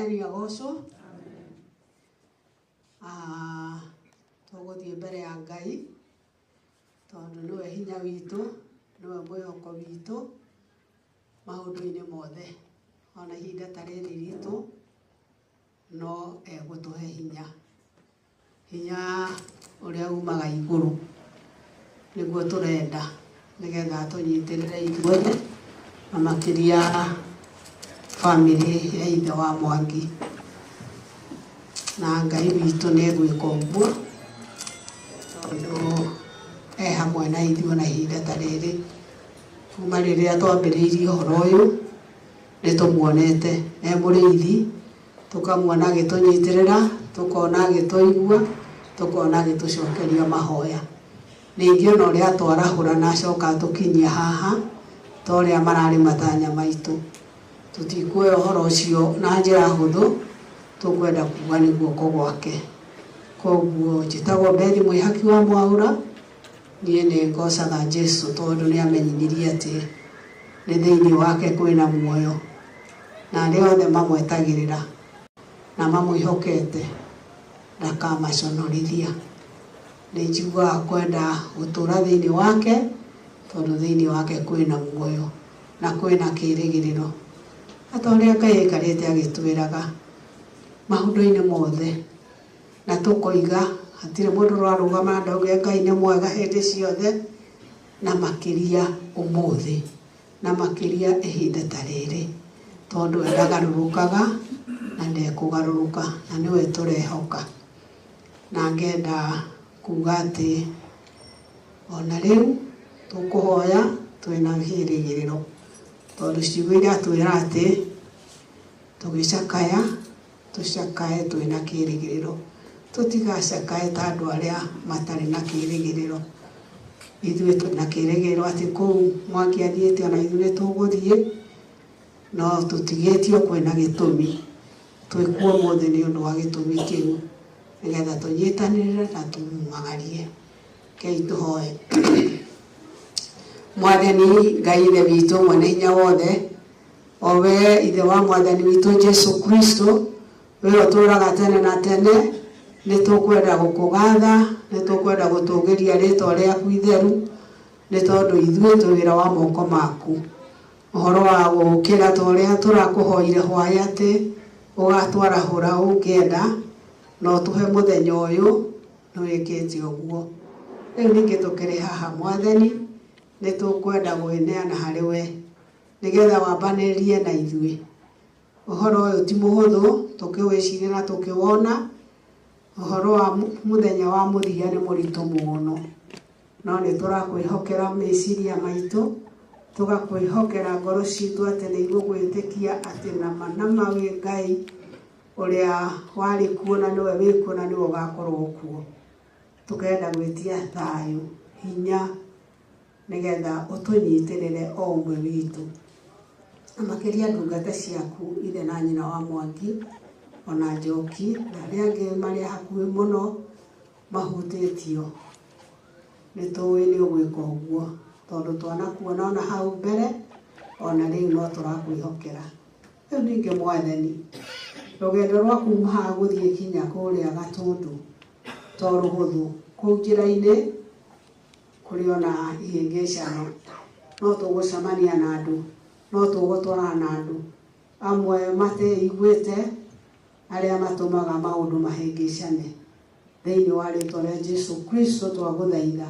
Mwathani agocwo. Tuguthie mbere ya Ngai tondu niwe hinya witu, niwe mwihoko witu maundu-ini mothe. Ona ihinda ta riri ritu no egutuhe hinya uria umaga iguru niguo turenda nigetha tunyitirire ithuothe na makiria family ya ithe wa Mwangi. Na Ngai witu ni gwika uguo tondu hamwe na ithuo na ihinda ta riri. Kuma riria twambiriirie uhoro uyu nitumuonete muriithi, tukamuona agitunyitirira, tukona agituigua, tukona agitucokeria mahoya. Ningi ona uria twarahura na acoka tukinyia haha toria marari matanya maitu. Tutikuoya uhoro ucio na njira huthu, tukwenda kuga ni guoko gwake. Koguo njitagwo Beth Mwihaki wa Mwaura, nie ni ngocaga Jesu tondu ni amenyithirie ati ni thiini wake kwina muoyo, na aria othe mamwetagirira na mamwihokete ndakamaconorithia. Ni njiguaga kwenda gutura thiini wake tondu thiini wake kwina muoyo na kwina kirigiriro. Hata uria Ngai aikarite agitwiraga maundu-ini mothe na tukoiga hatire mundu rwarugama ndauge Ngai ni mwega hindi ciothe, na makiria umuthi na makiria ihinda ta riri tondu ndagarurukaga na ndekugaruruka na niwe turehoka. Na ngenda kuga ati ona riu tukuhoya twina kirigiriro tondu ciugo iratwira ati tugicakaya tucakae twina kirigiriro, tutigacakae ta andu aria matari na kirigiriro. Ithuĩ twina kirigiriro ati kuu Mwangi athiĩte ona ithuĩ nituguthie, no tutigĩtio kwina gitumi. Twikuo mũthĩ nĩ ũndũ wa gĩtũmi kĩu nigetha tunyitanĩrĩre na tumumagarie. Kei tuhoe. Mwathani Ngai ithe witũ mwene hinya wothe, o we ithe wa Mwathani witũ Jesu Kristo, we ũtũũraga tene na tene, nĩ tũkwenda gũkũgatha, nĩ tũkwenda gũtũũgĩria rĩĩtwa rĩaku itheru nĩ tondũ ithuĩ twĩ wĩra wa moko maku. Ũhoro wa gũkĩra ta ũrĩa tũrakũhoire hwaĩ atĩ ũgatwarahũra ũngĩenda no tũhe mũthenya ũyũ nĩ wĩkĩte ũguo. Rĩu ningĩ tũkĩrĩ haha Mwathani, nĩ tũkwenda gwĩneana harĩ we nigetha wambanĩrie na ithuĩ. Ũhoro ũyũ ti mũhũthũ tũkĩwĩciria na tũkĩwona. Ũhoro wa mũthenya wa mũthia nĩ mũritũ mũno, no nĩ tũrakwĩhokera meciria maitũ, tugakwĩhokera ngoro citũ atĩ nĩ igũgwĩtĩkia atĩ nama wĩ Ngai ũrĩa warĩ kuo na nĩwe wĩ kuo na nĩwe ũgakorwo kuo. Tukenda gwĩtia thayũ, hinya nigetha ũtũnyitĩrĩre o ũmwe witũ, na makĩria ndungata ciaku ithe na nyina wa Mwangi ona Njoki na arĩa angĩ marĩa hakuhĩ mũno mahutĩtio. Nĩ tũĩ nĩ ũgwĩka ũguo tondu twanakuona ona hau mbere, ona rĩu no tũrakwĩhokera. Rĩu ningĩ Mwathani, rũgendo rwa kuma haha gũthiĩ kinya kũrĩa Gatundu to rũhũthũ. Kũu njĩra-inĩ kũrĩ ona ihĩngĩcano, no tũgũcemania na andũ, no tũgũtwarana na andũ amwe mateiguĩte, arĩa matũmaga maũndũ mahĩngĩcane. Thĩinĩ wa rĩĩtwa rĩa Jesu Kristo twagũthaitha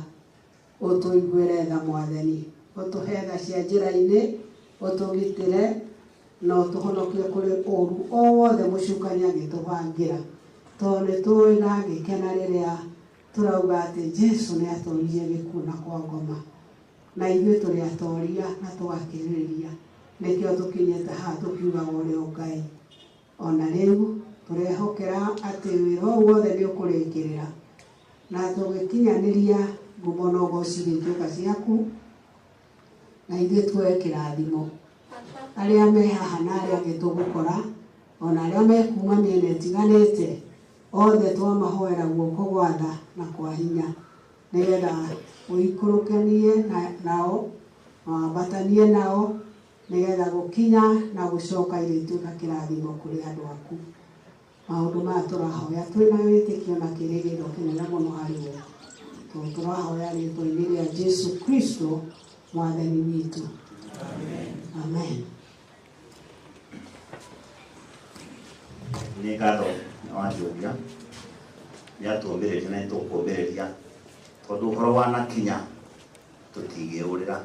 ũtũiguĩre tha Mwathani, ũtũhe tha cia njĩra-inĩ, ũtũgitĩre na ũtũhonokie kũrĩ ũũru o wothe mũcukani agĩtũbangĩra, tondũ nĩ tũĩ na gĩkena rĩrĩa turauga ati Jesu ni atoririe gĩkuũ na kwa ngoma, na ithuĩ tũrĩ atoria na tũgakĩrĩrĩria. Nĩkĩo tũkinyĩte haha tũkiugaga ũrĩ Ngai. Ona rĩu tũrehokera atĩ wĩra ũyũ wothe nĩ ũkũrĩkĩrĩra, na tũgĩkinyanĩria ngumo na ũgooci gĩtuĩka ciaku, na ithuĩ tuoe kĩrathimo. Arĩa me haha na arĩa angĩ tũgũkora, ona arĩa me kuma mĩena ĩtiganĩte, othe twamahoera guoko gwa tha na kwa hinya nigetha ũikũrũkanie nao, wambatanie nao nigetha gukinya na gucoka irituka kirathimo kuri andu aku. Maundu maya turahoya twina witikio na kirigiro kinene muno hari we. Turahoya ritwa-ini ria Jesu Kristo mwathani witu. Amen. Ni ngatho wa Jumia ya tuombereria na tukuombereria tondu horo wana kinya tutigeurira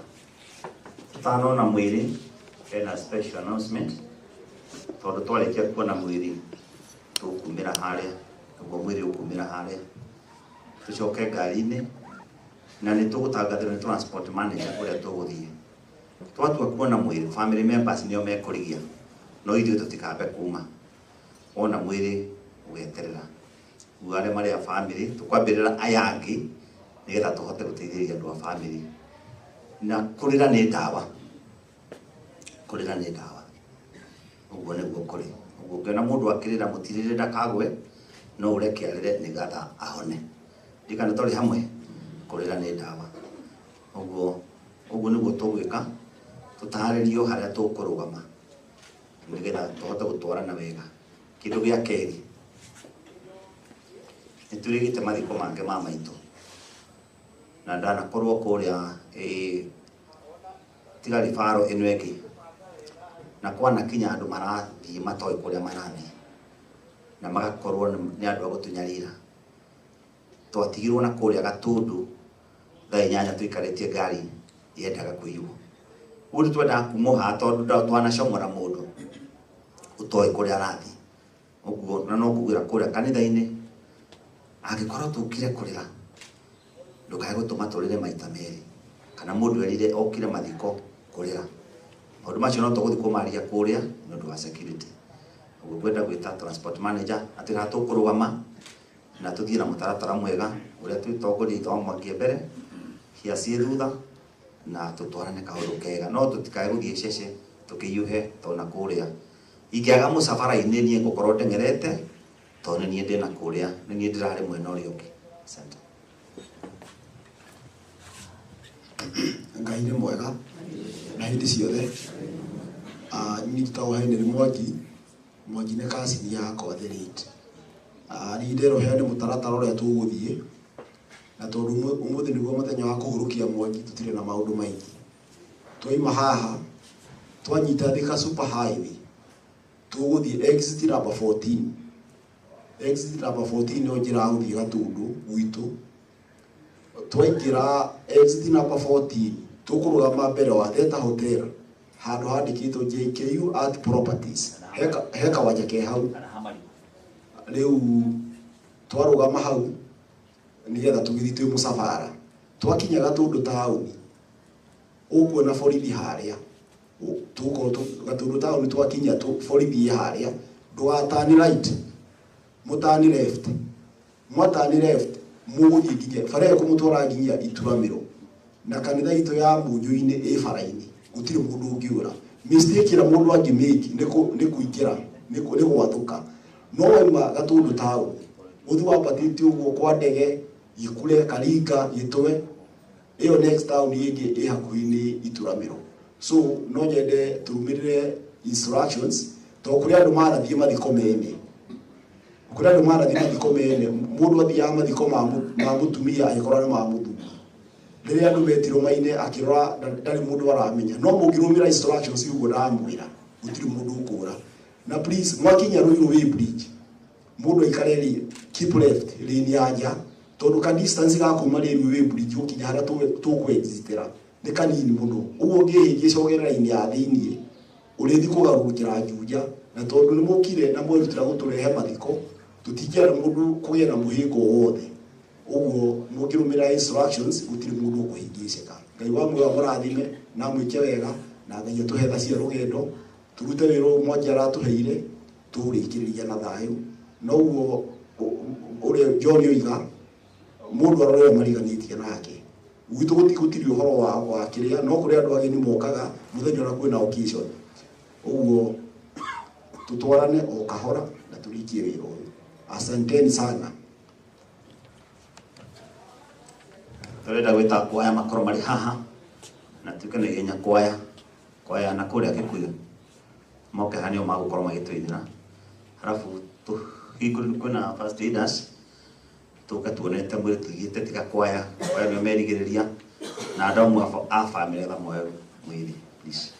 tano na mwiri ena special announcement tondu twalekia kuona mwiri tukumira haria ugo mwiri ukumira haria tucoke ngari-ini na ni tugutangathira ni transport manager kuria tuguthie twatua kuona mwiri family members nio mekurigia no ithuĩ tutikambe kuma ona mwiri ugeterera uare mari ya family tukwambirira ayangi nigetha tuhote guteithĩrĩria andu a family na kurira ni ndawa uguo niguo kuri uguo ngena mundu akirira mutirire ndakagwe no ureke arire nigetha ahone ndikana tori hamwe kurira ni ndawa uguo niguo tugwika tutaharirio haria tukurugama nigetha tuhote gutwarana wega. Kindu gia keri niturigite mathiko make ma maitu na ndanakorwo kuria tiga rifaro ino ĩngĩ na kwana kinya andu marathii matoi kuria marathi na magakorwo ni andu agutunyarira twatigirwo na kuria Gatundu thaa 8 tuikaritie ngari yendaga kuiywo uri twenda kumoha tondu twanacomora mundu utoi kuria arathi uguo na no kugira kuria kanitha-ini angikorwo tukire kurira ndukae gutuma turire maita meri kana mundu erire okire mathiko kurira maundu macio no tuguthi kumaria kuria nundu wa security uguo gwenda gwita transport manager atira tukurugama na tuthie na mutaratara mwega uria twitongori ithomokie mbere hiacie thutha na tutwarane kaundu kega no tutikae guthie cece tukiyuhe tona kuria ingiaga musafara-ini nie ngukorwo ndengerete tondu nie ndina kuria ni nie ndirari mwena uria ungi. Asante. Ngai ni mwega na hindi ciothe ni tutawahene ni mwangi ne kasi ya ko athlete ni ndero hene mutaratara uria tuguthie na tondu umuthi niguo muthenya wa kuhurukia mwangi tutire na maundu maingi twaima haha twanyita Thika super highway tuguthie exit number 14 no njira guthie Gatundu gwitu twaingira exit number 14 tukurugama mbere wa Theta Hotel handu handikitwo JKU Art Properties heka wanja ke hau riu twarugama hau nigetha tugithi twi musafara twakinya Gatundu town ukuona borithi haria Gatundu town twakinya borithi haria ndũgatani right mutani left mwatani left muguthie nginya bara kumutwara nginya Ituramiro na kanitha itu ya Munju-ini bara-ini gutire mundu ungiura mistake ira mundu angimake ni kuingira ni gwathuka no waima Gatundu town uthi wambatite uguo kwa ndege ikure Karinga Gitwe iyo next town ingi hakuhi ni Ituramiro so no nyende turumirire instructions to kuri andu marathie mathiko mene kuri andu marathie mathiko mene mundu athia mathiko ma mutumia agikorwo ni ma muthuri riria andu metiro maine akirora ndari mundu aramenya no mungirumira instructions uguo ndamwira gutiri mundu ukura na please mwakinya Ruiru Way Bridge mundu ikareri keep left lane yaja tondu ka distance ga kuma Ruiru Way Bridge ukinya haria tu exitera ni kanini muno uguo ngihingicogerera ini ya thiini urithi kugarukira Juja na tondu ni mukire na mwirutira guturehe mathiko tutingiara mundu kugia na muhingo wothe uguo mungirumira instructions gutiri mundu ukuhingicika ngai wa mwe murathime na mwike wega na ngai tuhetha cia rugendo turute wira mmoja aratuheire turikiriria na thayu no uguo uri John yoiga mundu arore mariganitie nake gwitu gutiri uhoro wa kiria no kuri andu ageni mokaga muthenya ora kwina occasion uguo tutwarane o kahora na turikie wira uyu. Asanteni sana. Turenda gwita kwaya makoro mari haha na tukene genya kwaya oya na kule Kikuyu moke hanio magukoro magitwithira halafu tu higuru kuna first aiders tukatuonete mwiri tugite tika kwaya oya no merigiriria na adamu a family ba moyo mwiri please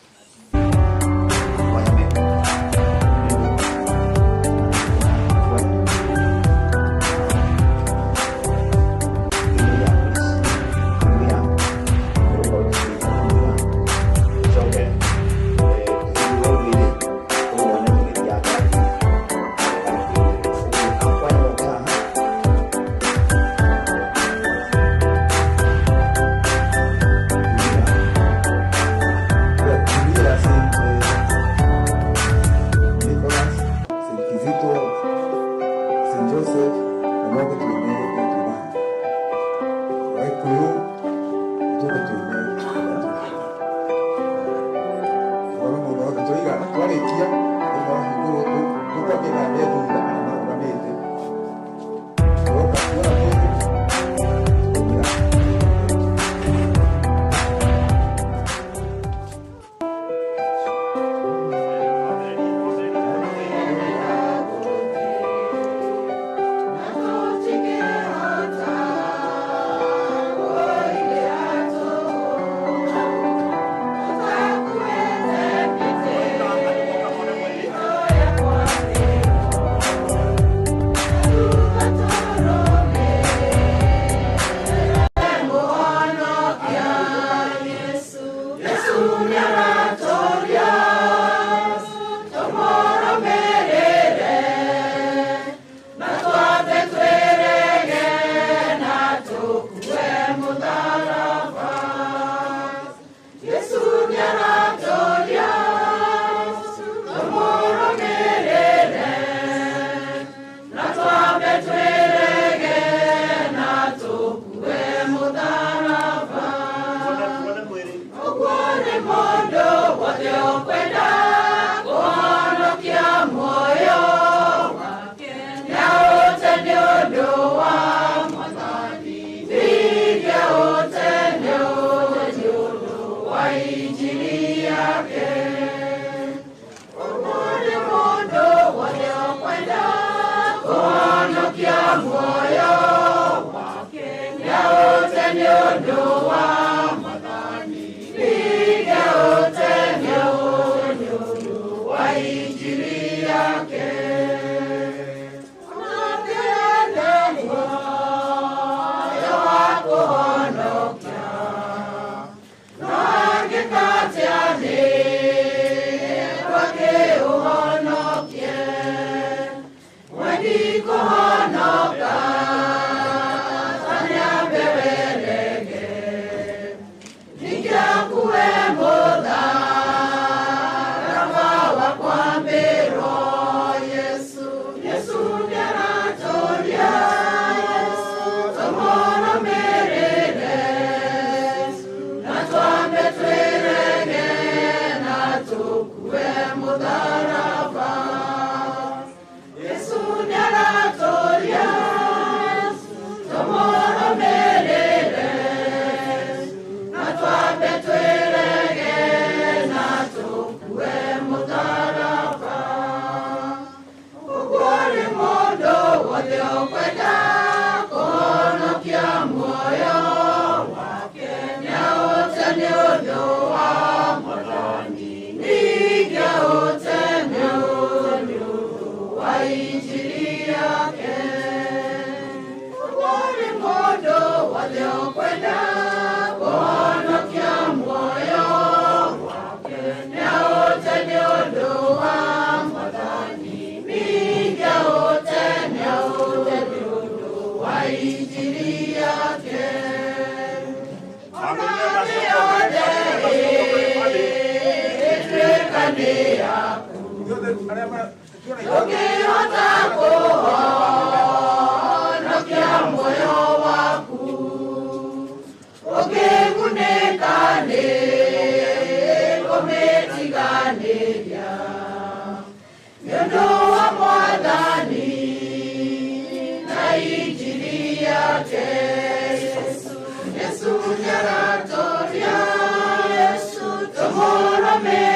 Yesu, tomorrow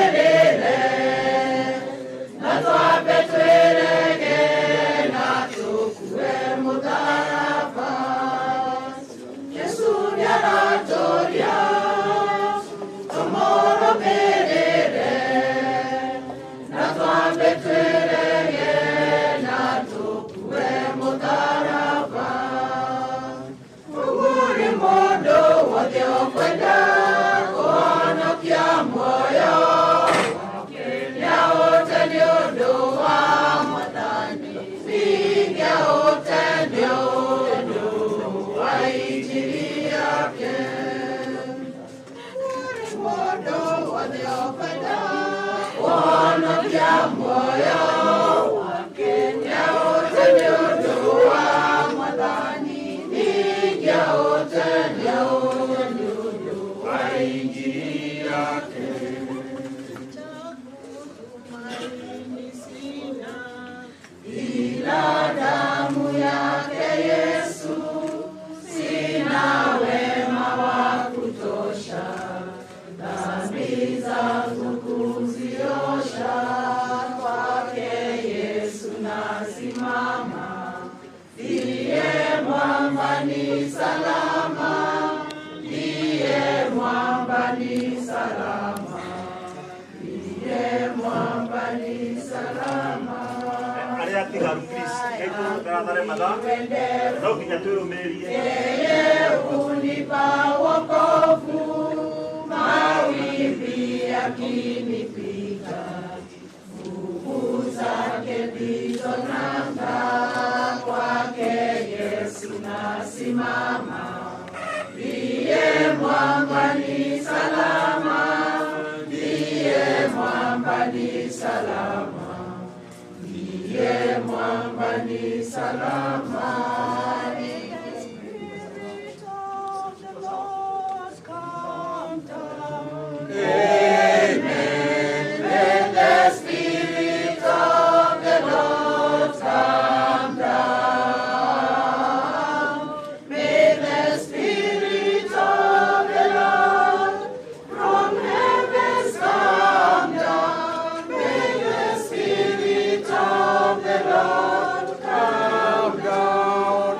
Come down.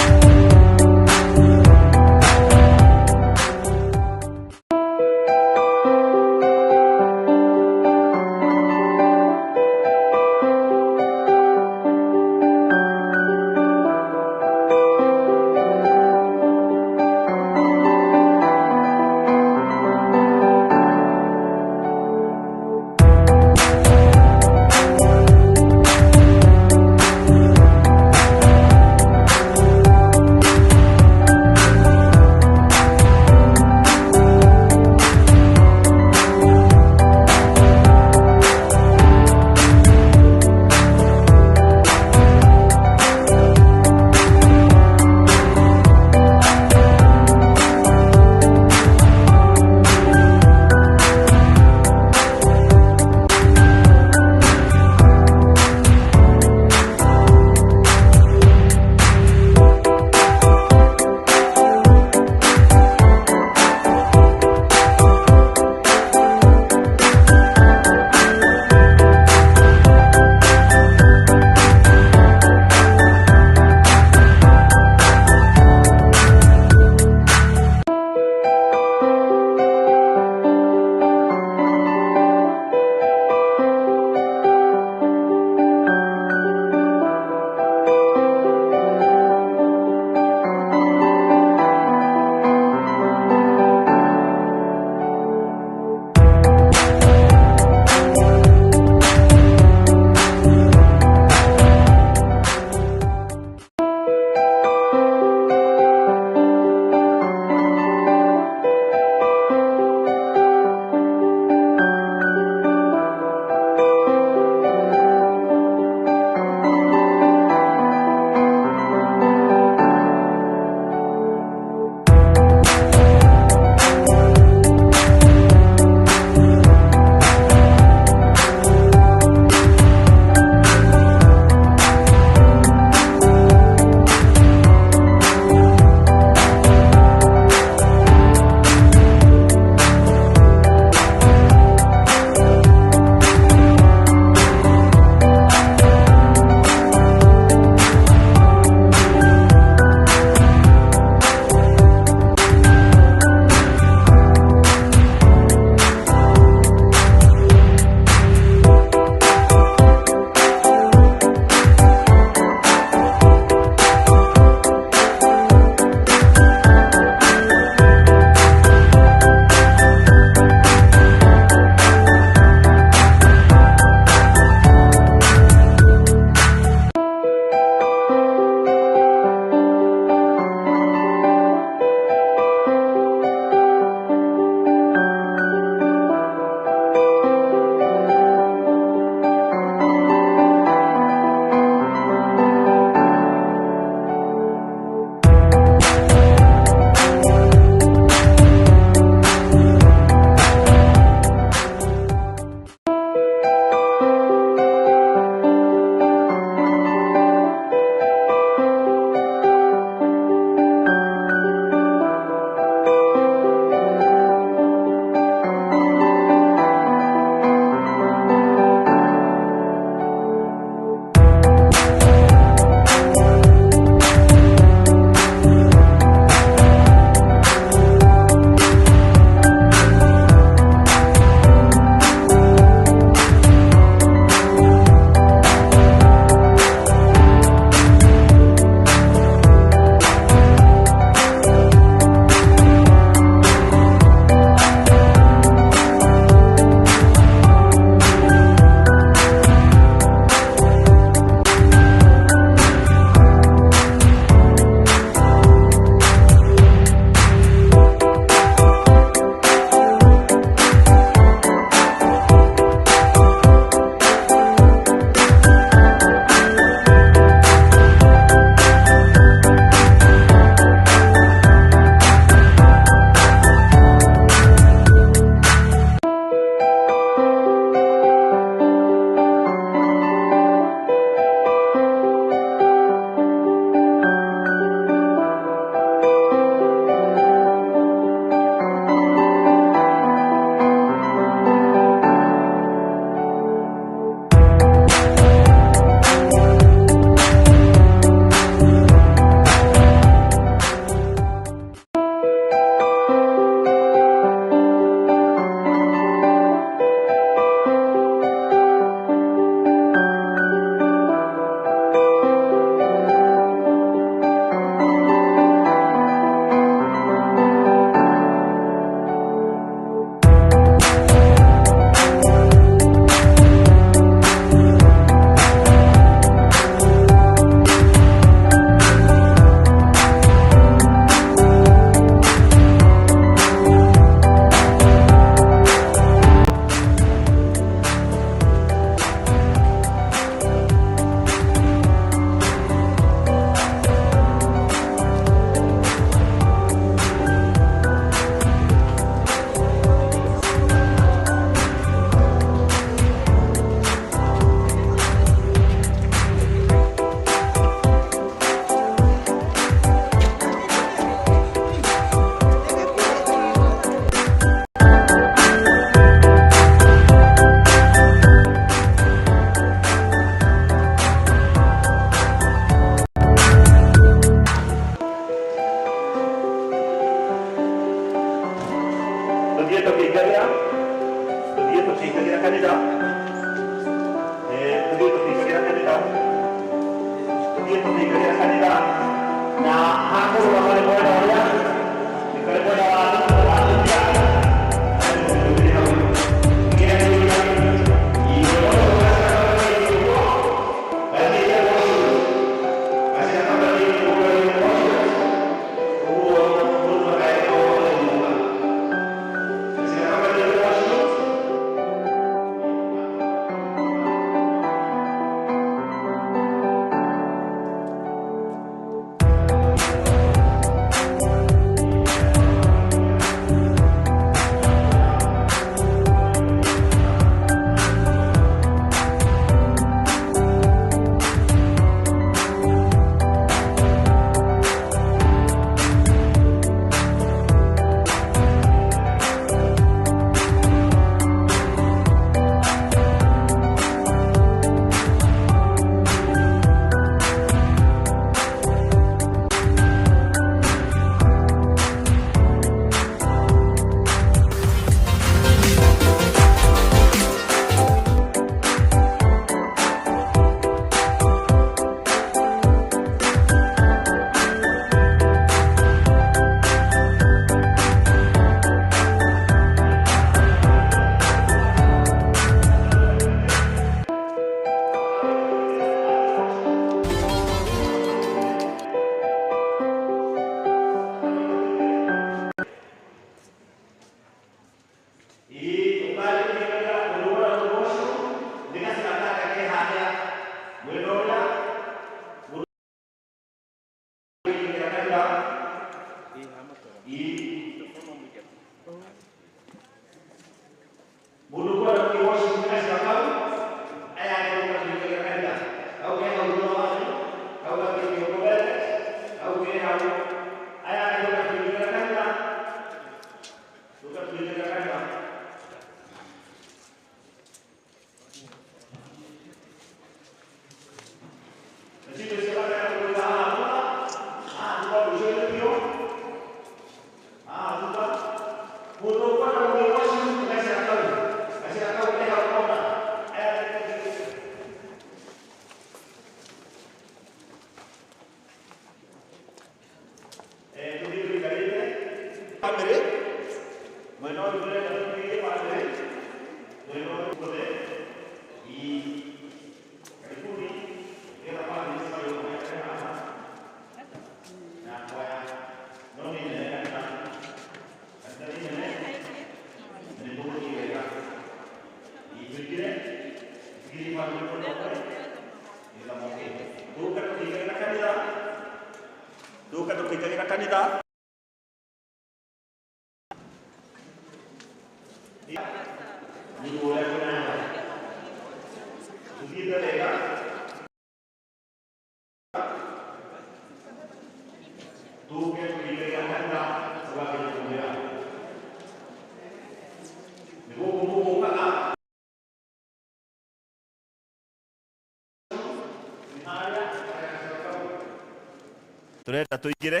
Turenda tuigire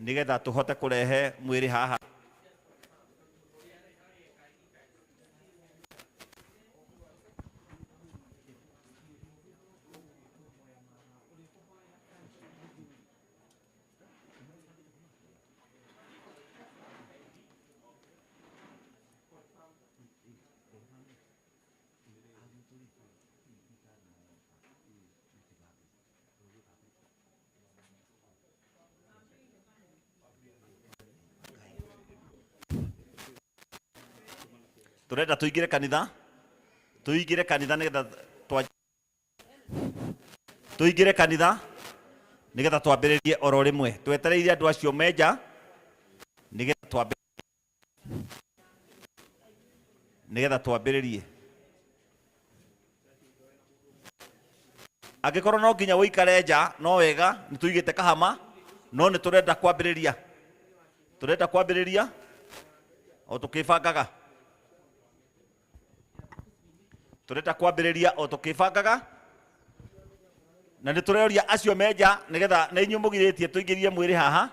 nigetha tuhote kurehe mwiri haha. Turenda tuigire kanitha nigetha tuigire kanitha nigetha twambiririe oro rimwe twetereire andu acio menja nigetha twambiririe angikorwo no nginya uikare nja no wega nituigite kahama no ni turenda kwambiriria o tukibangaga na nä tå reroria acio menja nä getha nä inyuä må girä tie tå ingä rie mwä rä haha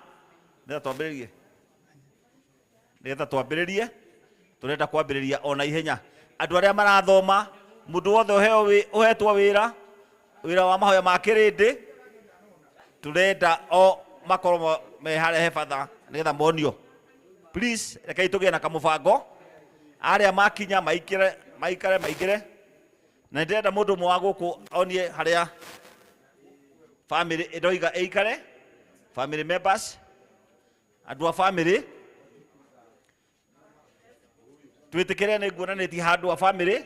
nä getha twambä rä rie nigetha twambiririe turenda kwambiriria ona ihenya andu aria marathoma mundu wothe uhetwo wira wa mahoya ma kirindi turenda o makorwo me harehe batha nigetha monio please rekei tugie na kamubango aria makinya maikare na ndenda mundu mwe wa guku onie haria family idoiga eikare family members andu a family twitikire ni nguonaniti handu a family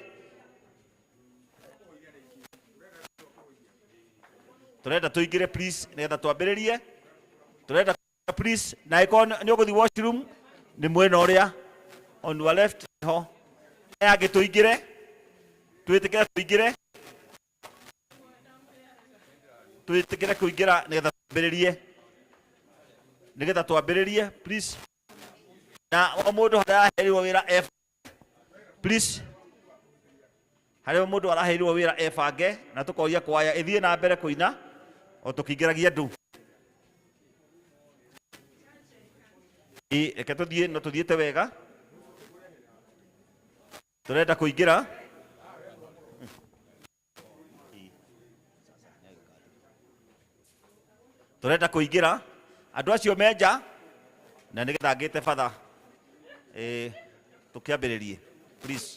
turenda tuingire please nigetha twambiririe turenda please na iko ni uguthi washroom ni mwena uria on your left ho age tuingire twitikire kuingira nigetha twambiririe please na o mundu araheirwo wira f please harimo mundu araheirwo wira ebange na tukoria kwaya ithie na mbere kuina o tukingiragia ndu reke tuthie no tuthiete wega turenda kuingira andu acio menja na nigetha ngite batha tukiambiririe please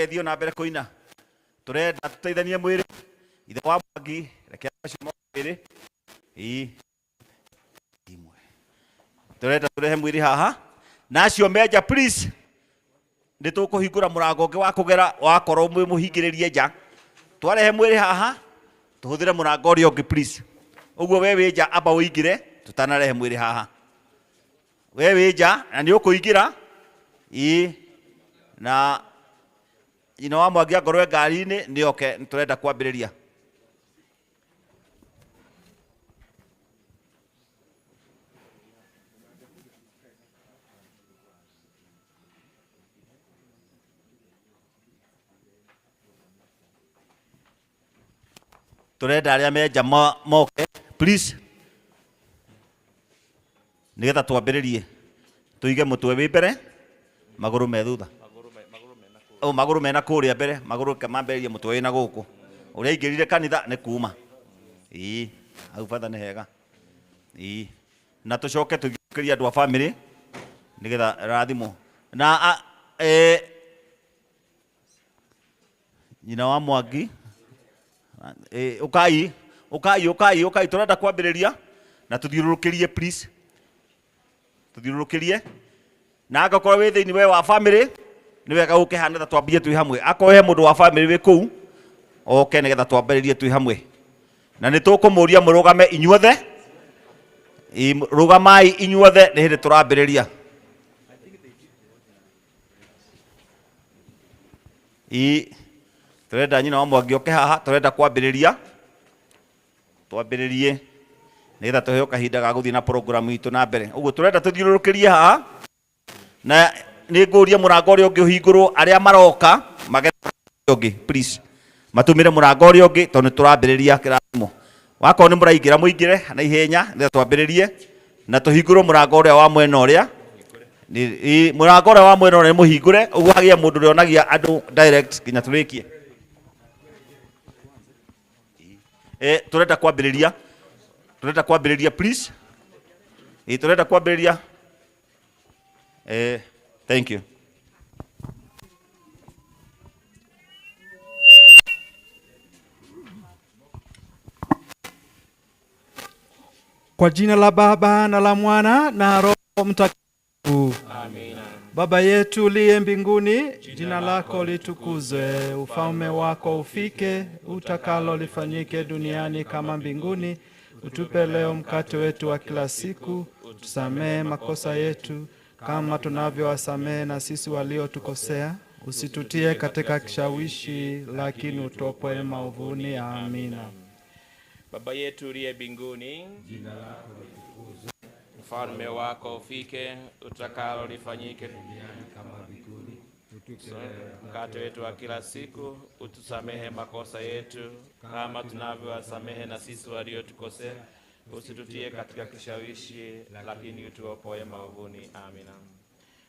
thio na mbere kuina turenda tuteithanie mwiri ithe wa Mwangi reke acio mwiri imwe turenda turehe mwiri haha nacio meja please nitukuhingura murango ungi wa kugera wakorwo mwi muhingiririe nja twarehe mwiri haha tuhuthire murango uria ungi please uguo we winja amba uingire tutanarehe mwiri haha we winja na ni ukuingira na ino wa Mwangi ngorwe ngari-ini ni oke turenda kwambiriria turenda aria meja moke please nigetha twambiririe tuige mutwe wi mbere maguru me thutha maguru mena kuria mbere maguru kamambiririe mutwe wina guku uria ingirire kanitha ni kuma au fatha ni hega na tucoke tugikiria andu a family nigetha rathimo na nyina wa Mwangi ukai turenda kwambiriria na tuthiururukirie please tuthiururukirie na agakorwo wi thiini we wa family ni wega ukihana ta twambie twi hamwe akohe mundu wa family wi kuu oke nigetha twambiririe twi hamwe na ni tukumuria murugame inyuothe rugamai inyuothe ni hindi turambiriria turenda nyina wa Mwangi oke haha turenda kwambiriria twambiririe nigetha tuheo kahinda ga guthii na program itu na mbere uguo turenda tuthiururukirie haha na ni nguria murango uria ungi uhingurwo aria maroka magetha ungi please matumire murango uria ungi tondu turambiriria kirathimo wako ni muraingira muingire na ihenya nigetha twambiririe na tuhingurwo murango uria wa mwena uria ni murango uria wa mwena uria ni muhingure uguo hagie mundu rionagia andu direct kinya turikie turenda kwambiriria please turenda kwambiriria thank you kwa jina la Baba na la Mwana na Roho Mtakatifu. Amina. Baba yetu uliye mbinguni, jina lako litukuzwe, ufalme wako ufike, utakalo lifanyike duniani kama mbinguni. Utupe leo mkate wetu wa kila siku, tusamehe makosa yetu kama tunavyowasamehe na sisi waliotukosea, usitutie katika kishawishi, lakini utuopoe maovuni. Amina. Baba yetu uliye mbinguni, jina lako litukuzwe, ufalme wako ufike, utakalo lifanyike duniani kama mbinguni. Utupe mkate wetu wa kila siku, utusamehe makosa yetu kama tunavyowasamehe na sisi waliotukosea, usitutie katika kishawishi, lakini utuopoe maovuni. Amina.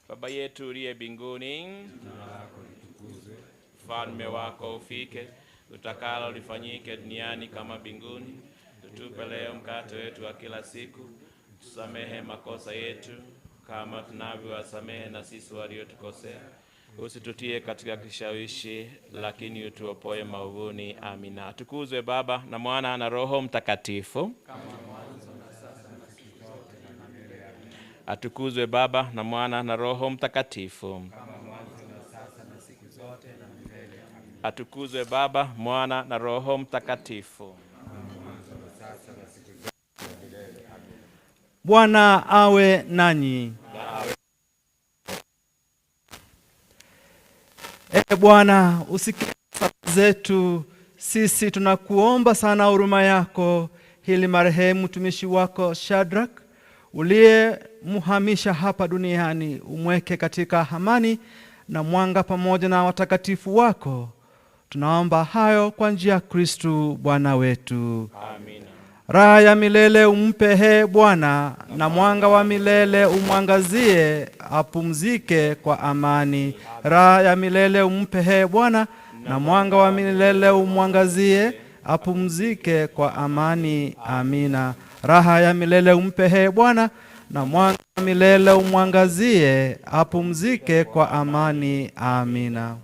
Baba yetu uliye mbinguni, jina lako litukuzwe, ufalme wako ufike, utakalo lifanyike duniani kama mbinguni. Utupe leo mkate wetu wa kila siku, tusamehe makosa yetu kama tunavyowasamehe na sisi waliotukosea, usitutie katika kishawishi, lakini utuopoe maovuni. Amina. Tukuzwe Baba na Mwana na Roho Mtakatifu, kama mwanzo na sasa na siku zote na milele. Atukuzwe Baba na Mwana na Roho Mtakatifu, kama mwanzo na sasa na siku zote na milele. Atukuzwe Baba, Mwana na Roho Mtakatifu, kama mwanzo na sasa na siku zote na milele. Bwana awe nanyi. Bwana, usikie sala zetu. Sisi tunakuomba sana huruma yako, ili marehemu mtumishi wako Shadrach uliye muhamisha hapa duniani umweke katika amani na mwanga pamoja na watakatifu wako. Tunaomba hayo kwa njia ya Kristo Bwana wetu. Amina. Raha ya milele umpe Bwana, na mwanga wa milele umwangazie, apumzike kwa amani. Raha ya milele umpe Bwana, na mwanga wa milele umwangazie, apumzike kwa amani. Amina. Raha ya milele umpe Bwana, na mwanga wa milele umwangazie, apumzike kwa amani. Amina.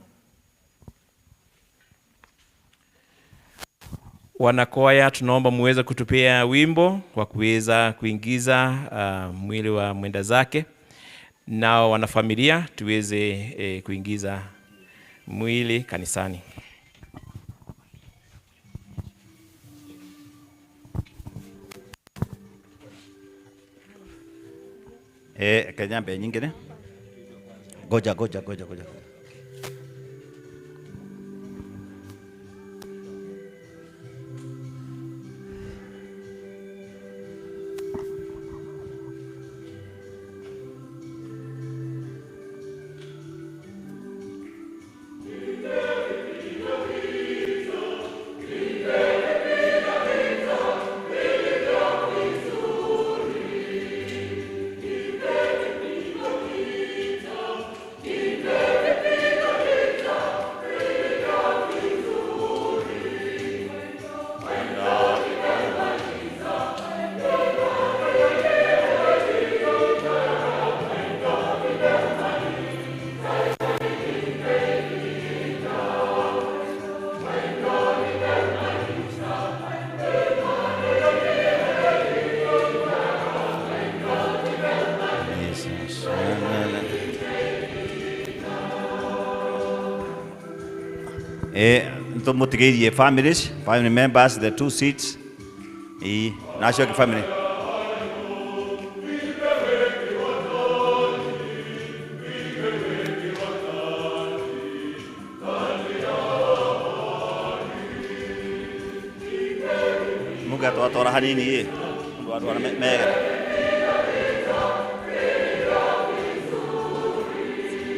Wanakwaya, tunaomba muweze kutupea wimbo wa kuweza kuingiza mwili wa mwenda zake. Nao wanafamilia tuweze kuingiza mwili kanisani. Kanyambe nyingine. Goja. Mutigeirie family members, the 2 seats. National family. Muga tora hanini tora mega.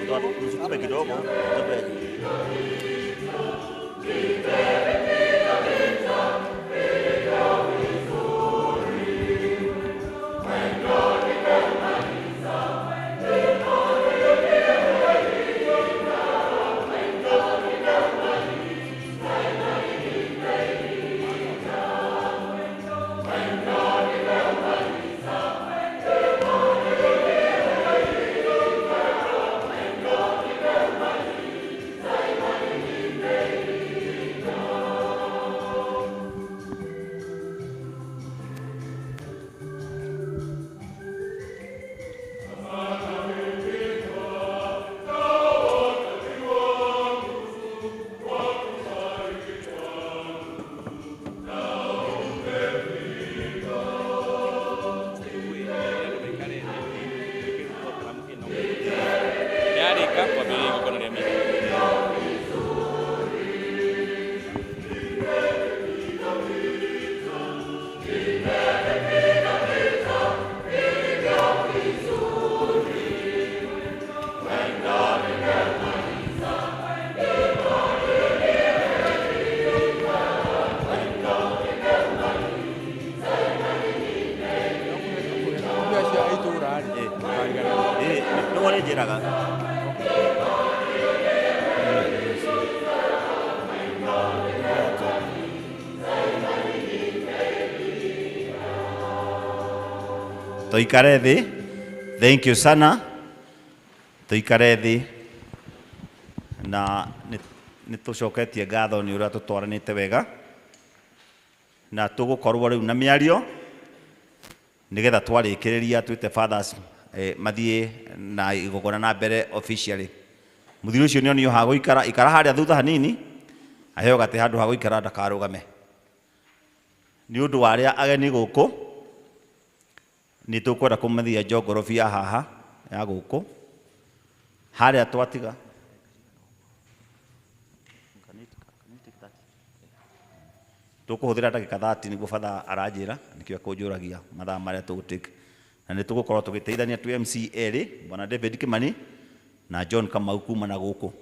Tora kidogo. Toikare thi. Thank you sana. Toikare thi. Na nitucoketie ngatho ni uria tutwaranite wega. Na tugukorwo riu na miario nigetha twarikiriria twite fathers mathie na igogona na mbere officially. Muthiri ucio ni onio ha guikara ikara haria thutha hanini aheo gate handu ha guikara ndakarugame. Ni undu waria ageni guku ni tukwenda kumathia jogorofia haha ya guku haria twatiga tukuhuthira ndagika 30 niguo father aranjira nikio kunjuragia mathaa maria tugutake na nitugukorwo tugiteithania tu MC eri bwana David Kimani na John Kamau kuma na guku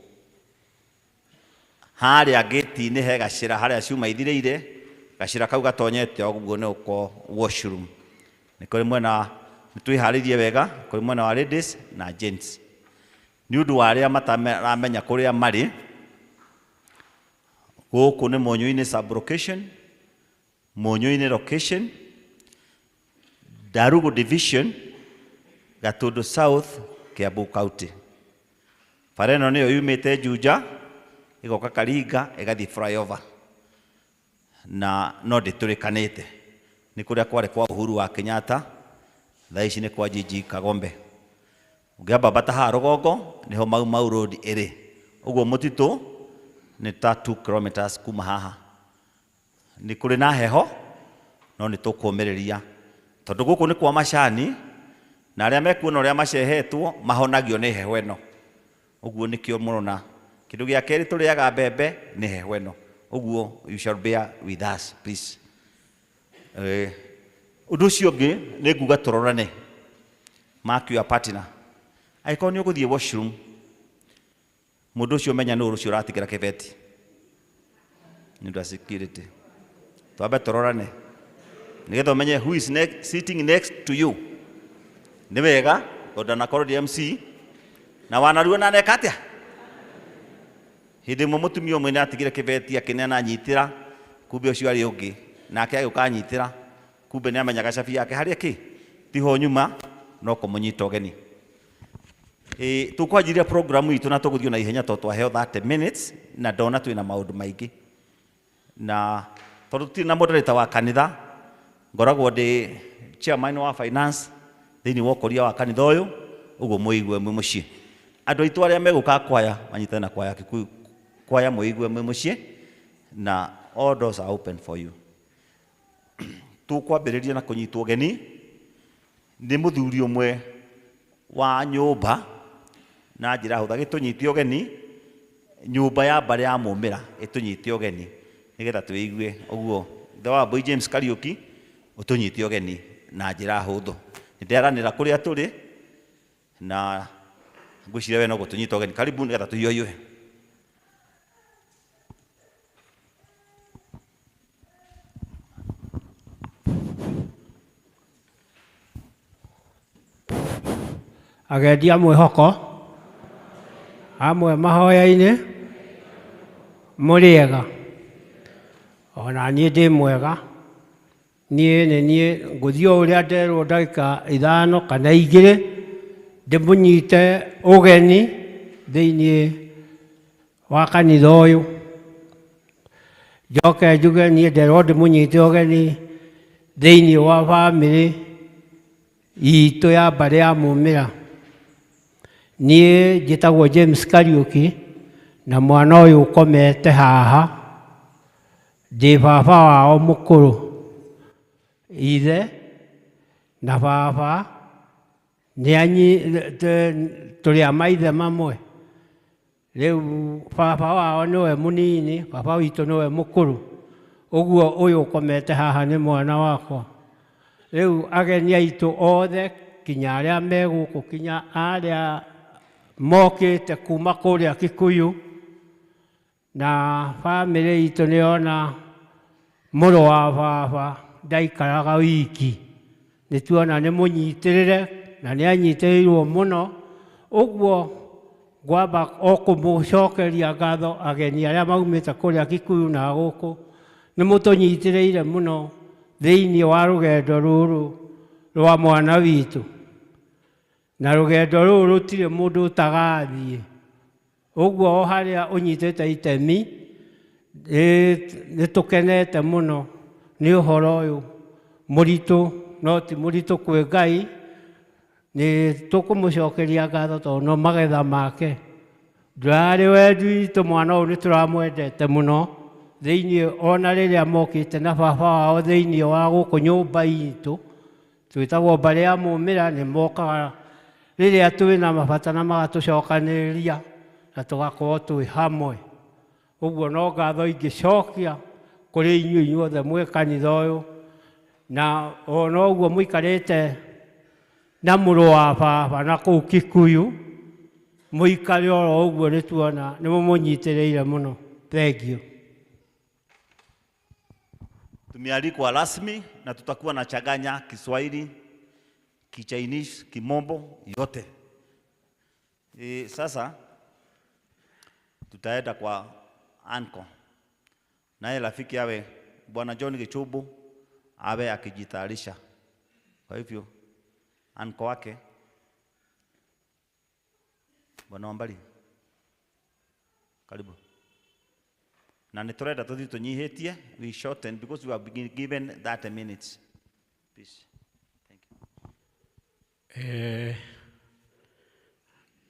haria gate ni he gacira haria ciuma ithireire gacira kau gatonyete oguo ni uko washroom ni kuri mwena nitwiharirie wega kuri mwena wa ladies na gents ni undu waria mataramenya kuria mari guku ni Munyuini sub location Munyuini location Darugu division Gatundu South Kiambu County fareno niyo yumite Juja igoka Karinga igathi flyover na no nditurikanite ni kuria kware kwa Uhuru wa Kenyatta thaa ici ni kwa Jiji Kagombe ungiamba bataha rugongo niho Mau Road iri uguo mutitu ni ta 2 kilometers kuma haha ni kuri na heho no ni tukumiriria tondu guku ni kwa macani na aria mekuona uria macehetwo mahonagio ni heho eno uguo nikio murona kindu gia keri turiaga mbembe ni heho eno uguo you shall bear with us please undu cio ngi ni nguga turorane mark your partner aiko ni uguthie washroom mundu cio menya ni urucio uratigira kibeti ni ndu security twabe turorane nigetha umenye who is sitting next to you ni wega tondu na korodi MC na wanarua na nekatia hindi mo mutumio mwene atigire kibeti akinena nyitira kumbe ucio ari ungi nake agiuka nyitira kumbe ni amenyaga cabi yake hari ki tiho nyuma no kumunyita ugeni tukwanjiria program itu na tuguthio na ihenya to twaheo 30 minutes na ndona twina maundu maingi na tondu ti na moderator wa kanitha ngoragwo ndi chairman wa finance thini wa ukoria wa kanitha uyu uguo muigwe mwe mucii andu aitu aria meguka kwaya manyitana na kwaya Kikuyu kwaya muigwe mwe mucii na all doors are open for you tukwambiriria na kunyitwo ugeni ni muthuri umwe wa nyumba na njira hutha gitunyite ugeni nyumba ya mbare ya mumira itunyite ugeni nigetha tuigue uguo the boy James Kariuki utunyite ugeni na njira huthu ndiaranira kuria turi na ngwicire we no gutunyita ugeni karibu nigetha tuyoywe agendi amwe hoko amwe mahoya-ini muriega ona niĩ ndĩ mwega niĩ nĩ niĩ ngũthiĩ o ũrĩa nderwo ndagĩka 5 kana 2 ndĩmũnyite ũgeni thĩinĩ wa kanitha ũyũ njoke njuge niĩ nderwo ndĩmũnyite ũgeni thĩinĩ wa bamĩrĩ itũ ya mbare ya mumĩra niĩ njĩtagwo James Kariuki na mwana ũyũ ũkomete haha ndĩ baba wao mũkũrũ ithe na baba tũrĩ a maithe mamwe rĩu baba wao nĩwe mũnini baba witũ nĩwe mũkũrũ ũguo ũyũ ũkomete haha nĩ mwana wakwa rĩu ageni aitũ othe kinya arĩa megũkũ kinya arĩa mokĩte kuma kũrĩa Kikuyu na bamĩrĩ itũ nĩona mũrũ wa baba ndaikaraga wiki nĩtuona nĩ mũnyitĩrĩre na nĩ anyitĩrĩirwo mũno ũguo ngwamba o kũmũcokeria ngatho ageni arĩa maumĩte kũrĩa Kikuyu na gũkũ nĩ mũtũnyitĩrĩire mũno thĩinĩ wa rũgendo rũrũ rwa mwana witũ na rũgendo rũrũ rũtirĩ mũndũ ũtagathiĩ ũguo o harĩa ũnyitĩte itemi nĩtũkenete mũno nĩ ũhoro ũyũ mũritũ no ti mũritũ kwĩ Ngai nĩ tũkũmũcokeria ngatho tondũ no magetha make ndũrarĩ wendi witũ mwana ũyũ nĩtũramwendete mũno thĩinĩ ona rĩrĩa mokĩte na baba wao thĩinĩ wa gũkũ nyũmba itũ twĩtagwo mbare ya mumĩra nĩ mokaga rĩrĩa twĩna mabata na magatũcokanĩrĩria na tũgakorwo twĩ hamwe ũguo no ngatho ingĩcokia kũrĩ inyuĩ inyuothe mwĩ kanitha ũyũ na ona ũguo mũikarĩte na mũrũ wa baba na kũu Kikuyu mũikare oro ũguo nĩtuona nĩ mũmũnyitĩrĩire mũno thank you. Tumealikwa rasmi na tutakuwa na changanya Kiswahili, Kichinese, Kimombo yote. Sasa tutaenda kwa Anko. Naye rafiki awe Bwana John Gichubu awe akijitayarisha. Kwa hivyo Anko wake Bwana Wambali. Karibu. na nä tå renda tå thiä tå nyihä tie we shorten because we have been given 30 minutes. Please. Thank you.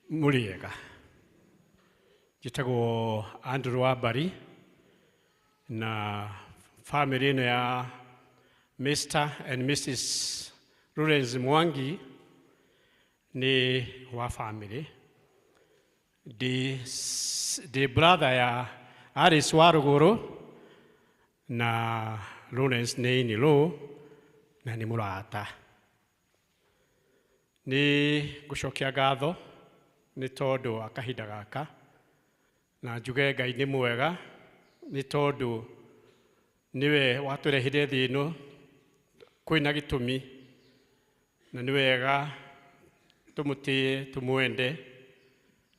Muriega. Njĩtagwo Andrew Wambari na family ĩno ya Mr. and Mrs. Lawrence Mwangi nĩ wa family. The brother ya Alice Waruguru na Lawrence nĩ in-law na nĩ mũrata. Nĩ ngũcokia ngatho nĩ tondũ wa kahinda gaka na njuge Ngai nĩ mwega nĩ tondũ niwe watũrehire thĩ ĩno kwĩna gĩtũmi na nĩ wega tũmũtĩe tũmwende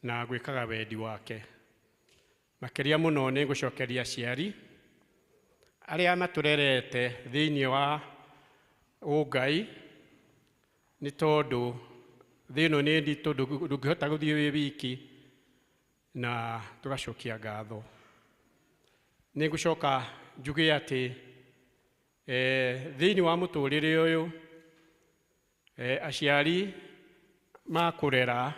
na gwĩkaga wendi wake. Makĩria mũno nĩ ngũcokeria aciari arĩa matũrerete thĩinĩ wa ũngai nĩ tondũ thĩ ĩno nĩ nditũ ndũngĩhota gũthiĩ wĩ wiki na tũgacokia ngatho. Nĩ ngũcoka njuge atĩ thĩinĩ wa mũtũrĩre ũyũ aciari makũrera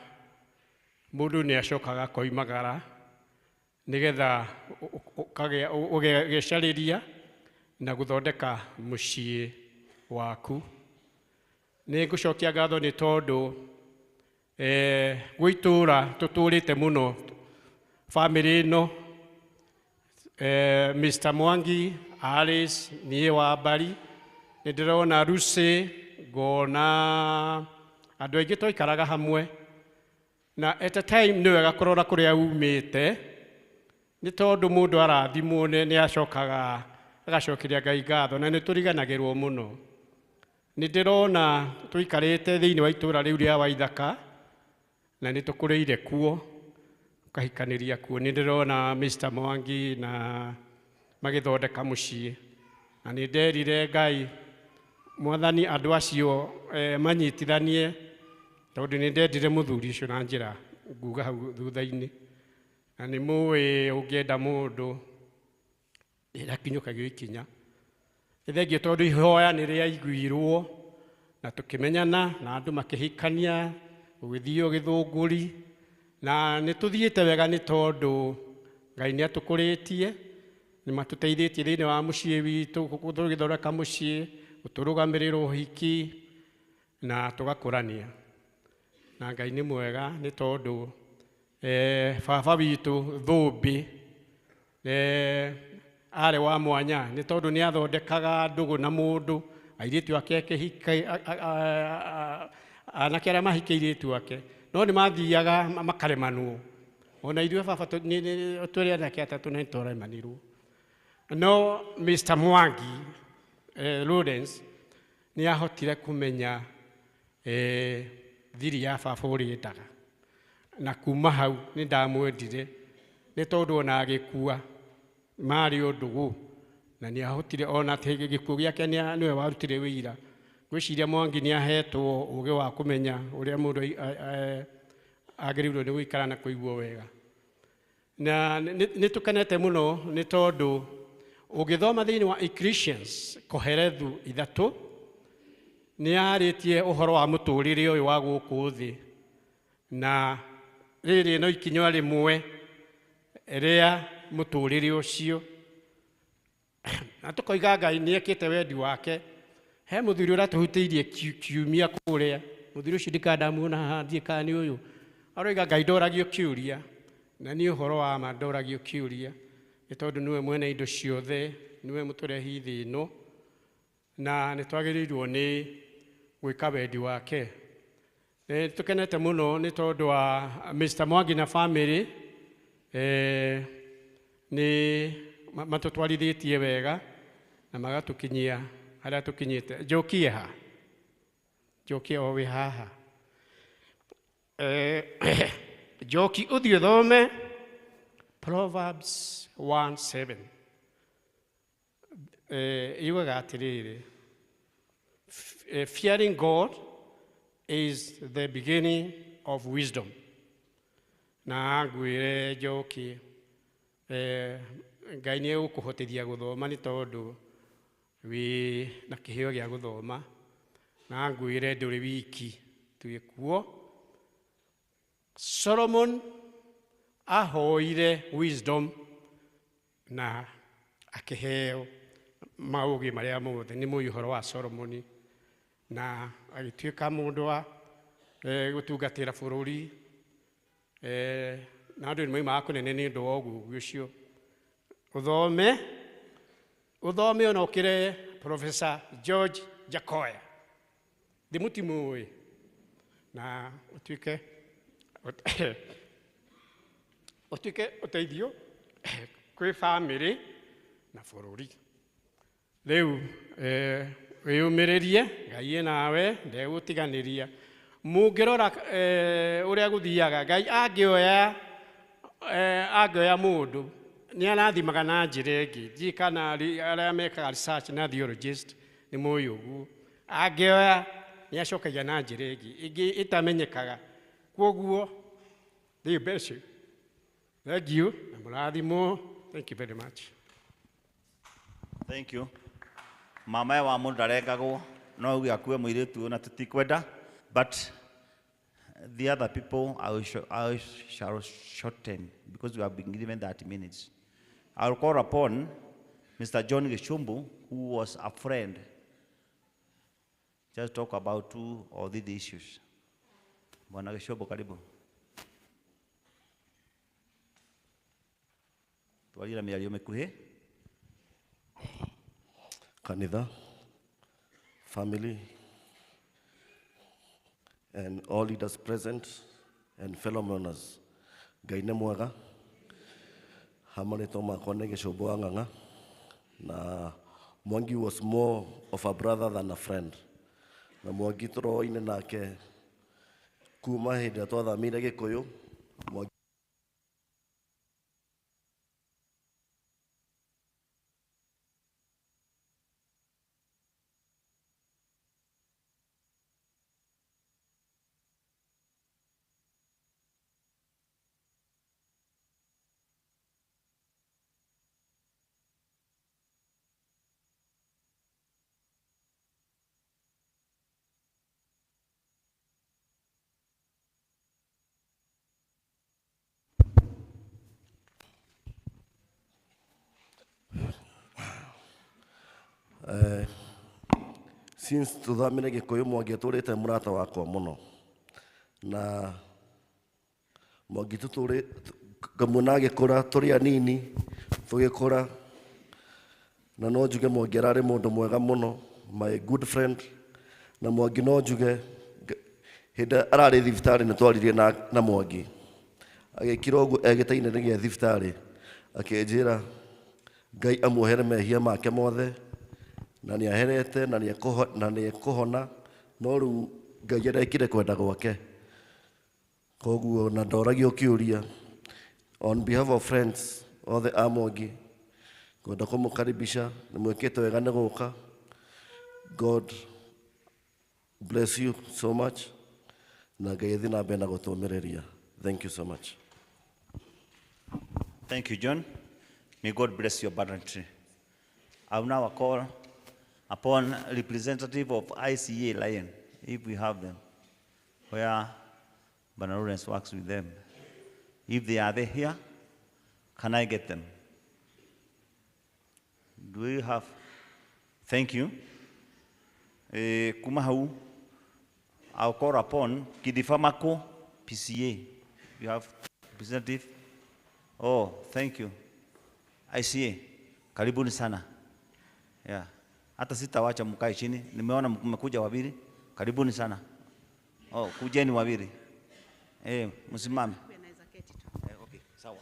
mũndũ nĩ acokaga koimagara nĩgetha ũgecarĩria na gũthondeka mũciĩ waku. Nĩ ngũcokia ngatho nĩ tondũ gwĩtũra tũtũrĩte mũno family ĩno Mr. Mwangi, Alice, niĩ Wambari, nĩ ndĩrona Lucy, ngona andũ aingĩ twaikaraga hamwe na at a time nĩ wega kũrora kũrĩa umĩte nĩ tondũ mũndũ arathimwo nĩ acokaga agacokeria Ngai ngatho na nĩ tũriganagĩrwo mũno. Nĩ ndĩrona tũikarĩte thĩinĩ wa itũra rĩu rĩa Waithaka na nĩ tũkũrĩire kuo kahikanĩria kuo. Nĩ ndĩrona Mr. Mwangi na magĩthondeka mũciĩ na nĩ nderire Ngai Mwathani andũ acio manyitithanie tondũ nĩ ndendire mũthuri ũcio na njĩra nguga hau thutha-inĩ na nĩ mũĩ ũngĩenda mũndũ ndakinyũkagio ikinya. Nĩ thengiũ tondũ ihoya nĩ rĩaiguirwo na tũkĩmenyana na andũ makĩhikania gũgĩthiĩ gĩthũngũri na nĩ tũthiĩte wega nĩ tondũ Ngai nĩ atũkũrĩtie nĩ matũteithĩtie thĩinĩ wa mũciĩ witũ tũgĩthondeka mũciĩ gũtũrũgamĩrĩra ũhiki na tũgakũrania. Na Ngai nĩ mwega nĩ tondũ baba witũ Thũmbĩ arĩ wa mwanya nĩ tondũ nĩ athondekaga ndũgũ na mũndũ airĩtu ake akĩhika anake arĩa mahikĩire airĩtu ake no nĩ mathiaga makaremanwo. Ona ithuĩ baba tũrĩ anake atatũ nĩ twaremanirwo. No Mr. Mwangi Lawrence nĩ ahotire kũmenya thiri ya baba ũrĩa endaga na kuma hau nĩ ndamwendire nĩ tondũ ona agĩkua marĩ ũndũgũ na nĩ ahotire ona gĩkuũ gĩake nĩwe warutire wĩira. Ngwĩciria Mwangi nĩ ahetwo ũũgĩ wa kũmenya ũrĩa mũndũ agĩrĩirwo nĩ gũikara na kũigua wega. Na nĩ tũkenete mũno nĩ tondũ ũngĩthoma thĩinĩ wa Ecclesiastes Koherethu 3 nĩ yarĩtie ũhoro wa mũtũrĩre ũyũ wa gũkũ thĩ na rĩrĩ no ikinya rĩmwe rĩa mũtũrĩre ũcio na tũkoiga Ngai nĩ ekĩte wendi wake. He mũthuri ũratũhutĩirie kiumia kũrĩa mũthuri ũcio ndikandamuona haha thiĩ kana nĩ ũyũ aroiga Ngai ndoragio kĩũria na nĩ ũhoro wa ma ndoragio kĩũria nĩ tondũ nĩwe mwene indo ciothe nĩwe mũtũrehi thĩ ĩno na nĩ twagĩrĩirwo nĩ gwĩka wendi wake. Tũkenete mũno nĩ tondũ wa Mr. Mwangi na family nĩ matũtwarithĩtie wega na magatũkinyia harĩa tũkinyĩte. Njokie ha njokie o wĩ haha njoki ũthiĩ thome Proverbs 1:7 yugaga atĩrĩrĩ, fearing God is the beginning of wisdom. Na ngwĩre njoki Ngai nĩ egũkũhotithia gũthoma nĩ tondũ wĩ na kĩheo gĩa gũthoma na ngwĩre ndũrĩ wiki twĩ kuo. Solomon ahoire wisdom na akĩheo maũgĩ marĩa mothe. Nĩ mũĩ ũhoro wa Solomon na agĩtuĩka mũndũ wa gũtungatĩra bũrũri na andũ nĩmoimaga kũnene nĩ ũndũ wa ũguo ũcio. Uthome ona ũkĩre Professor George Jakoya ndĩmũtimũĩ na ũtuĩke ũteithio kwĩ bamĩrĩ na bũrũri. Rĩu wĩyũmĩrĩrie, Ngai nawe ndegũtiganĩria. Mũngĩrora ũrĩa gũthiaga, Ngai angĩoya mũndũ nĩ arathimaga na njĩra ĩngĩ. Ndiũĩ kana arĩa mekaga research na theologist nĩ mũĩ ũguo. Angĩoya nĩ acokagia na njĩra ĩngĩ ĩtamenyekaga. Kwoguo they bless you. Thank you. Na mũrathimwo. Thank you very much. Thank you. Mama wa mũndũ ndarengagwo no auge akue mũirĩtu na tũtikwenda, but the other people I shall shorten because we have been given 30 minutes. I will call upon Mr. John Gishumbu, who was a friend. Just talk about 2 of these issues. Bwana Gishumbu, karibu. Tualira mĩario mĩkuhĩ. Kanitha, family, and all leaders present and fellow mourners. Ngai nĩ mwega. Hamarĩtwo makwa nĩ Gĩcũmbũ wa Ng'ang'a. Na Mwangi was more of a brother than a friend. Na Mwangi tũroine nake kuma hĩndĩ ĩrĩa twathamĩire Gĩkũyũ. Since tuthamire Gĩkũyũ, Mwangi atũrĩte mũrata wakwa mũno. Na Mwangi ngamwona agĩkũra tũrĩ anini tũgĩkũra. Na no njuge Mwangi ararĩ mũndũ mwega mũno, my good friend. Na Mwangi no njuge hĩndĩ ararĩ thibitarĩ nĩ twaririe na Mwangi. Agĩkira ũguo egĩta-inĩ gĩa thibitarĩ akĩnjĩra Ngai amuohere mehia make mothe. Na nĩ aherete na nĩ ekũhona, no rĩu Ngai arekire kwenda gwake. Koguo na ndoragio kĩũria. On behalf of friends othe a Mwangi, ngwenda kũmũkaribisha, nĩ mwĩkĩte wega nĩ gũka. God bless you so much. Na Ngai athiĩ na mbere na gũtũũmĩrĩria. Thank you so much. Thank you, John. May God bless you abundantly. I will now call upon representative of ICA Lion, if we have them, where Bwana Lawrence works with them. If they are here, can I get them? Do we have? Thank you. Kumahau, I'll call upon Kidifamako PCA. You have representative? Oh, thank you. ICA, karibuni sana. Yeah. Hata sitawacha mkae chini. Nimeona mmekuja wawili. Karibuni sana. Oh, kujeni wawili. Msimame. Okay, sawa.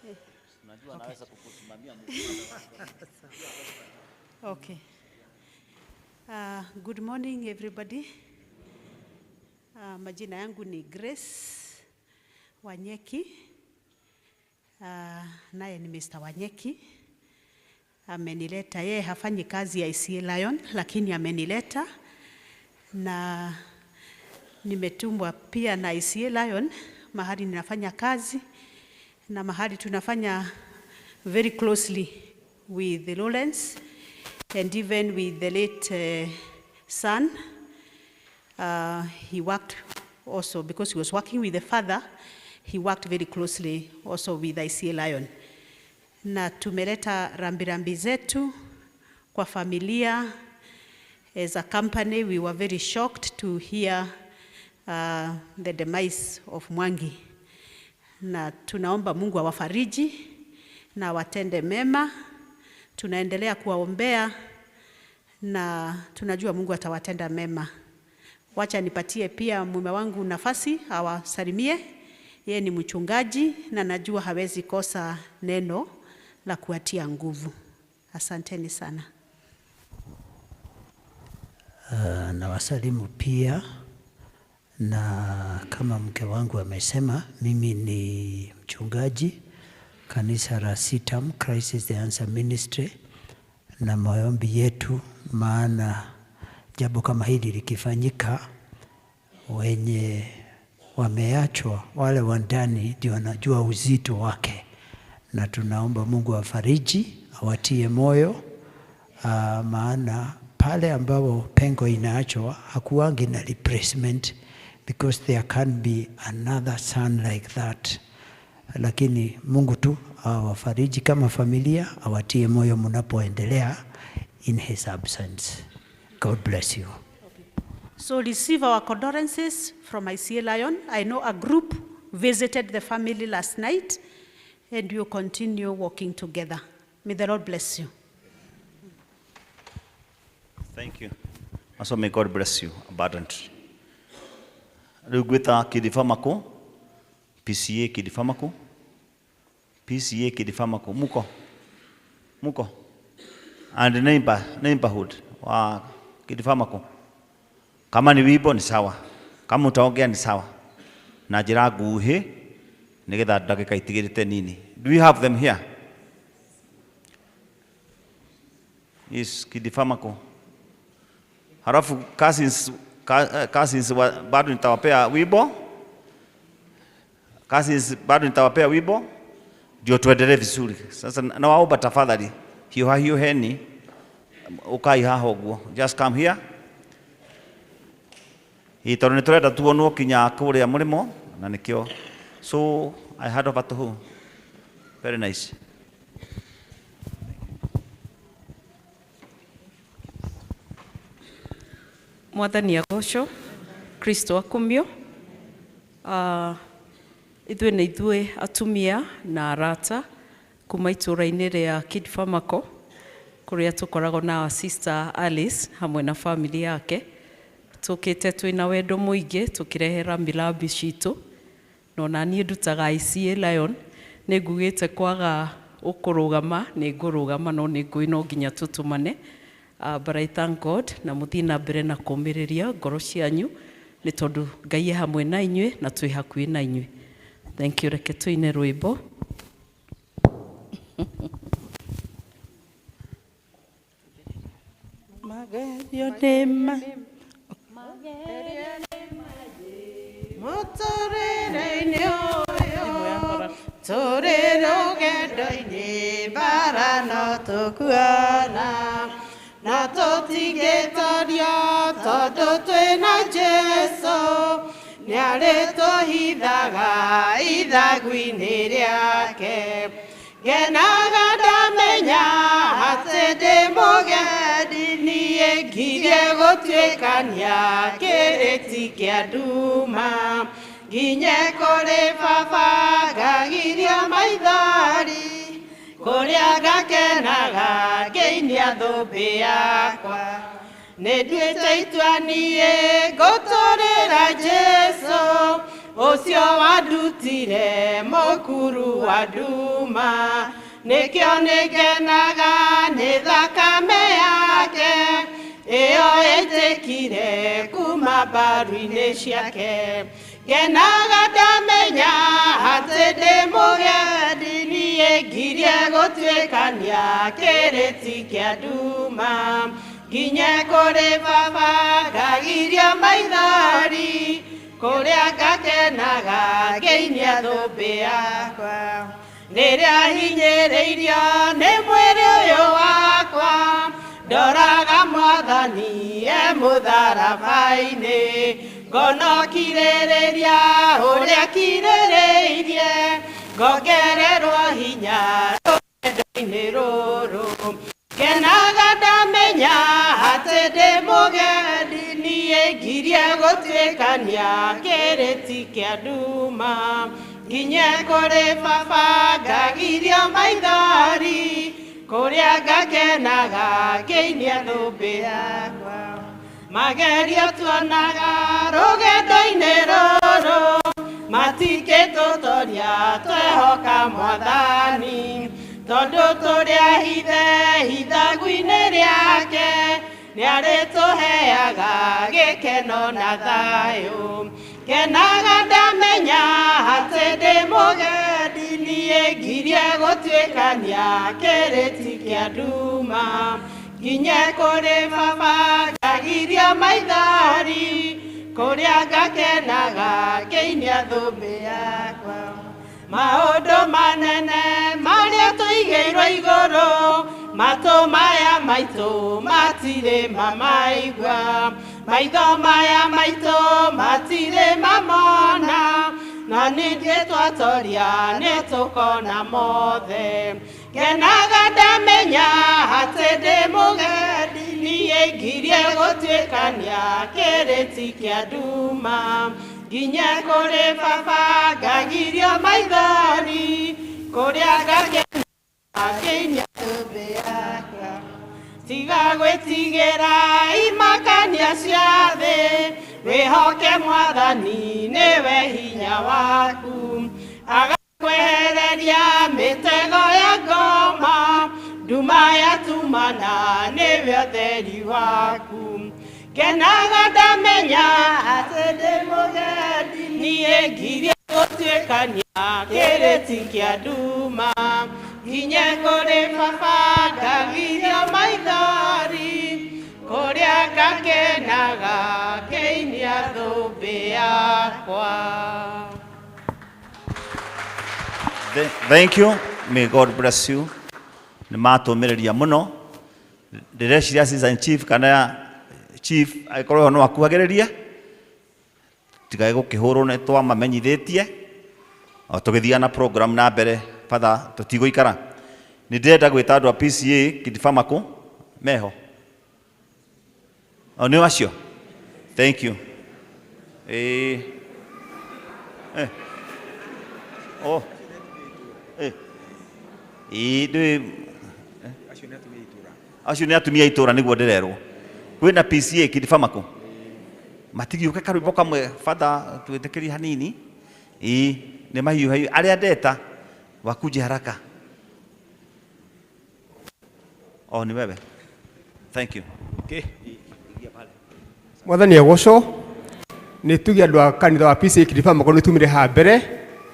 Unajua naweza kukusimamia. Okay. Good morning everybody. Majina yangu ni Grace Wanyeki. Naye ni Mr. Wanyeki. Amenileta, yeye hafanyi kazi ya ICA Lion, lakini amenileta na nimetumwa pia na ICA Lion mahali ninafanya kazi na mahali tunafanya very closely with the Lawrence and even with the late son. He worked also, because he was working with the father, he worked very closely also with ICA Lion. Na tumeleta rambirambi zetu kwa familia. As a company, we were very shocked to hear the demise of Mwangi. Na tunaomba Mungu awafariji na watende mema. Tunaendelea kuwaombea na tunajua Mungu atawatenda mema. Wacha nipatie pia mume wangu nafasi awasalimie. Yeye ni mchungaji na najua hawezi kosa neno la kuatia nguvu. Asanteni sana. Na wasalimu pia, na kama mke wangu amesema, mimi ni mchungaji kanisa la CITAM, Christ is the Answer Ministry, na maombi yetu, maana jambo kama hili likifanyika, wenye wameachwa wale wa ndani ndio wanajua uzito wake, na tunaomba Mungu afariji, awatie moyo, maana pale ambao pengo inaachwa hakuwangi na replacement, because there can be another son like that. Lakini Mungu tu awafariji kama familia, awatie moyo mnapoendelea in his absence. God bless you. So receive our condolences from ICA Lion. I know a group visited the family last night and you continue working together. May the Lord bless you. Thank you. Also may God bless you abundantly. Rugwita kidifamako, PCA kidifamako, PCA kidifamako, muko, and neighborhood wa kidifamako. Kama ni wibo ni sawa, kama utaongea ni sawa, na njira nguhĩ nigetha ndagĩka itigĩrĩte nini. Do we have them here? Yes, kidifamako. Halafu cousins bado nitawapea wibo. Cousins bado nitawapea wibo ndio tuendelee vizuri. Sasa nawaomba tafadhali hiyo heni ukai haha ũguo. Just come here. Tondũ nĩtũrenda tuonwo kinya kũrĩa mũrĩmo na nĩkĩo. So I hand over to who? Very nice. Mwathani agocwo, Kristo akumio. Ithuĩ nĩ ithuĩ atumia na arata kuma itũra-inĩ rĩa Kidfamako, kũrĩa tũkoragwo na our sister Alice hamwe na family yake. Tũkĩte twĩna wendo mũingĩ tũkĩrehera milambi citũ, no na niĩ ndutaga ICA Lion, nĩ ngugĩte kwaga ũkũrũgama, nĩ ngũrũgama no nĩ ngũĩ no nginya tũtũmane. But I thank God na muthi na mbere na kũmĩrĩria ngoro cianyu nĩ tondũ Ngai hamwe na inyuĩ na twĩ hakuhĩ na inyuĩ. Thank you. Reke tũine rwĩmbo. Magerio nema mũtũrĩre-inĩ ũyũ tũrĩ rũgendo-inĩ bara no tũkuona na tũtingĩtorio tondũ twĩna Jesũ nĩ arĩ tũhithaga ithagu-inĩ rĩake. Ngenaga ndamenya atĩ ndĩ mũgendi, niĩ ngirie gũtuĩkania kĩrĩti kĩa nduma, nginye kũrĩ Baba ngagirio maithori, kũrĩa ngakenaga ngĩinia thũmbĩ yakwa. Nĩ nduĩte itua niĩ ngũtũũrĩra Jesũ, ũcio wandutire mũkuru wa nduma, nĩkĩo nĩngenaga nĩ thakame yake ĩyo ĩitĩkire kuma mbaru-inĩ ciake. Ngenaga ndamenya atĩ ndĩ mũgendi, niĩ ngirie gũtuĩkania kĩrĩti kĩa nduma, nginye kũrĩ Baba ngagirio maithori, kũrĩa ngakenaga ngĩinia thũmbĩ yakwa. rĩrĩa hinyĩrĩirio nĩ mwĩrĩ ũyũ wakwa ndoraga Mwathani mũtharaba-inĩ ngona kirĩrĩria ũrĩa kirĩrĩirie ngongererwo hinya rũgendo-inĩ rũrũ kenaga ndamenya atĩ ndĩ mũgendi niĩ ngirie gũtuĩkania kĩrĩti kĩa nduma nginye kũrĩ baba ngagirio maithori kũrĩa ngakenaga ngĩinia thũmbĩ yakwa magerio tuonaga rũgendo-inĩ rũrũ matingĩtũtoria twehoka Mwathani tondũ tũrĩa hithe ithagu-inĩ rĩake nĩarĩtũheaga gĩkeno na thayũ kenaga ndamenya atĩ ndĩ mũgendi niĩ ngirie gũtuĩkania kĩrĩti kĩa nduma nginye kũrĩ baba ngagirio maithori kũrĩa ngakenaga ngĩinia thũmbĩ yakwa maũndũ manene marĩa tũigĩirwo igũrũ matũ maya maitũ matirĩ mamaigua maitho maya maitũ matirĩ mamona na ningĩ twatoria nĩ tũkona mothe kenaga ndamenya atĩ ndĩ mũgendi niĩ ngirie gũtuĩkania kĩrĩti kĩa nduma nginye kũrĩ baba ngagirio maithori kũrĩa ngakenaga ngĩinia thũmbĩ yakwa tiga gwĩtigĩra imakania cia thĩ wĩhoke Mwathani nĩwe hinya waku agakwehereria mĩtego ya ngoma nduma yatumana nĩwe ũtheri waku kenaga ndamenya atĩ ndĩ mũgendi niĩ ngirie gũtuĩkania kĩrĩti kĩa nduma nginye kũrĩ baba ngagirio maithori kũrĩa ngakenaga ngĩinia thũmbĩ yakwa. Thank you. May God bless you. Nĩ matũmĩrĩria mũno. Ndĩreciria Assistant Chief kana Chief agĩkorwo no akuhagĩrĩrie tigaĩ gũkĩhũrwo nĩ twamamenyithĩtie o tũgĩthiĩ na program na mbere Father tũtigũikara nĩ ndĩrenda gwĩta andũ a PCA Kidifamako meho o nĩ acio. Thank you. Acio nĩ atumia itũra nĩguo ndĩrerwo kwĩna PCA Kidifamako matigiũke karwĩmbo kamwe Father twĩtĩkĩrie hanini nĩ mahiũ arĩa ndeta wakuje haraka. Oh, ni wewe. Thank you. Okay. Mwathani agocwo nĩ tuge andũ a kanitha wa PCA Kidifamako nĩ tumire ha mbere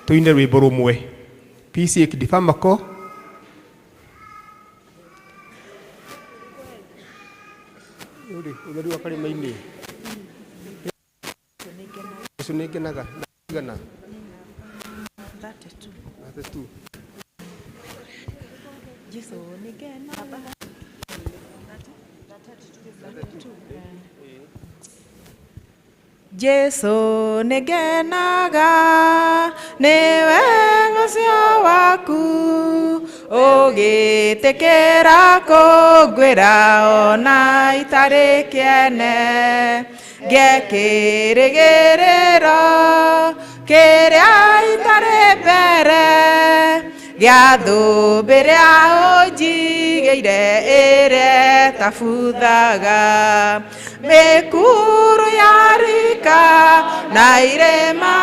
tuine rwĩmbo rũmwe. PCA Kidifamako ũtheri wa karĩma-inĩ ũcio nĩ ngenaga igana 32 Jesu nĩ ngenaga Jesu nĩ ngenaga nĩwe mũcio waku ũgĩtĩkĩra kũngwĩra ona itarĩ kĩene ngĩkĩrĩgĩrĩro kĩrĩa itarĩ mbere gĩa thũmbĩ rĩa ũnjigĩire ĩrĩa tabuthaga mĩkuru ya rika na irĩma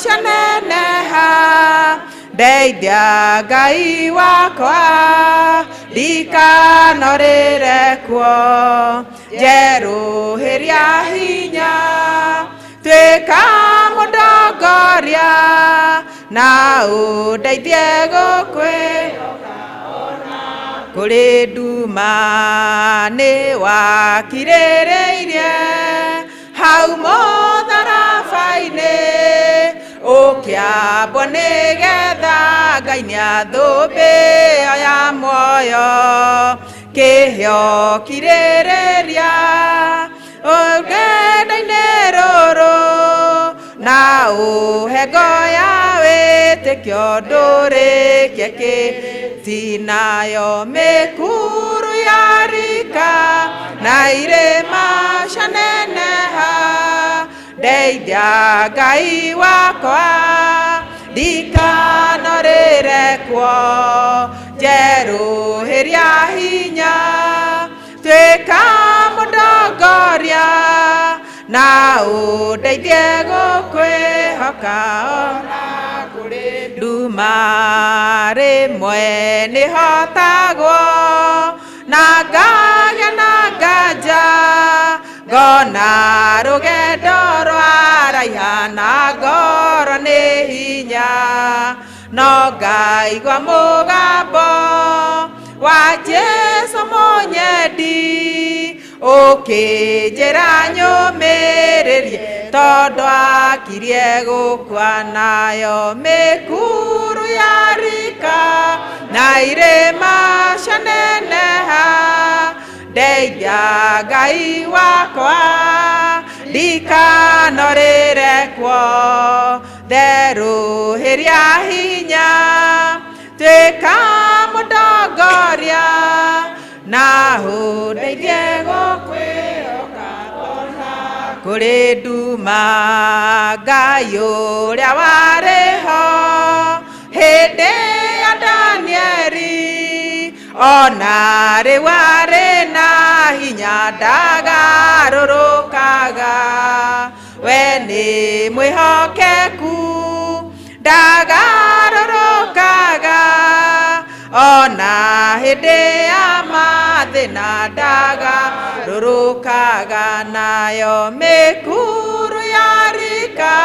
cianeneha ndeithia Ngai wakwa ndikanorĩre kuo njerũhĩria hinya tuĩka mũndongoria na ũndeithie gũkwĩhoka kũrĩ nduma nĩ wakirĩrĩirie hau mũtharaba-inĩ ũkĩambwo nĩgetha Ngai nĩ athũmbĩ ya muoyo kĩheo kirĩrĩria ũgenda-inĩ rũrũ na ũhengo ya wĩtĩkio ndũrĩkie kĩtinayo mĩkuru ya rika na irĩma cianeneha ndeithia Ngai wakwa ndikanorĩre kuo njerũhĩria hinya tuĩka mũndongoria na ũndeithie gũkwĩhoka ona kũrĩ nduma rĩmwe nĩhotagwo na ngagĩa na nganja ngona rũgendo rwaraiha na ngoro nĩ hinya no ngaigua mũgambo wa Jesũ mũnyendi ũkĩnjĩra nyũmĩrĩrie tondũ akirie gũkua nayo mĩkuru ya rika na irĩma cianeneha ndeithia Ngai wakwa ndikanorĩre kuo therũhĩria hinya tuĩka mũndongoria na ũndeithie gũkwĩhoka ona kũrĩ nduma Ngai ũrĩa warĩho hĩndĩ ya Danieli ona rĩu arĩ na hinya ndagarũrũkaga we nĩ mwĩhokeku ndagarũrũkaga ona hĩndĩ ya mathĩna ndagarũrũkaga nayo mĩkuru ya rika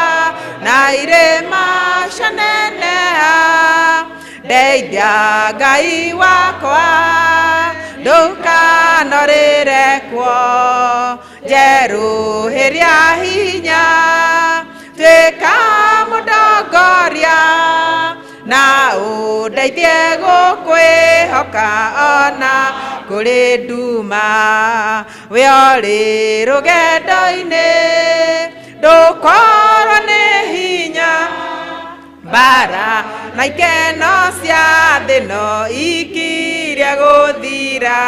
na irĩma cianeneha ndeithia Ngai wakwa ndũkanorĩre kuo njerũhĩria hinya tuĩka mũndongoria na ũndeithie gũkwĩhoka ona kũrĩ nduma we ũrĩ rũgendo-inĩ ndũkorwo nĩ hinya mbara na ikeno cia thĩ ĩno ikirie gũthira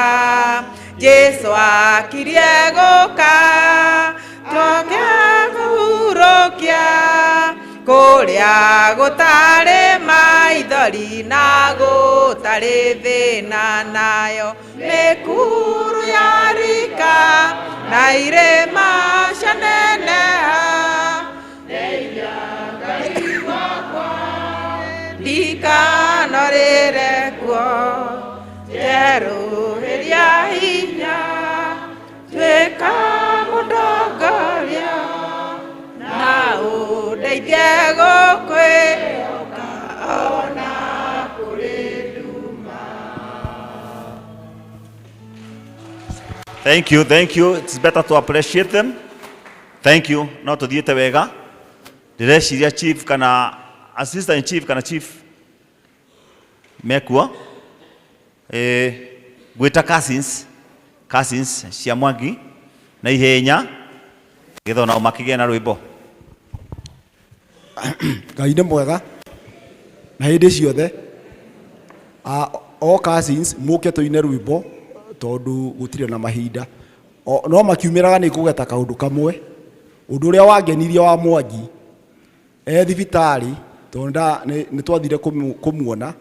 Jesũ akirie gũka tũngĩe kũhurũkia kũrĩa gũtarĩ maithori na gũtarĩ thĩna nayo mĩkuru ya rika na irĩma cianeneha Ngai wakwa ndikanorĩre kuo njerũhĩria hinya tuĩka mũndongoria na ũndeithie gũkwĩhoka ona kũrĩ nduma. Thank you, thank you. It's better to appreciate them. Thank you. No tuthiĩte wega. Ndĩreciria chief kana assistant chief kana chief mekua gwĩta cousins cia Mwangi na ihenya gĩtho nao makĩgĩa na rwĩmbo. Ngai nĩ mwega na hĩndĩ ciothe o cousins mũke tũine rwĩmbo tondũ gũtirĩ na mahinda no makiumĩraga nĩ kũgeta kaũndũ kamwe ũndũ ũrĩa wangenirie wa Mwangi thibitarĩ tondũ nĩ twathire kũmuona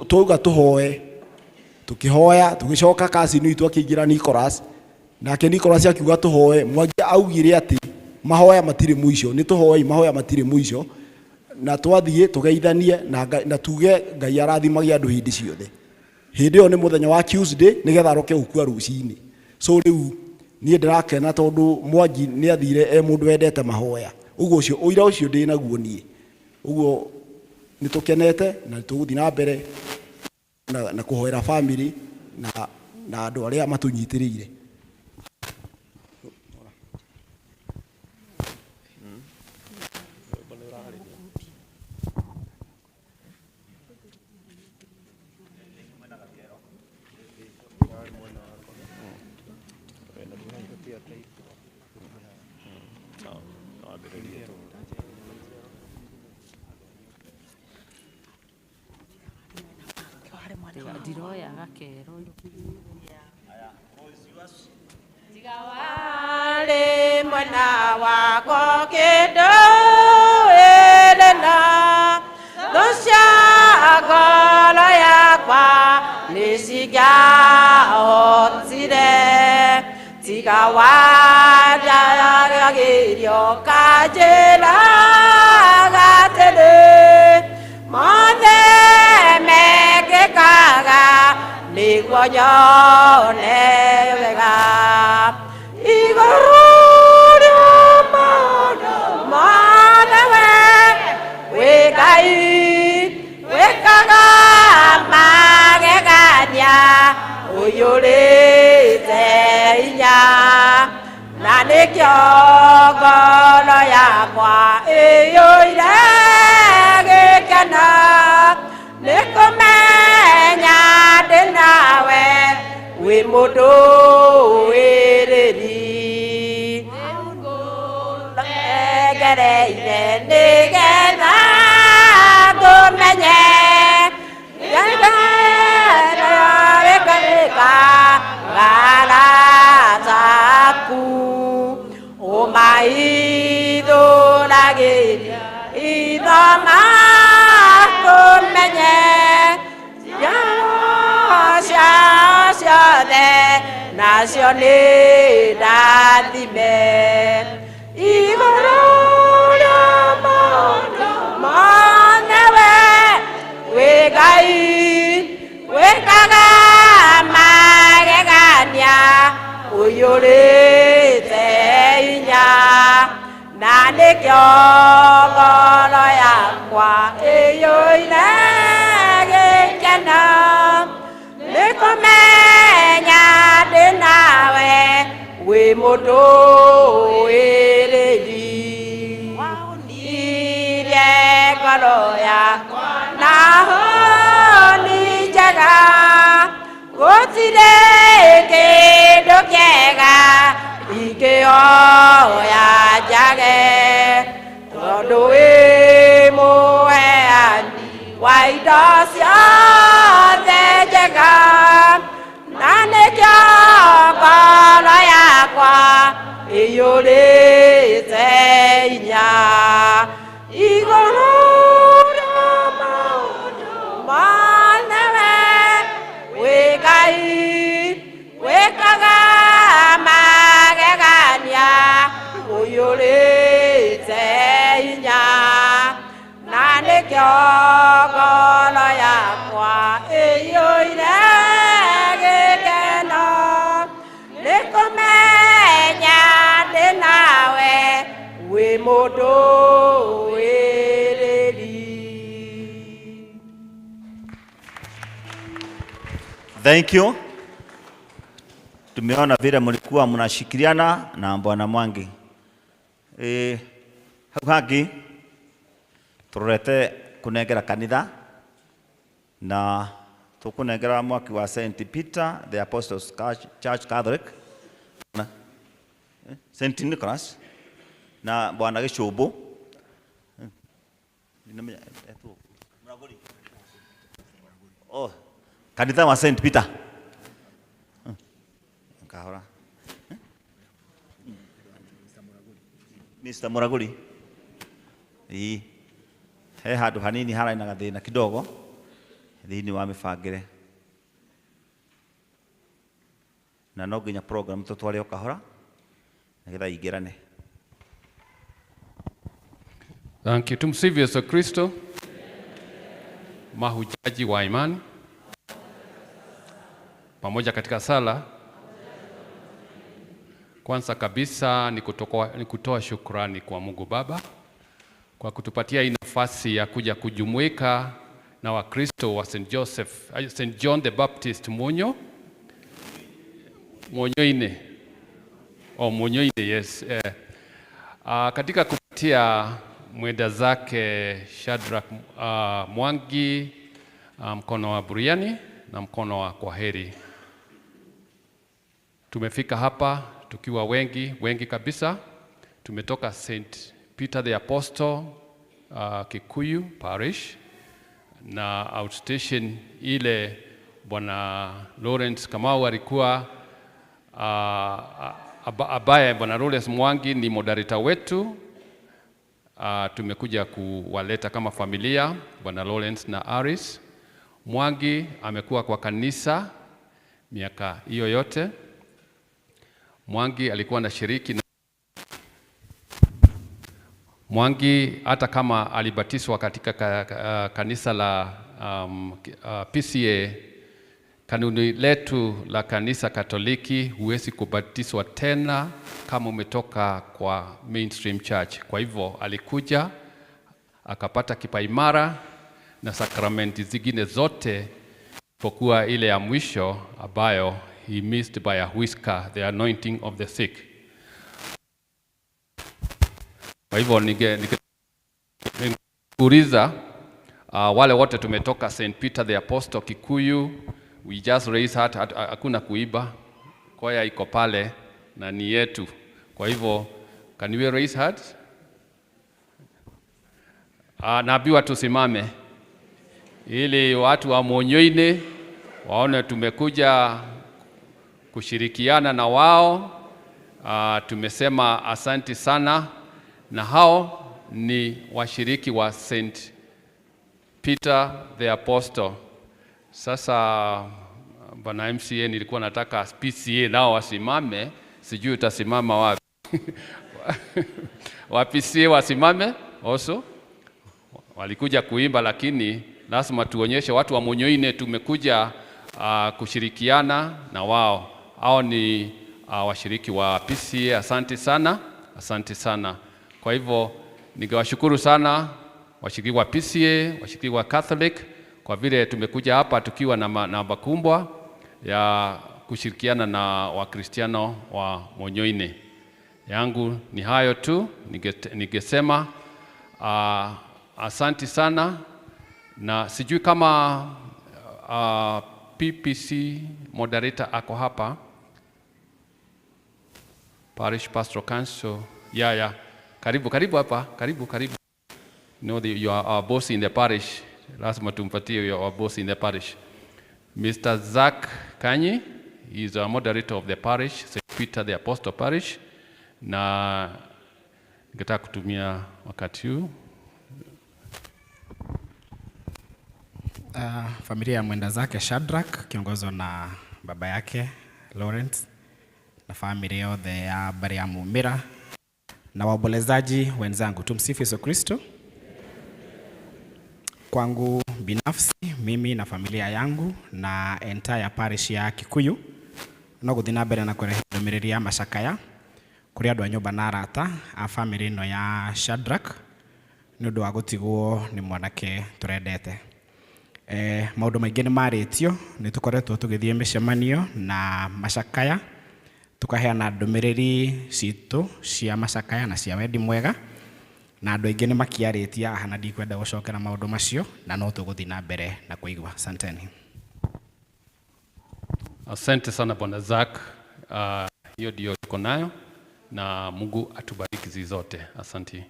tuga tũhoe tũkĩhoya tũgĩcoka cousin witũ akĩingĩra Nicholas nake Nicholas akiuga tũhoe Mwangi augire atĩ mahoya matirĩ mũico nĩ tũhoei mahoya matirĩ mũico na twathiĩ tũgeithanie na tuge Ngai arathimagia andũ hĩndĩ ciothe hĩndĩ ĩyo nĩ mũthenya wa Tuesday nĩgetha aroke gũkua rũcinĩ so rĩu niĩ ndĩrakena tondũ Mwangi nĩ athire mũndũ wendete mahoya ũguo ũcio ũira ũcio ndĩ naguo niĩ ũguo nĩ tũkenete na tũgũthiĩ na mbere na kũhoera family na andũ arĩa matũnyitĩrĩire. ndiroya gakero tiga wale mwana wako kĩndũ ĩrĩ thũ cia ngoro yakwa nĩcingĩahotire tiga wanjagĩrio kanjĩraga atĩrĩ mothe mekĩkaga nĩguo nyone wega igũrũ rĩa maũndũ mothe wĩ Ngai wĩkaga magegania ũiyũrĩte hinya na nĩkĩo ngoro yakwa ĩiyũire gĩkeno nĩkũmenya ndĩ nawe wĩ mũndũ wĩrĩri ngereire nĩgetha ngũmenye wĩkawĩka ngara zaku ũmaithũragĩria ithoma kũmenye ciao ciothe nacio nĩ ndathime igũrũ rĩa maũndũ mothe wĩ Ngai wĩkaga magegania ũiyũrĩte hinya na nĩkĩo ngoro yakwa ĩiyũire gĩkeno nĩkũmenya ndĩ nawe wĩ mũndũ wĩrĩri waunirie ngoro yakwa na honi njega gũtirĩ kĩndũ kĩega ingĩoya njage tondũ wĩ mũheani wa indo ciothe njega na nĩkĩo ngoro yakwa ĩiyũrĩte hinya igũrũ rĩa maũndũ mothe wĩ Ngai wĩkaga magegania ũiyũrĩte hinya na nĩkĩo ngoro yakwa ĩiyũire gĩkeno nĩkũmenya ndĩ nawe wĩ mũndũ wĩrĩri. Thank you. Tumeona vile mlikuwa mnashikiliana na Bwana Mwangi. Hagi turete kunengera kanitha na tukunengera mwaki wa St. Peter the Apostles Church Catholic na St. Nicholas na Bwana Gĩcũmbũ kanitha wa St. Peter kahora Mr. Muraguri he handũ hanini haraina gathĩna kidogo thĩinĩ wa mĩbangĩre na no nginya program tũtware o kahora nĩgetha ingĩrane. Thank you. Tumsifu Yesu Kristo. Mahujaji wa imani pamoja katika sala. Kwanza kabisa ni kutoa shukrani kwa Mungu Baba kwa kutupatia hii nafasi ya kuja kujumuika na Wakristo wa St. John the Baptist Monyoine, yes. Katika kupatia mwenda zake Shadrack Mwangi mkono wa buriani na mkono wa kwaheri. Tumefika hapa tukiwa wengi kabisa. Tumetoka St. Peter the Apostle Kikuyu Parish, na outstation ile Bwana Lawrence Kamau alikuwa ambaye Bwana Lawrence Mwangi ni moderator wetu. Tumekuja kuwaleta kama familia, Bwana Lawrence na Aris. Mwangi amekuwa kwa kanisa miaka hiyo yote. Mwangi alikuwa na shiriki na Mwangi hata kama alibatizwa katika kanisa la PCA, kanuni letu la kanisa Katoliki, huwezi kubatizwa tena kama umetoka kwa mainstream church. Kwa hivyo alikuja akapata kipaimara na sakramenti zingine zote pokuwa ile ya mwisho ambayo he missed by a whisker, the anointing of the sick. Kwa hivyo ningeuliza wale wote tumetoka St. Peter the Apostle Kikuyu, we just raise heart, hakuna kuiba, kwaya iko pale na ni yetu. Kwa hivyo can we raise hearts? Naambiwa tusimame ili watu wa Monyoine waone tumekuja kushirikiana na wao. Tumesema asanti sana, na hao ni washiriki wa St. Peter the Apostle. Sasa bwana MCA, nilikuwa nataka PCA nao wasimame, sijui utasimama wapi. Wa PCA wasimame also. Walikuja kuimba, lakini lazima tuonyeshe watu wa Monyoine tumekuja kushirikiana na wao. Hao ni washiriki wa PCA. Asante sana, asante sana. Kwa hivyo ningewashukuru sana washiriki wa PCA, washiriki wa Catholic, kwa vile tumekuja hapa tukiwa na namba kubwa ya kushirikiana na Wakristiano wa Monyoine. Yangu ni hayo tu, ningesema asanti sana, na sijui kama PPC moderator ako hapa, Parish Pastoral Council. Yeah. Karibu hapa, karibu. You know you are our boss in the parish. Lazima tumpatie you are our boss in the parish. Mr. Zach Kanyi is a moderator of the parish, St. Peter the Apostle Parish. Na ningetaka kutumia wakati huu familia ya mwenda zake Shadrack kiongozwa na baba yake Lawrence na familia yote ya Bariamu Mira na waombolezaji wenzangu. Tumsifu Yesu Kristo. Kwangu binafsi, mimi na familia yangu na entire parish ya Kikuyu no guthina mbere na kurehe ndomereri ya macakaya kuri andu a nyumba na arata a family ino ya Shadrack ni undu wa gutigwo ni mwanake turendete. Maundu maingi ni maritio, ni tukoretwo tugithie micemanio na macakaya tukaheana ndomereri citu cia macakaya na cia wendi mwega, na andu aingi ni makiaritia hana ndikwenda gucokera maundu macio, na no tuguthina mbere na kuigwa. Asanteni. Asante sana Bwana Zach. Hiyo ndio tuko nayo, na Mungu atubariki zizote. Asante.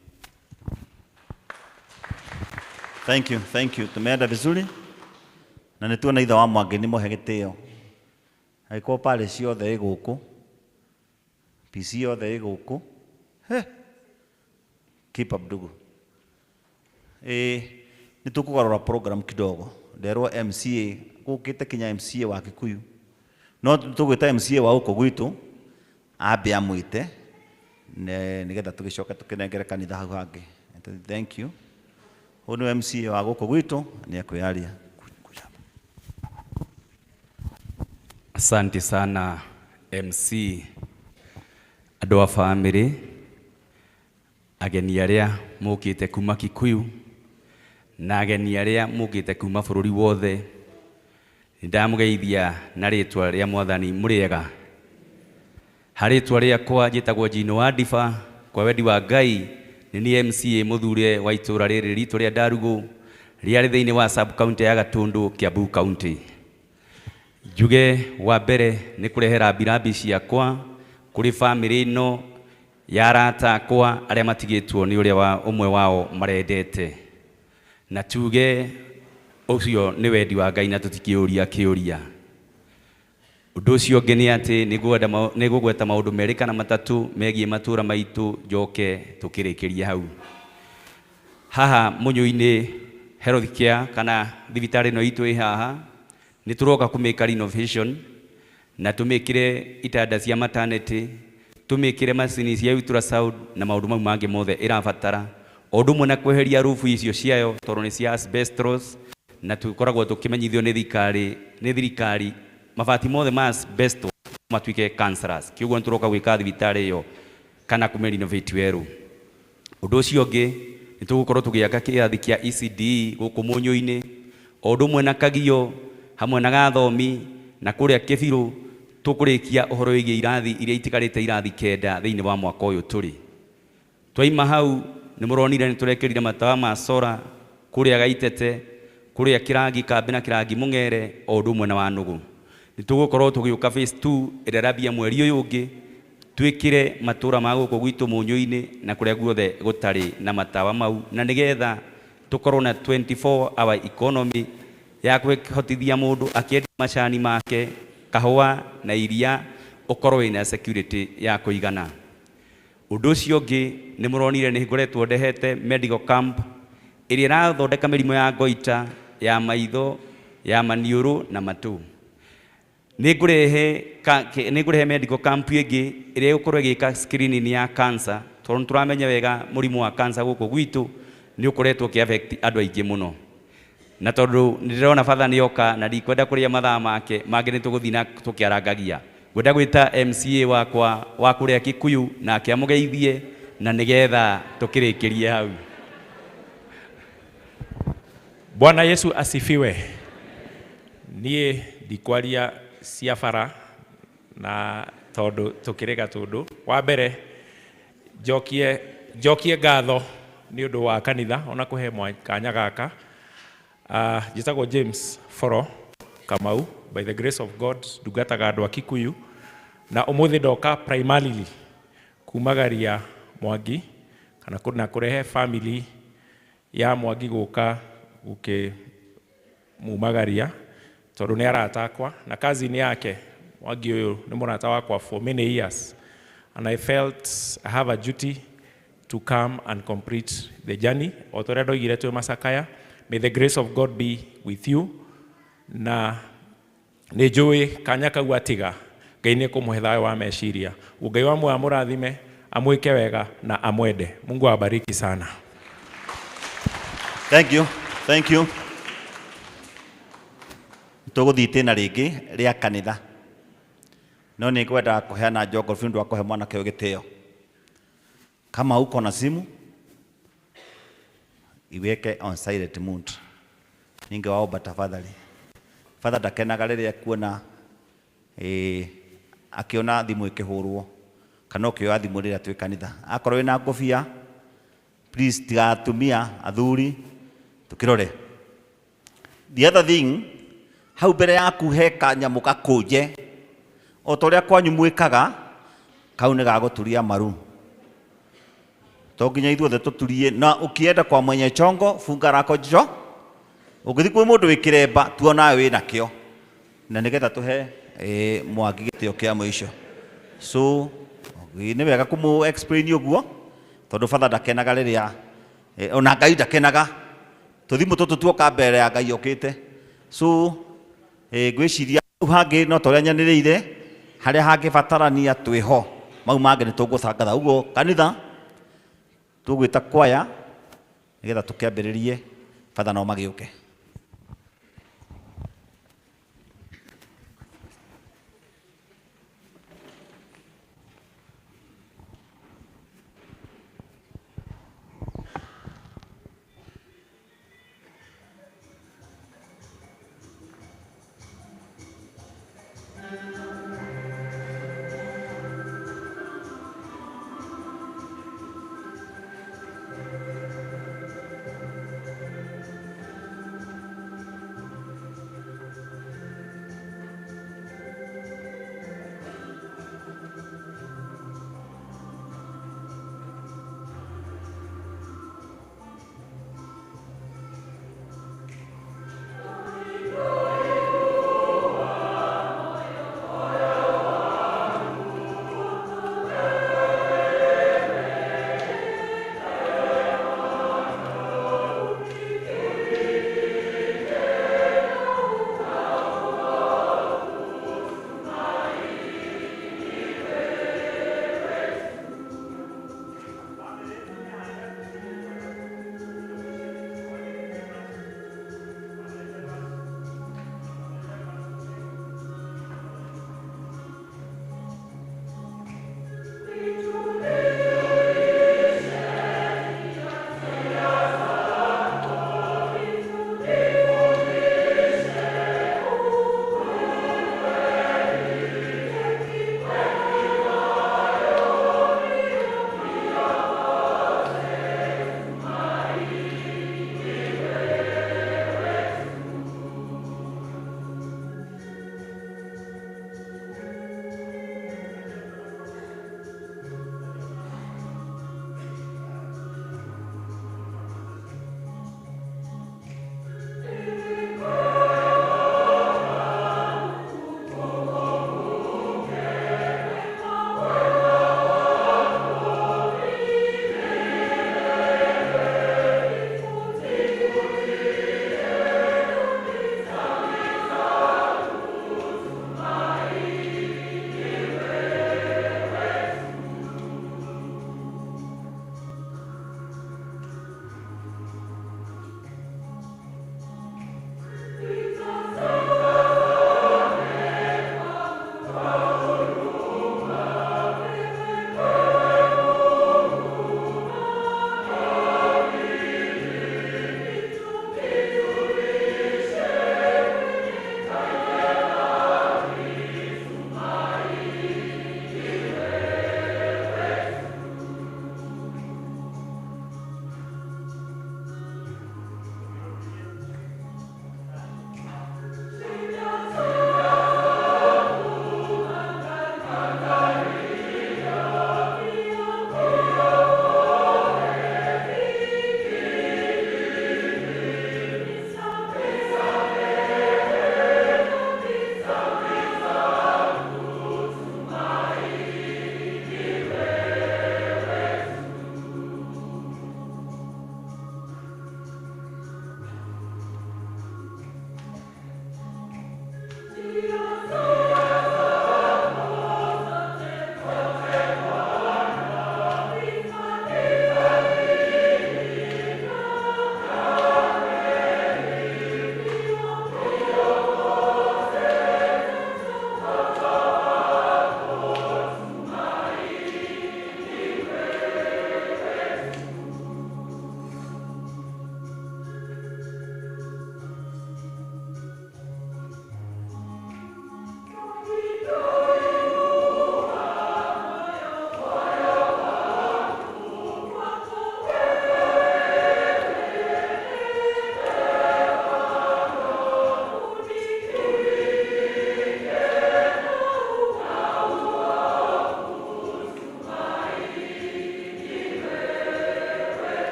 Thank you. Tumeenda vizuri. Na nituona itha wa Mwangi ni mohegitio. Haiko pale ciothe iguku. PC yothe iguku. Keep up ndugu. Nitukugarura program kidogo. Nderwo MCA gukite kinya MCA wa Kikuyu. No tugwita MCA wa uko gwitu abe amwite nigetha tugicoka tukinengere kanitha hau hangi. Thank you. Huyu MCA wa guko gwitu ni akwiaria. Asante sana MC, andu a family, ageni aria mukite kuma Kikuyu na ageni aria mukite kuma bururi wothe. Ndamugeithia na ritwa ria Mwathani muriega. Haritwa riakwa njitagwo Njino wa Ndiba, kwa wendi wa Ngai ni MCA muthure wa itura riri ritu ria Ndarugu riari thiini wa sub county ya Gatundu, Kiambu county. Juge wa mbere ni kurehera birambi ciakwa kuri family ino ya arata akwa aria matigitwo ni uria wa umwe wao marendete na tuge ucio ni wendi wa Ngai na tutikiuria kiuria. Undu ucio ungi ni ati nigugweta maundu meri kana matatu megie matura maitu njoke tukirikiria hau. Haha Munyuini Health Care kana thibitari no itu i haha ni turoka kumeka renovation na tumikire itanda cia maternity, tumikire macini cia ultrasound na maundu mau mangi mothe irabatara, undu mwe na kweheria rufu icio ciayo tondu ni cia asbestos, na tukoragwo tukimenyithio ni thirikari mabati mothe ma asbestos matuike cancerous. Kiugo turoka gwika thibitari iyo kana kume renovate weru. Undu ucio ungi ni tugukorwo tugiaka kiathi kia ECD guku Munyuini, undu mwe na Kagio hamwe na Gathomi na kuria Kibiru tukurikia uhoro wigie irathi iria itikarite irathi 9 thiini wa mwaka uyu turi. Twaima hau ni muronire ni turekerire matawa ma sora kuria Gaitete, kuria Kirangi Kambi na Kirangi Mung'ere o undu mwe na Wanugu. Ni tugukorwo tugiuka phase 2 irarabia mweri uyu ungi twikire matura ma guku gwitu Munyuini na kuria guothe gutari na matawa mau, na nigetha tukorwo na 24 hour economy ya kwihotithia mundu akiendi macani make kahua na iria ukorwo ina security ya kuigana. Undu ucio ungi ni muronire ni ngoretwo ndehete medical camp iria irathondeka mirimo ya goita, ya maitho, ya maniuru na matu. Ni ngurehe medical camp ingi iria ukorwo igika screening ya cancer, tondu turamenya wega murimu wa cancer guku gwitu ni ukoretwo ki affect andu aingi muno. Na tondu ndirona father ni oka na ndikwenda kuria mathaa make mangi ni tuguthina tukiarangagia, ngwenda gwita MCA wakwa wa kuria Kikuyu na akiamugeithie na nigetha tukirikirie hau. Bwana Yesu asifiwe. Nie ndikwaria cia bara na tondu tukirega tundu wa mbere njokie ngatho ni undu wa kanitha ona kuhe kanya gaka. Jitagwo James Foro Kamau, by the grace of God ndungataga andu a Kikuyu na umuthi ndoka primarily kumagaria Mwangi kana kuna kurehe family ya Mwangi guka mumagaria tondu ni arata akwa na kazi ni yake. Mwangi uyu ni murata wakwa for many years and I felt I have a duty to come and complete the journey. Otoria ndoigire twi Macakaya. May the grace of God be with you. Na ni njui kanya kau atiga Ngai ni kumuhe thayo wa meciria. Ngai wa mwe amurathime, amwike wega na amwende. Mungu awabariki sana. Thank you. Thank you. Tuguthite na ringi ria kanitha. No ni kwenda kuheana geography ndu akohe mwana kio gitio. Kama uko na simu iweke on silent mode. Ningewaomba tafadhali. Father ndakenaga riria kuona akiona thimu ikihurwo kana ukioya thimu riria twi kanitha. Akorwo ina ngofia please tigatumia athuri tukirore. The other thing, hau mbere yaku he kanyamu gakuje o toria kwanyu mwikaga kau ni gaguturia maru. To nginya ithuothe tuturie na ukienda kwa mwenye chongo funga rako jicho. Ugithi kwi mundu wikiremba tuona wina kio na nigetha tuhe Mwangi gitio kia mwisho. So ni wega kumu explain uguo tondu father ndakenaga riria ona Ngai ndakenaga tuthimu tutu tuoka mbere ya Ngai okite. So gwiciria hangi no toria nyaniriire haria hangi batarania twiho mau mangi ni tuguthangatha uguo kanitha tugwita kwaya nigetha tukiambiririe father no magiuke.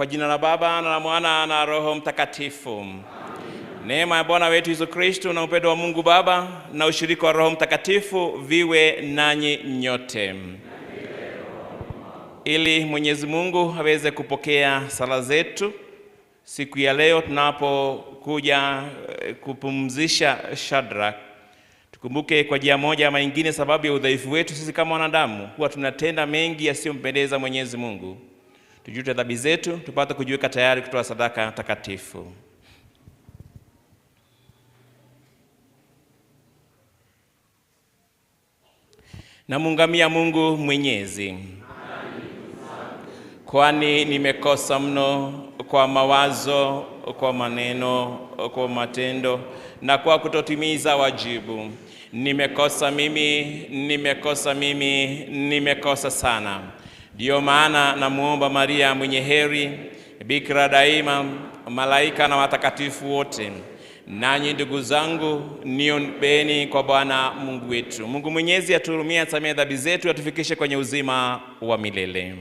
Kwa jina la Baba na la Mwana na Roho Mtakatifu. Neema ya Bwana wetu Yesu Kristo na upendo wa Mungu Baba na ushirika wa Roho Mtakatifu viwe nanyi nyote. Ili Mwenyezi Mungu aweze kupokea sala zetu siku ya leo tunapokuja kupumzisha Shadrach, tukumbuke kwa njia moja ama nyingine, sababu ya udhaifu wetu sisi kama wanadamu huwa tunatenda mengi yasiyompendeza Mwenyezi Mungu. Tujute dhambi zetu, tupate kujiweka tayari kutoa sadaka takatifu. Namuungamia Mungu Mwenyezi, kwani nimekosa mno kwa mawazo, kwa maneno, kwa matendo na kwa kutotimiza wajibu. Nimekosa sana. Ndio maana namuomba Maria mwenye heri, Bikira daima, malaika na watakatifu wote, nanyi ndugu zangu, niombeni kwa Bwana Mungu wetu. Mungu Mwenyezi atuhurumie, asamehe dhambi zetu, atufikishe kwenye uzima wa milele.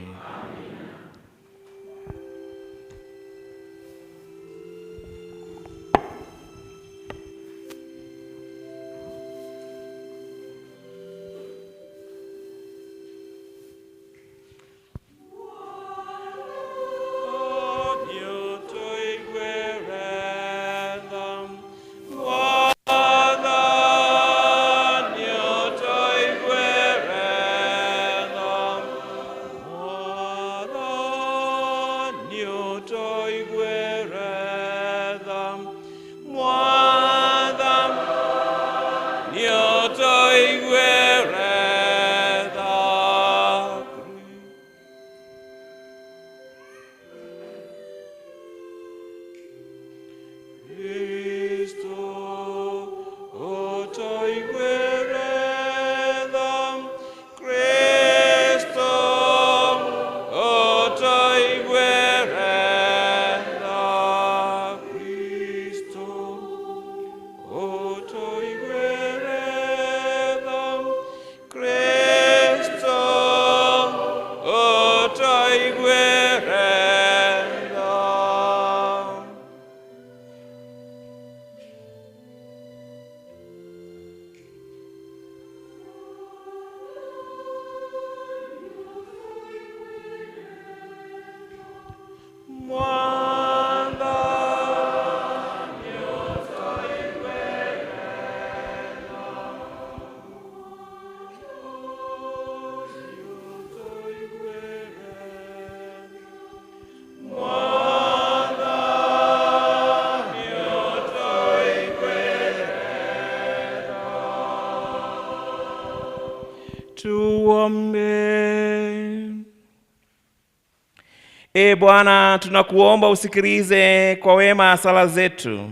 Bwana, tunakuomba usikilize kwa wema sala zetu,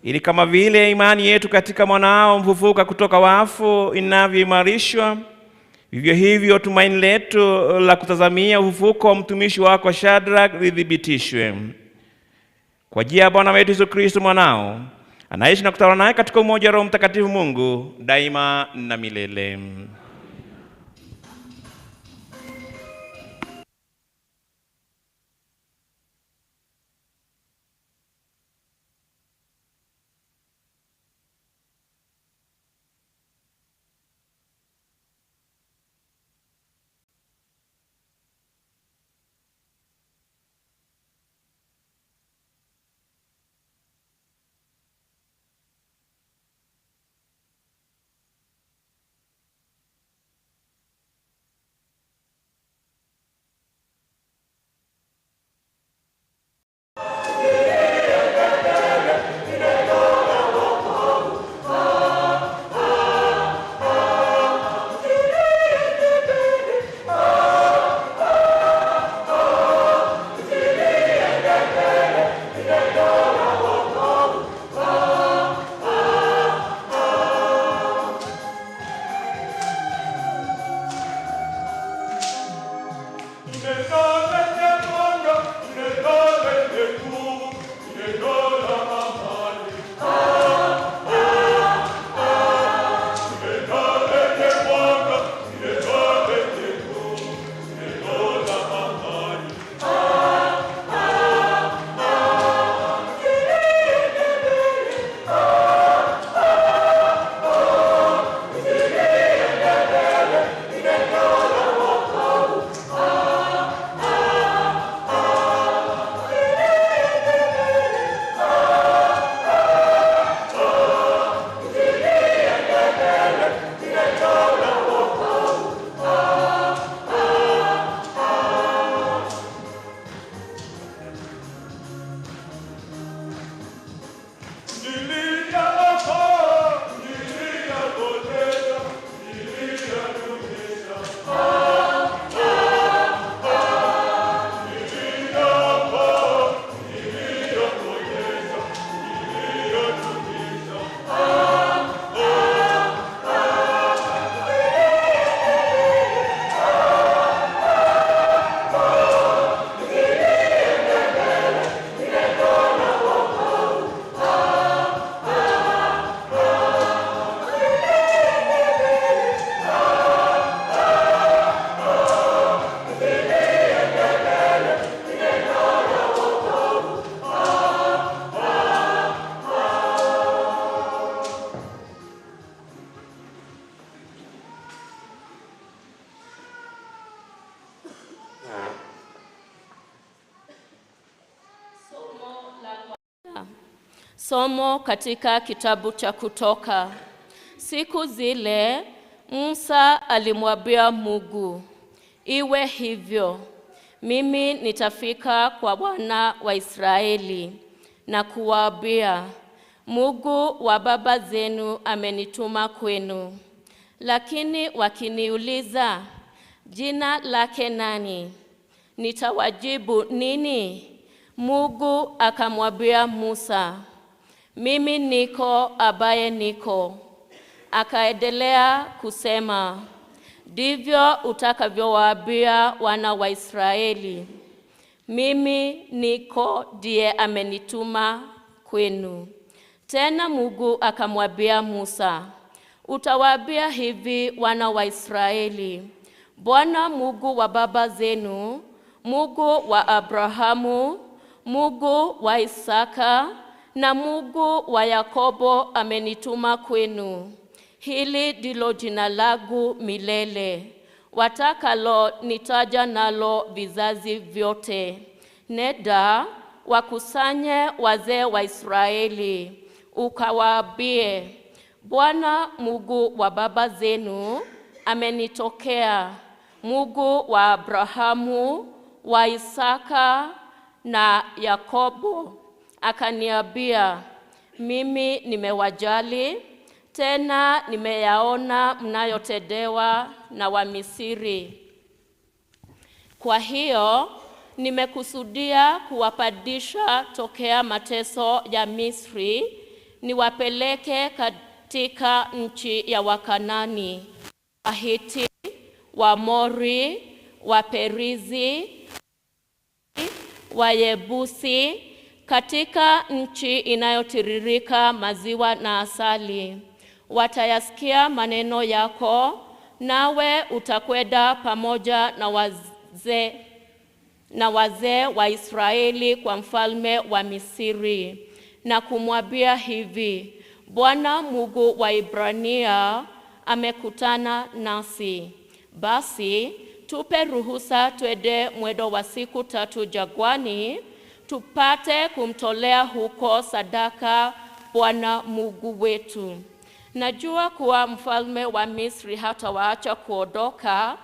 ili kama vile imani yetu katika mwanao mfufuka kutoka wafu inavyoimarishwa, vivyo hivyo tumaini letu la kutazamia ufufuko wa mtumishi wako Shadrach lidhibitishwe. Kwa njia ya Bwana wetu Yesu Kristo mwanao, anaishi na kutawala naye katika umoja wa Roho Mtakatifu Mungu daima na milele. Somo katika kitabu cha Kutoka. Siku zile Musa alimwambia Mungu, iwe hivyo, mimi nitafika kwa wana wa Israeli na kuwaambia, Mungu wa baba zenu amenituma kwenu. Lakini wakiniuliza, jina lake nani? Nitawajibu nini? Mungu akamwambia Musa, mimi niko ambaye niko. Akaendelea kusema, ndivyo utakavyowaambia wana wa Israeli, mimi niko ndiye amenituma kwenu. Tena Mungu akamwambia Musa, utawaambia hivi wana wa Israeli, Bwana Mungu wa baba zenu, Mungu wa Abrahamu, Mungu wa Isaka na Mungu wa Yakobo amenituma kwenu. Hili ndilo jina langu milele, watakalo nitaja nalo vizazi vyote. Nenda wakusanye wazee wa Israeli, ukawaambie, Bwana Mungu wa baba zenu amenitokea, Mungu wa Abrahamu, wa Isaka na Yakobo, akaniambia, mimi nimewajali, tena nimeyaona mnayotendewa na Wamisri. Kwa hiyo nimekusudia kuwapandisha tokea mateso ya Misri, niwapeleke katika nchi ya Wakanani, Wahiti, Wamori, Waperizi, Wayebusi, katika nchi inayotiririka maziwa na asali. Watayasikia maneno yako, nawe utakwenda pamoja na wazee wa Israeli kwa mfalme wa Misri na kumwambia hivi, Bwana Mungu wa Ibrania amekutana nasi. Basi tupe ruhusa twende mwendo wa siku 3 jangwani, tupate kumtolea huko sadaka Bwana Mungu wetu. Najua kuwa mfalme wa Misri hatawaacha kuondoka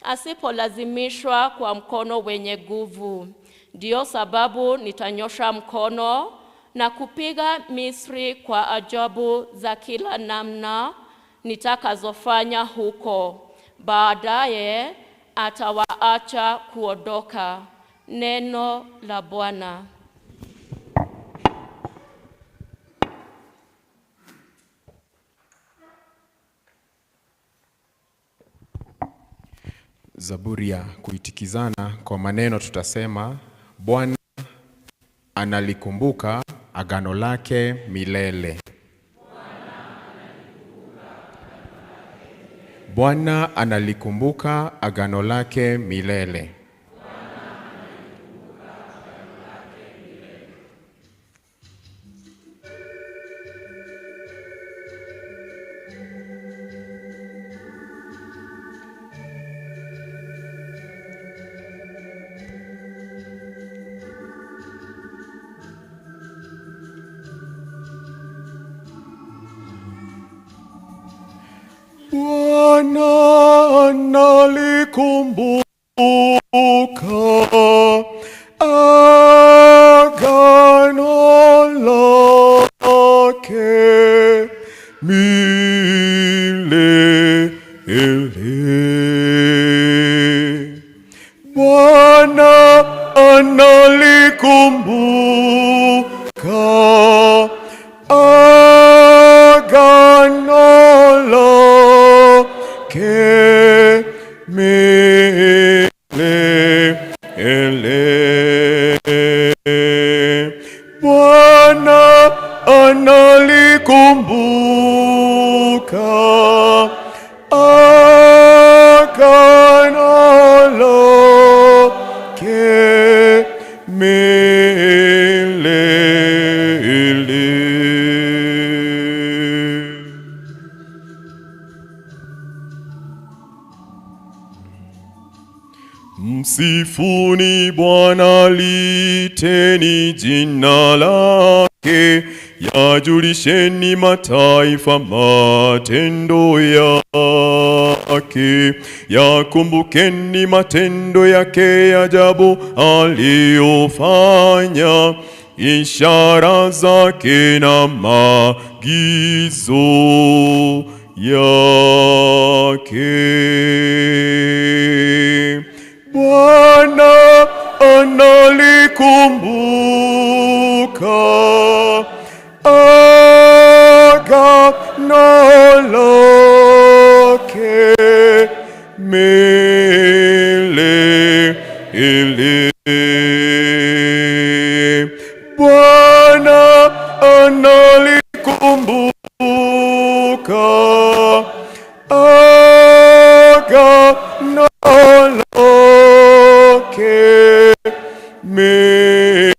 asipolazimishwa kwa mkono wenye nguvu. Ndio sababu nitanyosha mkono na kupiga Misri kwa ajabu za kila namna nitakazofanya huko. Baadaye atawaacha kuondoka. Neno la Bwana. Zaburi ya kuitikizana kwa maneno tutasema, Bwana analikumbuka agano lake milele. Bwana analikumbuka agano lake milele. Bwana analikumbuka agano lake milele. Bwana analikumbuka agano lake milele. Bwana analikumbuka agano lake milele. Msifuni Bwana, liteni jina lake, Yajulisheni mataifa matendo yake, yakumbukeni matendo yake ya ajabu aliyofanya, ishara zake na maagizo yake. Bwana analikumbuka agano lake milele. Bwana analikumbuka agano lake milele.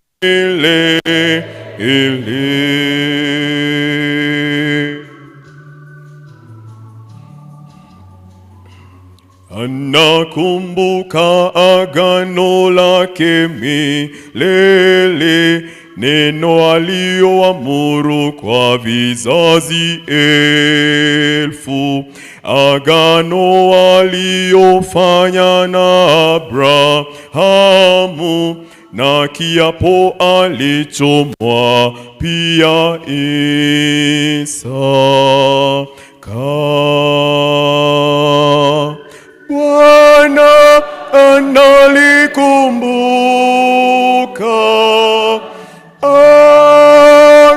Anakumbuka agano lake milele, neno aliyoamuru kwa vizazi elfu, agano aliyofanya na Abrahamu, na kiapo alichomwa pia Isaka. Bwana analikumbuka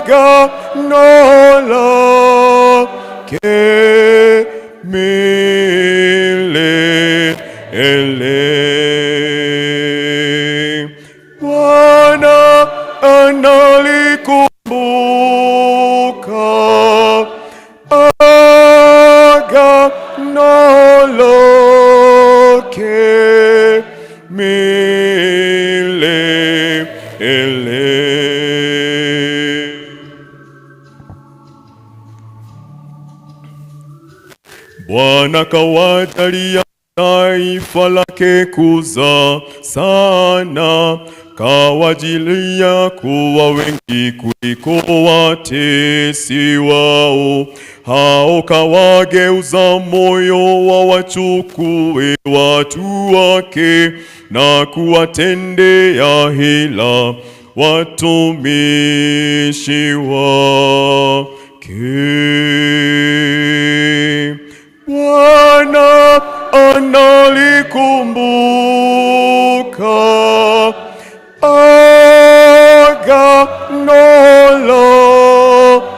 agano lake milele. Bwana analikumbuka agano lake milele. Bwana kawajalia taifa lake kuzaa sana, kawajilia kuwa wengi kuliko watesi wao. Hao kawageuza moyo wa wachukue watu wake, na kuwatendea hila watumishi wake. Bwana analikumbuka agano lake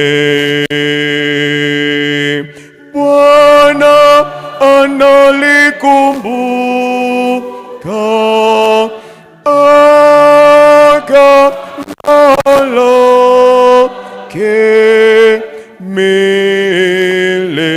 milele. Bwana analikumbuka agano lake milele.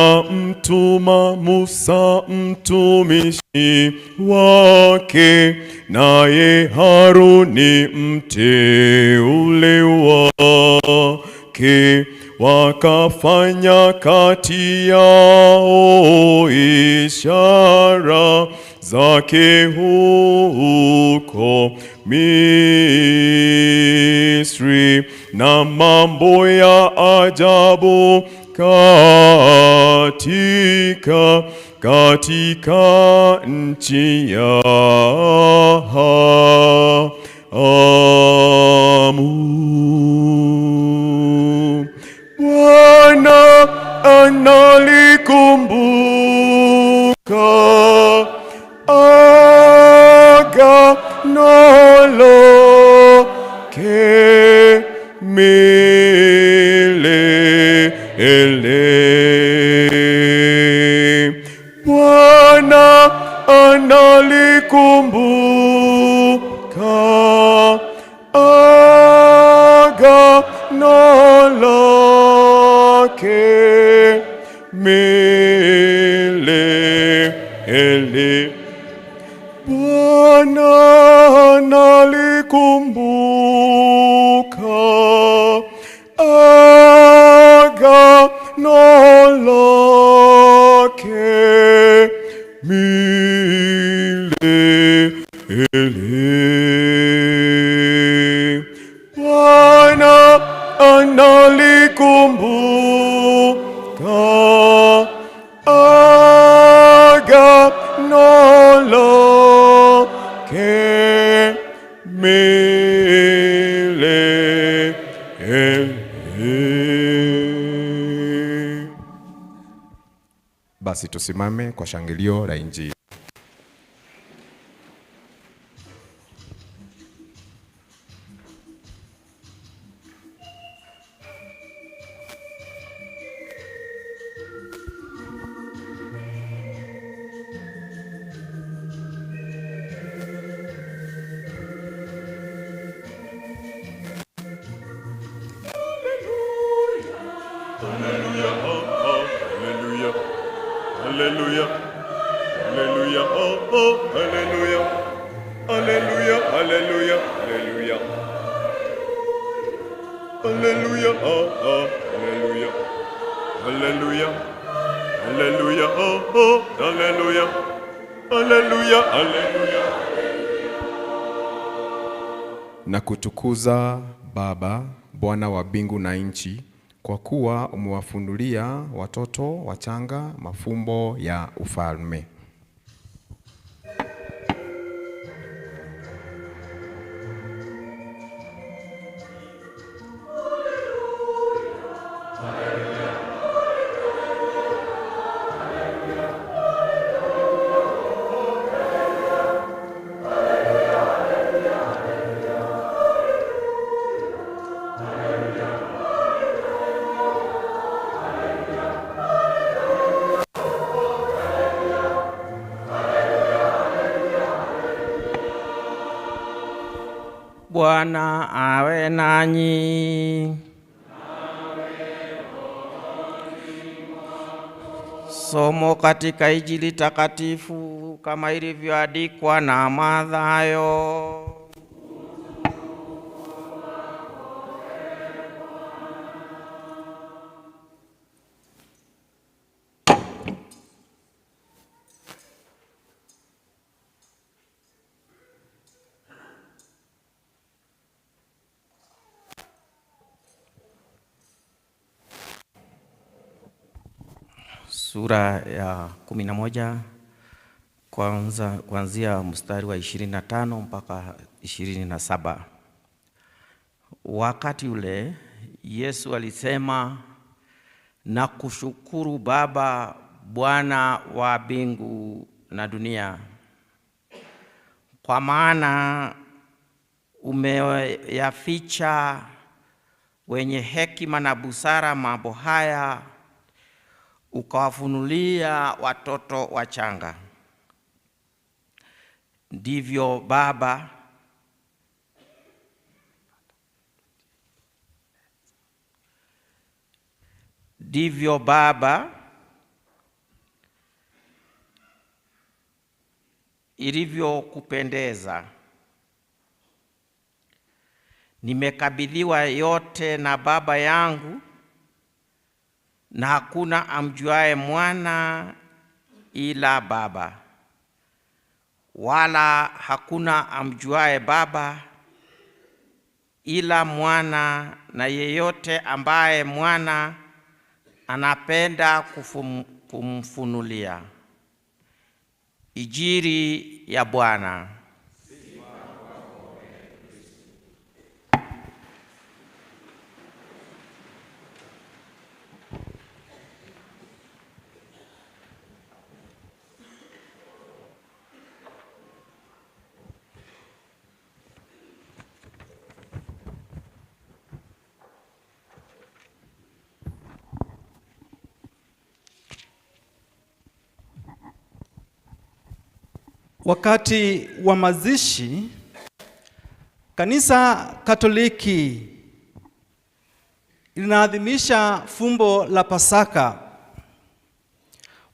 Akamtuma Musa mtumishi wake, naye Haruni mteule wake, wakafanya kati yao ishara zake huko Misri, na mambo ya ajabu katika nchi ya Hamu. Bwana analikumbuka agano lake milele. Bwana analikumbuka agano lake milele. Bwana analikumbuka lake milele. Bwana analikumbuka agano lake milele. Basi tusimame kwa shangilio la Injili. Hallelujah, hallelujah, oh, oh, hallelujah, hallelujah, hallelujah, hallelujah, hallelujah, oh, oh, hallelujah, hallelujah, hallelujah, oh, oh, hallelujah, hallelujah, hallelujah. Na kutukuza Baba, Bwana wa mbingu na nchi, kwa kuwa umewafunulia watoto wachanga mafumbo ya ufalme. Bwana awe nanyi. Somo katika Injili takatifu kama ilivyoandikwa na Mathayo. Sura ya 11 kuanzia mstari wa 25 mpaka 27. Wakati ule Yesu alisema, na kushukuru Baba, Bwana wa mbingu na dunia, kwa maana umeyaficha wenye hekima na busara mambo haya, ukawafunulia watoto wachanga. Ndivyo Baba ilivyokupendeza. Nimekabidhiwa yote na Baba yangu, na hakuna amjuae mwana ila Baba, wala hakuna amjuae Baba ila mwana, na yeyote ambaye mwana anapenda kumfunulia. Injili ya Bwana. Wakati wa mazishi, Kanisa Katoliki linaadhimisha fumbo la Pasaka,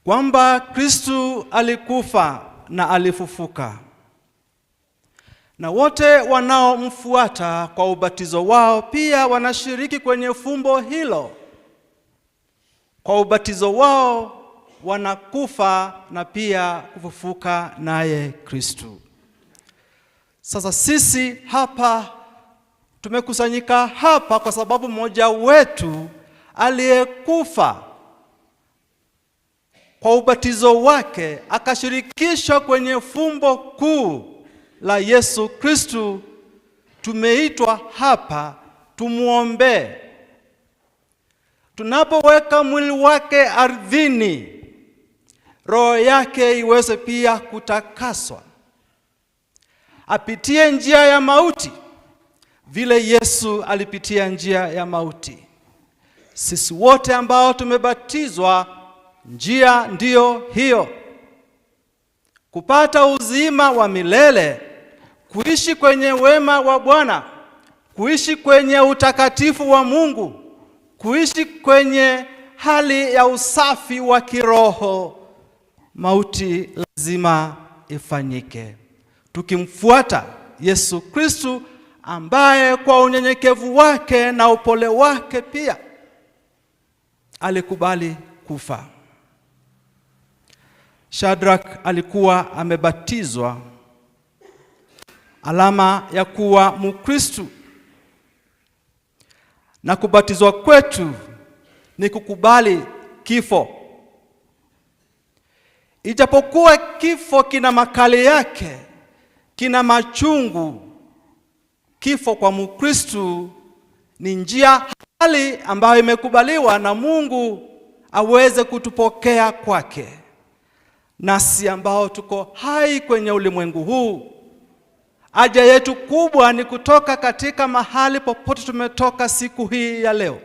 kwamba Kristu alikufa na alifufuka, na wote wanaomfuata kwa ubatizo wao pia wanashiriki kwenye fumbo hilo. kwa ubatizo wao wanakufa na pia kufufuka naye Kristo. Sasa sisi hapa tumekusanyika hapa kwa sababu mmoja wetu aliyekufa kwa ubatizo wake akashirikishwa kwenye fumbo kuu la Yesu Kristo. Tumeitwa hapa tumuombe. Tunapoweka mwili wake ardhini, roho yake iweze pia kutakaswa, apitie njia ya mauti vile Yesu alipitia njia ya mauti. Sisi wote ambao tumebatizwa, njia ndiyo hiyo, kupata uzima wa milele, kuishi kwenye wema wa Bwana, kuishi kwenye utakatifu wa Mungu, kuishi kwenye hali ya usafi wa kiroho. Mauti lazima ifanyike, tukimfuata Yesu Kristo ambaye kwa unyenyekevu wake na upole wake pia alikubali kufa. Shadrach alikuwa amebatizwa, alama ya kuwa Mkristo. Na kubatizwa kwetu ni kukubali kifo. Ijapokuwa kifo kina makali yake, kina machungu, kifo kwa Mkristo ni njia hali ambayo imekubaliwa na Mungu aweze kutupokea kwake. Nasi ambao tuko hai kwenye ulimwengu huu, haja yetu kubwa ni kutoka katika mahali popote tumetoka siku hii ya leo,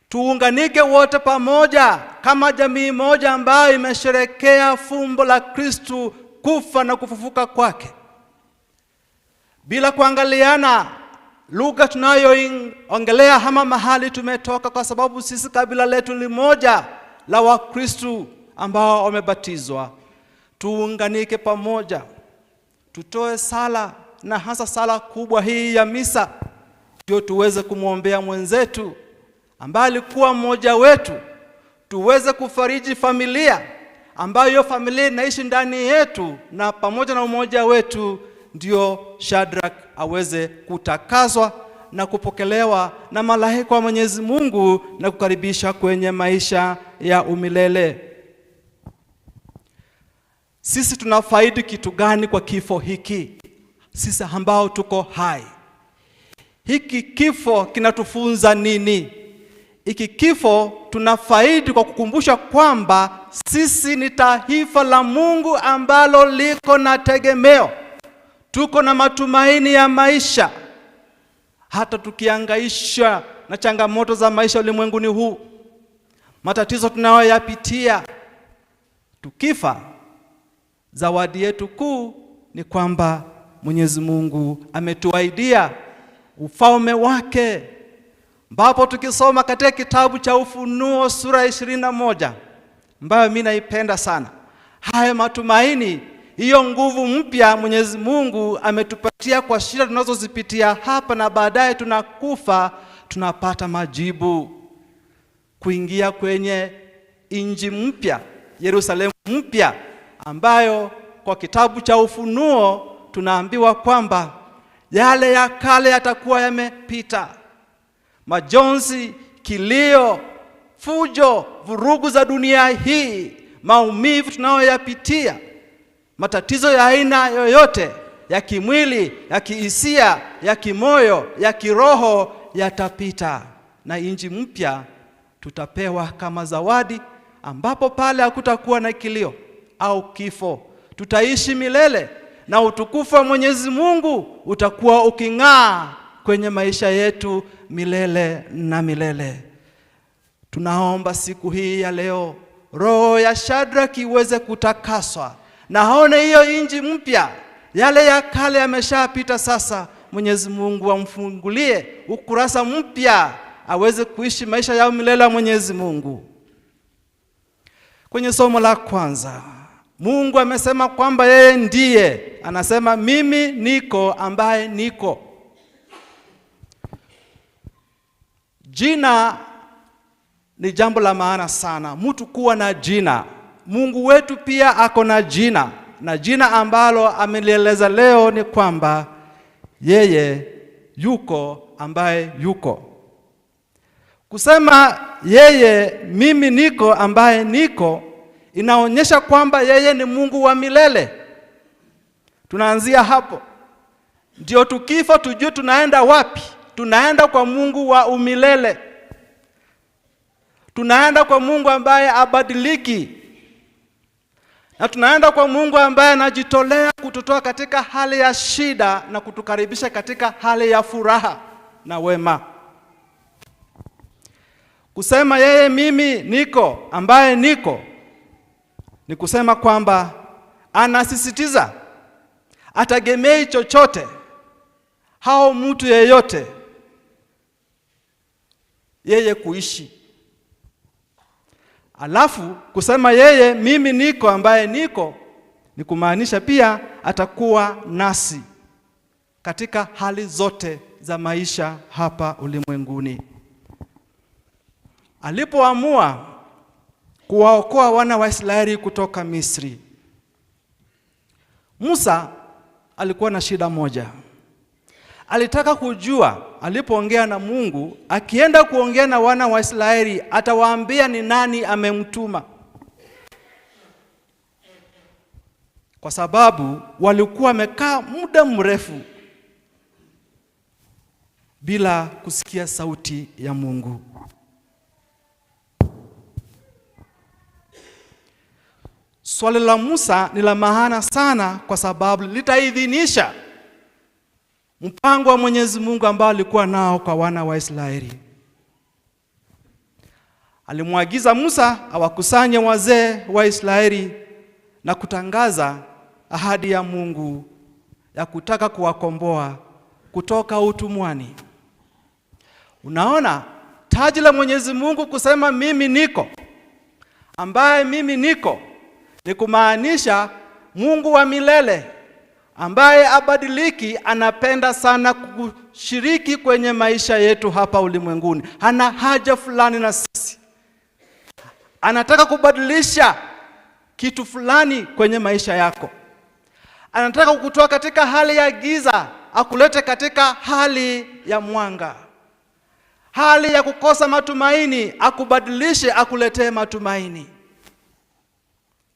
tuunganike wote pamoja kama jamii moja ambayo imesherekea fumbo la Kristo, kufa na kufufuka kwake, bila kuangaliana lugha tunayoongelea ama mahali tumetoka, kwa sababu sisi kabila letu ni moja la Wakristo ambao wamebatizwa. Tuunganike pamoja, tutoe sala, na hasa sala kubwa hii ya misa, ndio tuweze kumwombea mwenzetu ambaye alikuwa mmoja wetu, tuweze kufariji familia ambayo familia inaishi ndani yetu, na pamoja na umoja wetu ndio Shadrach aweze kutakaswa na kupokelewa na malaika wa Mwenyezi Mungu na kukaribisha kwenye maisha ya umilele. Sisi tunafaidi kitu gani kwa kifo hiki? Sisi ambao tuko hai, hiki kifo kinatufunza nini? Hiki kifo tunafaidi kwa kukumbusha kwamba sisi ni taifa la Mungu ambalo liko na tegemeo. Tuko na matumaini ya maisha hata tukihangaishwa na changamoto za maisha ulimwenguni huu, matatizo tunayoyapitia. Tukifa, zawadi yetu kuu ni kwamba Mwenyezi Mungu ametuahidia ufalme wake, ambapo tukisoma katika kitabu cha Ufunuo sura 21 ambayo mimi naipenda sana, haya matumaini, hiyo nguvu mpya Mwenyezi Mungu ametupatia kwa shida tunazozipitia hapa, na baadaye tunakufa, tunapata majibu kuingia kwenye inji mpya, Yerusalemu mpya, ambayo kwa kitabu cha Ufunuo tunaambiwa kwamba yale ya kale yatakuwa yamepita. Majonzi, kilio, fujo, vurugu za dunia hii, maumivu tunayoyapitia, matatizo ya aina yoyote, ya kimwili, ya kihisia, ya kimoyo, ya kiroho, yatapita, na inji mpya tutapewa kama zawadi, ambapo pale hakutakuwa na kilio au kifo. Tutaishi milele na utukufu wa Mwenyezi Mungu utakuwa uking'aa kwenye maisha yetu milele na milele. Tunaomba siku hii ya leo roho ya Shadrach iweze kutakaswa na aone hiyo inji mpya. Yale ya kale yameshapita sasa. Mwenyezi Mungu amfungulie ukurasa mpya, aweze kuishi maisha ya milele ya Mwenyezi Mungu. Kwenye somo la kwanza, Mungu amesema kwamba yeye ndiye, anasema mimi niko ambaye niko. Jina ni jambo la maana sana mtu kuwa na jina. Mungu wetu pia ako na jina, na jina ambalo amelieleza leo ni kwamba yeye yuko ambaye yuko. Kusema yeye mimi niko ambaye niko inaonyesha kwamba yeye ni Mungu wa milele. Tunaanzia hapo. Ndio tukifa tujue tunaenda wapi. Tunaenda kwa Mungu wa umilele. Tunaenda kwa Mungu ambaye abadiliki. Na tunaenda kwa Mungu ambaye anajitolea kututoa katika hali ya shida na kutukaribisha katika hali ya furaha na wema. Kusema yeye mimi niko ambaye niko ni kusema kwamba anasisitiza atagemei chochote hao mtu yeyote yeye kuishi. Alafu kusema yeye mimi niko ambaye niko ni kumaanisha pia atakuwa nasi katika hali zote za maisha hapa ulimwenguni. Alipoamua kuwaokoa wana wa Israeli kutoka Misri, Musa alikuwa na shida moja. Alitaka kujua alipoongea na Mungu, akienda kuongea na wana wa Israeli atawaambia ni nani amemtuma. Kwa sababu walikuwa wamekaa muda mrefu bila kusikia sauti ya Mungu. Swali la Musa ni la maana sana kwa sababu litaidhinisha mpango wa Mwenyezi Mungu ambao alikuwa nao kwa wana wa Israeli. Alimwagiza Musa awakusanye wazee wa Israeli na kutangaza ahadi ya Mungu ya kutaka kuwakomboa kutoka utumwani. Unaona, taji la Mwenyezi Mungu kusema mimi niko ambaye mimi niko ni kumaanisha Mungu wa milele ambaye abadiliki anapenda sana kushiriki kwenye maisha yetu hapa ulimwenguni. Hana haja fulani na sisi. Anataka kubadilisha kitu fulani kwenye maisha yako. Anataka kukutoa katika hali ya giza akulete katika hali ya mwanga. Hali ya kukosa matumaini akubadilishe akuletee matumaini.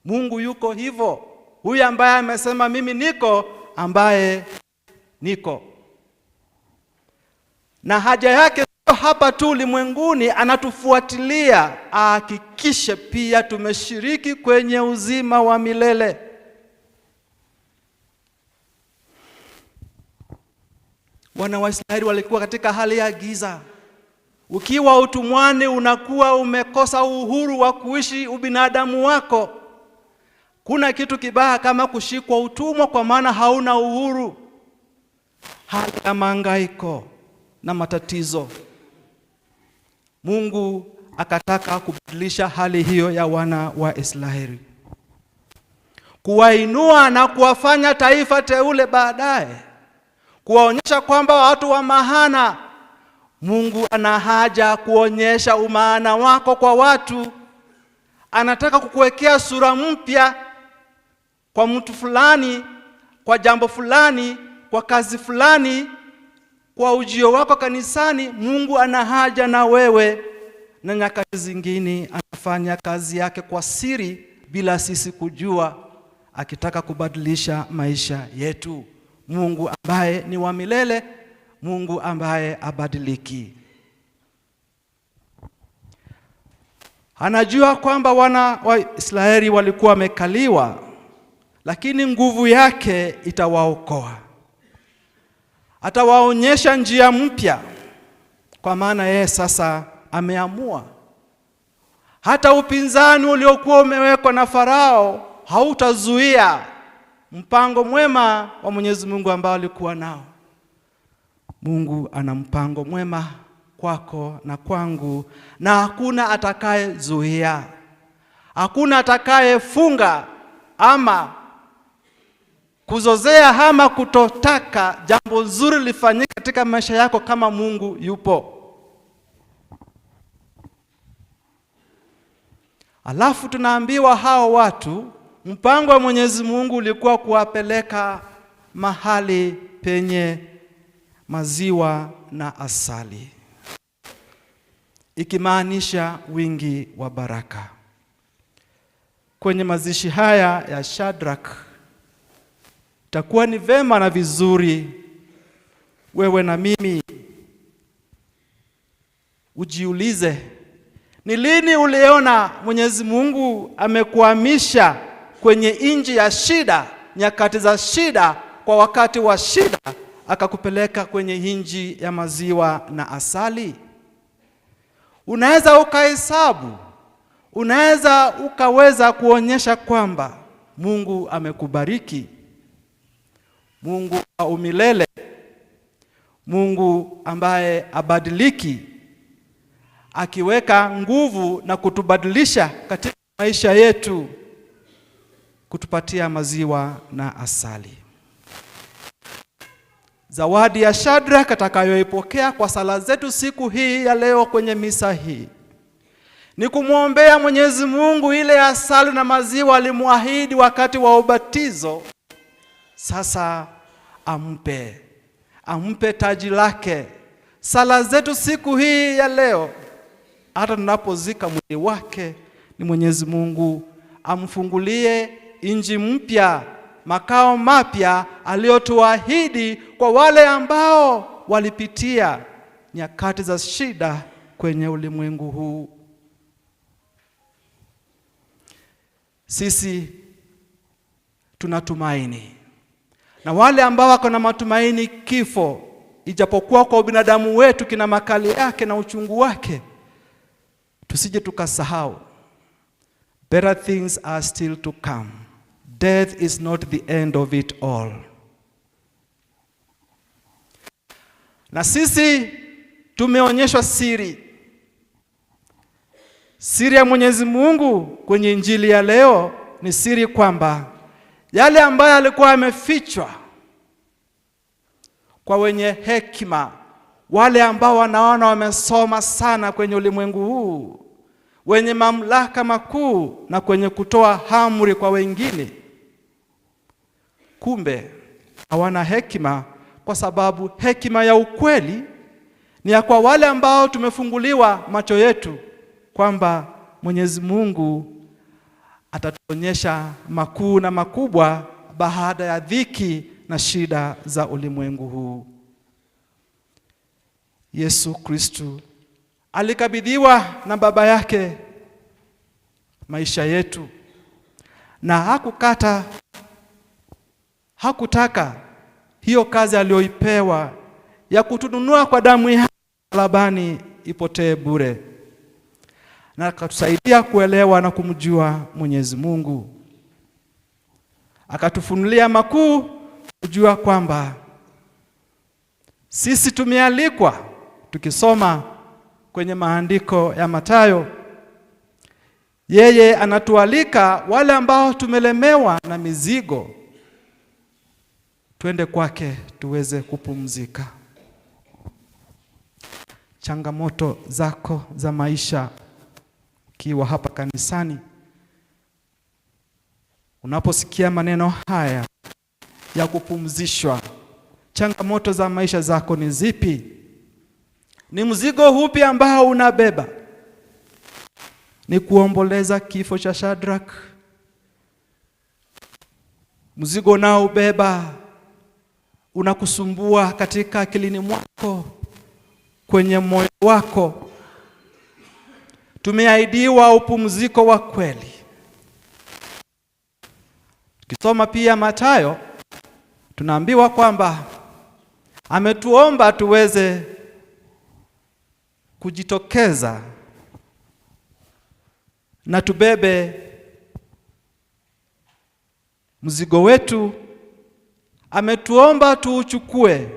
Mungu yuko hivyo. Huyu ambaye amesema mimi niko ambaye niko. Na haja yake sio hapa tu ulimwenguni, anatufuatilia ahakikishe pia tumeshiriki kwenye uzima wa milele. Wana wa Israeli walikuwa katika hali ya giza. Ukiwa utumwani unakuwa umekosa uhuru wa kuishi ubinadamu wako. Kuna kitu kibaya kama kushikwa utumwa kwa maana hauna uhuru. Hali ya mahangaiko na matatizo. Mungu akataka kubadilisha hali hiyo ya wana wa Israeli. Kuwainua na kuwafanya taifa teule baadaye. Kuwaonyesha kwamba watu wa maana. Mungu ana haja kuonyesha umaana wako kwa watu. Anataka kukuwekea sura mpya kwa mtu fulani, kwa jambo fulani, kwa kazi fulani, kwa ujio wako kanisani. Mungu ana haja na wewe, na nyakati zingine anafanya kazi yake kwa siri bila sisi kujua, akitaka kubadilisha maisha yetu. Mungu ambaye ni wa milele, Mungu ambaye abadiliki. Anajua kwamba wana wa Israeli walikuwa wamekaliwa, lakini nguvu yake itawaokoa. Atawaonyesha njia mpya, kwa maana yeye sasa ameamua. Hata upinzani uliokuwa umewekwa na Farao hautazuia mpango mwema wa Mwenyezi Mungu ambao alikuwa nao. Mungu ana mpango mwema kwako na kwangu, na hakuna atakayezuia. Hakuna atakayefunga ama kuzozea ama kutotaka jambo nzuri lifanyike katika maisha yako kama Mungu yupo. Alafu tunaambiwa hao watu, mpango wa Mwenyezi Mungu ulikuwa kuwapeleka mahali penye maziwa na asali, ikimaanisha wingi wa baraka. Kwenye mazishi haya ya Shadrach, itakuwa ni vema na vizuri wewe na mimi ujiulize, ni lini uliona Mwenyezi Mungu amekuhamisha kwenye nchi ya shida, nyakati za shida, kwa wakati wa shida, akakupeleka kwenye nchi ya maziwa na asali? Unaweza ukahesabu, unaweza ukaweza kuonyesha kwamba Mungu amekubariki. Mungu wa umilele, Mungu ambaye abadiliki, akiweka nguvu na kutubadilisha katika maisha yetu, kutupatia maziwa na asali. Zawadi ya Shadrach atakayoipokea kwa sala zetu siku hii ya leo kwenye misa hii ni kumwombea Mwenyezi Mungu ile asali na maziwa alimuahidi wakati wa ubatizo. Sasa ampe taji lake. Sala zetu siku hii ya leo, hata tunapozika mwili wake, ni Mwenyezi Mungu amfungulie nchi mpya, makao mapya aliyotuahidi kwa wale ambao walipitia nyakati za shida kwenye ulimwengu huu. Sisi tunatumaini, na wale ambao wako na matumaini kifo, ijapokuwa kwa ubinadamu wetu kina makali yake na uchungu wake, tusije tukasahau, better things are still to come. Death is not the end of it all. Na sisi tumeonyeshwa siri ya Mwenyezi Mungu kwenye Injili ya leo. Ni siri kwamba yale ambayo alikuwa yamefichwa kwa wenye hekima, wale ambao wanaona wamesoma sana kwenye ulimwengu huu, wenye mamlaka makuu na kwenye kutoa amri kwa wengine, kumbe hawana hekima, kwa sababu hekima ya ukweli ni ya kwa wale ambao tumefunguliwa macho yetu kwamba Mwenyezi Mungu atatuonyesha makuu na makubwa baada ya dhiki na shida za ulimwengu huu. Yesu Kristu alikabidhiwa na Baba yake maisha yetu, na hakutaka hiyo kazi aliyoipewa ya kutununua kwa damu ya msalabani ipotee bure, na akatusaidia kuelewa na kumjua Mwenyezi Mungu. Akatufunulia makuu, kujua kwamba sisi tumealikwa. Tukisoma kwenye maandiko ya Mathayo, yeye anatualika wale ambao tumelemewa na mizigo, twende kwake tuweze kupumzika. Changamoto zako za maisha kiwa hapa kanisani, unaposikia maneno haya ya kupumzishwa, changamoto za maisha zako ni zipi? Ni mzigo upi ambao unabeba? Ni kuomboleza kifo cha Shadrach? Mzigo unaobeba unakusumbua katika akilini mwako, kwenye moyo wako? Tumeahidiwa upumziko wa kweli. Tukisoma pia Mathayo, tunaambiwa kwamba ametuomba tuweze kujitokeza na tubebe mzigo wetu. Ametuomba tuuchukue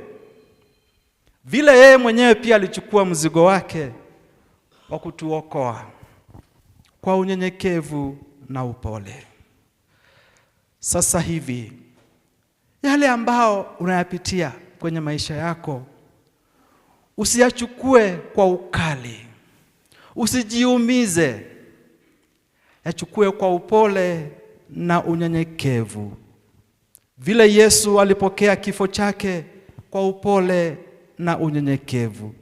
vile yeye mwenyewe pia alichukua mzigo wake wa kutuokoa, kwa unyenyekevu na upole. Sasa hivi yale ambao unayapitia kwenye maisha yako, usiyachukue kwa ukali, usijiumize. yachukue kwa upole na unyenyekevu. Vile Yesu alipokea kifo chake kwa upole na unyenyekevu,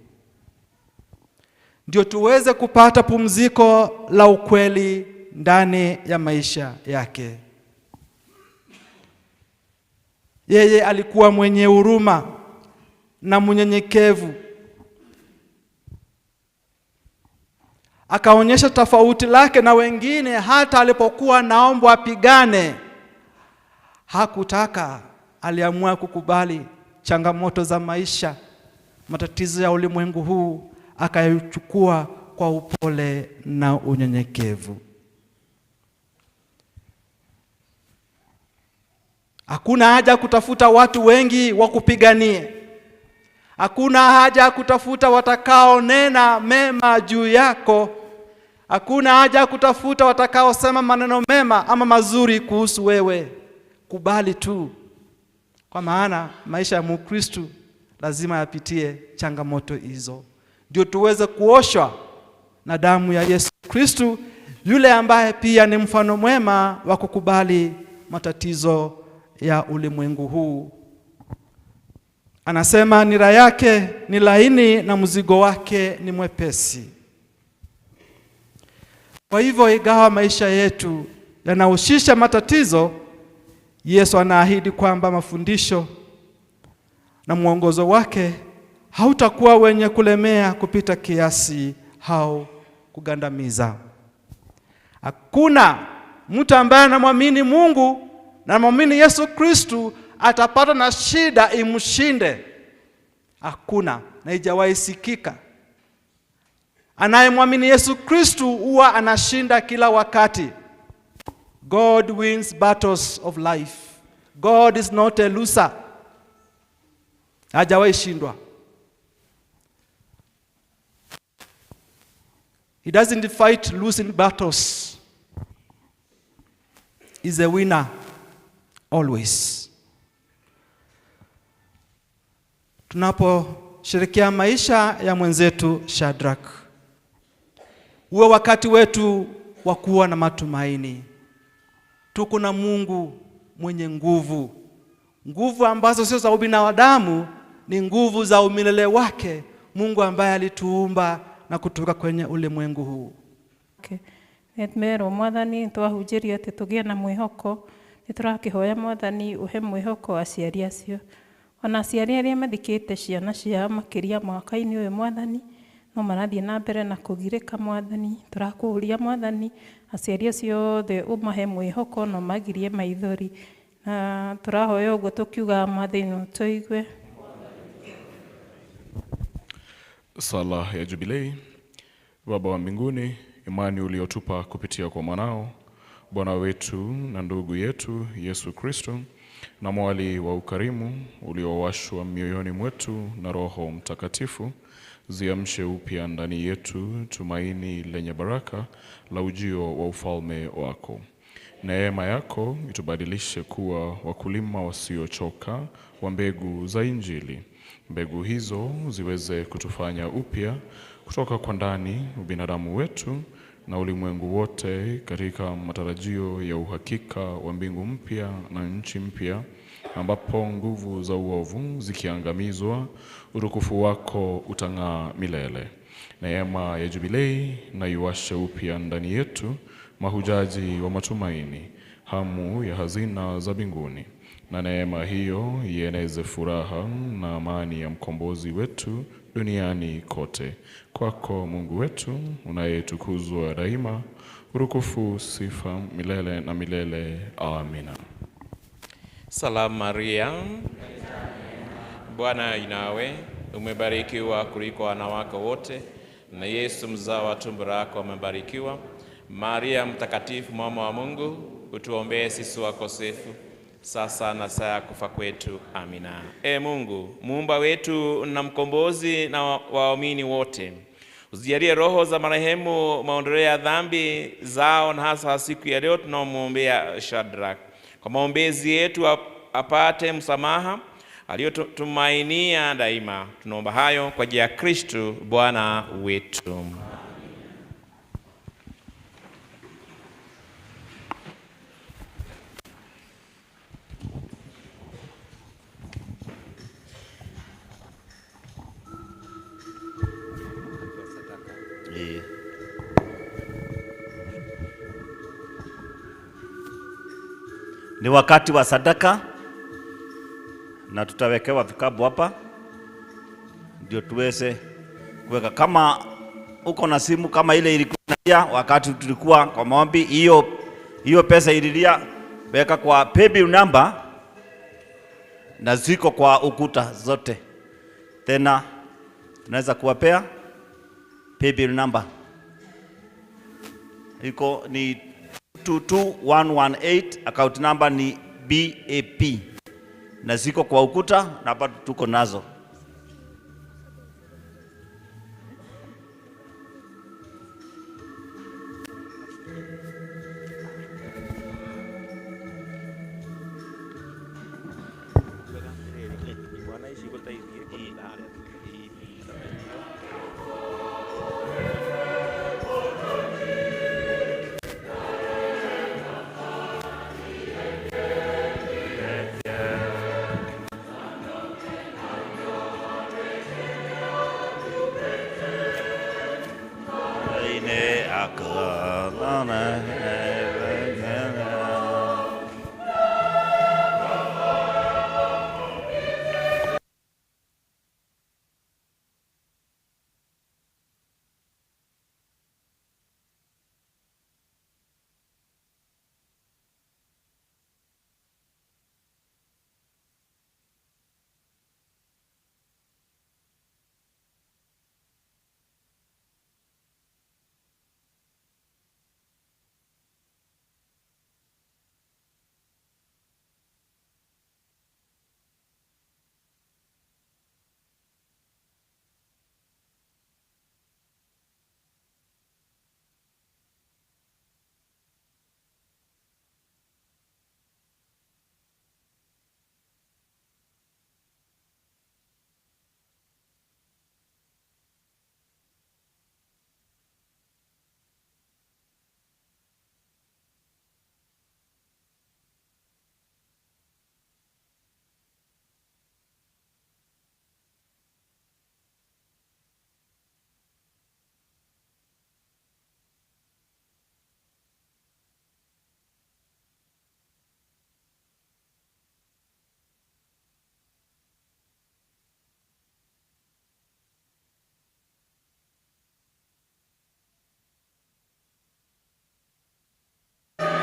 ndio tuweze kupata pumziko la ukweli ndani ya maisha yake. Yeye alikuwa mwenye huruma na mnyenyekevu. Akaonyesha tofauti lake na wengine. Hata alipokuwa naomba apigane, hakutaka. Aliamua kukubali changamoto za maisha, matatizo ya ulimwengu huu, akayachukua kwa upole na unyenyekevu. Hakuna haja kutafuta watu wengi wa kupiganie. Hakuna haja kutafuta watakao nena mema juu yako. Hakuna haja kutafuta watakao sema maneno mema ama mazuri kuhusu wewe. Kubali tu. Kwa maana maisha ya Mkristo lazima yapitie changamoto hizo, ndio tuweze kuoshwa na damu ya Yesu Kristo, yule ambaye pia ni mfano mwema wa kukubali matatizo ya ulimwengu huu. Anasema nira yake ni laini na mzigo wake ni mwepesi. Kwa hivyo, ingawa maisha yetu yanahusisha matatizo, Yesu anaahidi kwamba mafundisho na mwongozo wake hautakuwa wenye kulemea kupita kiasi au kugandamiza. Hakuna mtu ambaye anamwamini Mungu na anamwamini Yesu Kristo atapata na shida imshinde. Hakuna, na haijawahi sikika. Anayemwamini Yesu Kristo huwa anashinda kila wakati. God wins battles of life. God is not a loser. Hajawahi shindwa. He doesn't fight losing battles. He's a winner always. Tunaposhirikia maisha ya mwenzetu Shadrach, uwe wakati wetu wa kuwa na matumaini. Tuko na Mungu mwenye nguvu. Nguvu ambazo sio za ubinadamu, ni nguvu za umilele wake, Mungu ambaye alituumba na kutoka kwenye ulimwengu huu. Netmero mwathani twahunjirio ati tugie na mwihoko, niturakihoya mwathani uhe mwihoko aciari acio, ona aciari aria mathikite ciana cia makiria mwaka-ini uyu mwathani no marathie na mbere na kugirika mwathani. Turakuhuria mwathani aciari acio othe umahe mwihoko no magirie maithori, na turahoya uguo tukiuga mwathani tuigue. Sala ya Jubilei. Baba wa mbinguni, imani uliotupa kupitia kwa mwanao Bwana wetu na ndugu yetu Yesu Kristo, na mwali wa ukarimu uliowashwa mioyoni mwetu na Roho Mtakatifu, ziamshe upya ndani yetu tumaini lenye baraka la ujio wa ufalme wako. Neema yako itubadilishe kuwa wakulima wasiochoka wa mbegu za Injili. Mbegu hizo ziweze kutufanya upya kutoka kwa ndani ubinadamu wetu na ulimwengu wote katika matarajio ya uhakika wa mbingu mpya na nchi mpya, ambapo nguvu za uovu zikiangamizwa, utukufu wako utang'aa milele. Neema ya Jubilei na iwashe upya ndani yetu mahujaji wa matumaini, hamu ya hazina za mbinguni, na neema hiyo ieneze furaha na amani ya mkombozi wetu duniani kote. Kwako Mungu wetu unayetukuzwa daima, utukufu, sifa milele na milele. Amina. Salamu Maria, Bwana inawe, umebarikiwa kuliko wanawake wote, na Yesu mzao wa tumbo lako amebarikiwa. Maria mtakatifu, mama wa Mungu, utuombee sisi wakosefu, sasa na saa ya kufa kwetu. Amina. Mungu muumba wetu na mkombozi na waamini wote, uzijalie roho za marehemu maondoleo ya dhambi zao, na hasa siku ya leo tunaomwombea Shadrach, kwa maombezi yetu apate msamaha aliyotumainia daima. Tunaomba hayo kwa njia ya Kristo Bwana wetu. Ni wakati wa sadaka na tutawekewa vikapu hapa ndio tuweze kuweka. Kama uko na simu kama ile ilikuwa inalia wakati tulikuwa kwa maombi, hiyo pesa ililia, weka kwa paybill number na ziko kwa ukuta zote. Tena tunaweza kuwapea paybill number, iko ni 22118, account number ni BAP na ziko kwa ukuta na bado tuko nazo.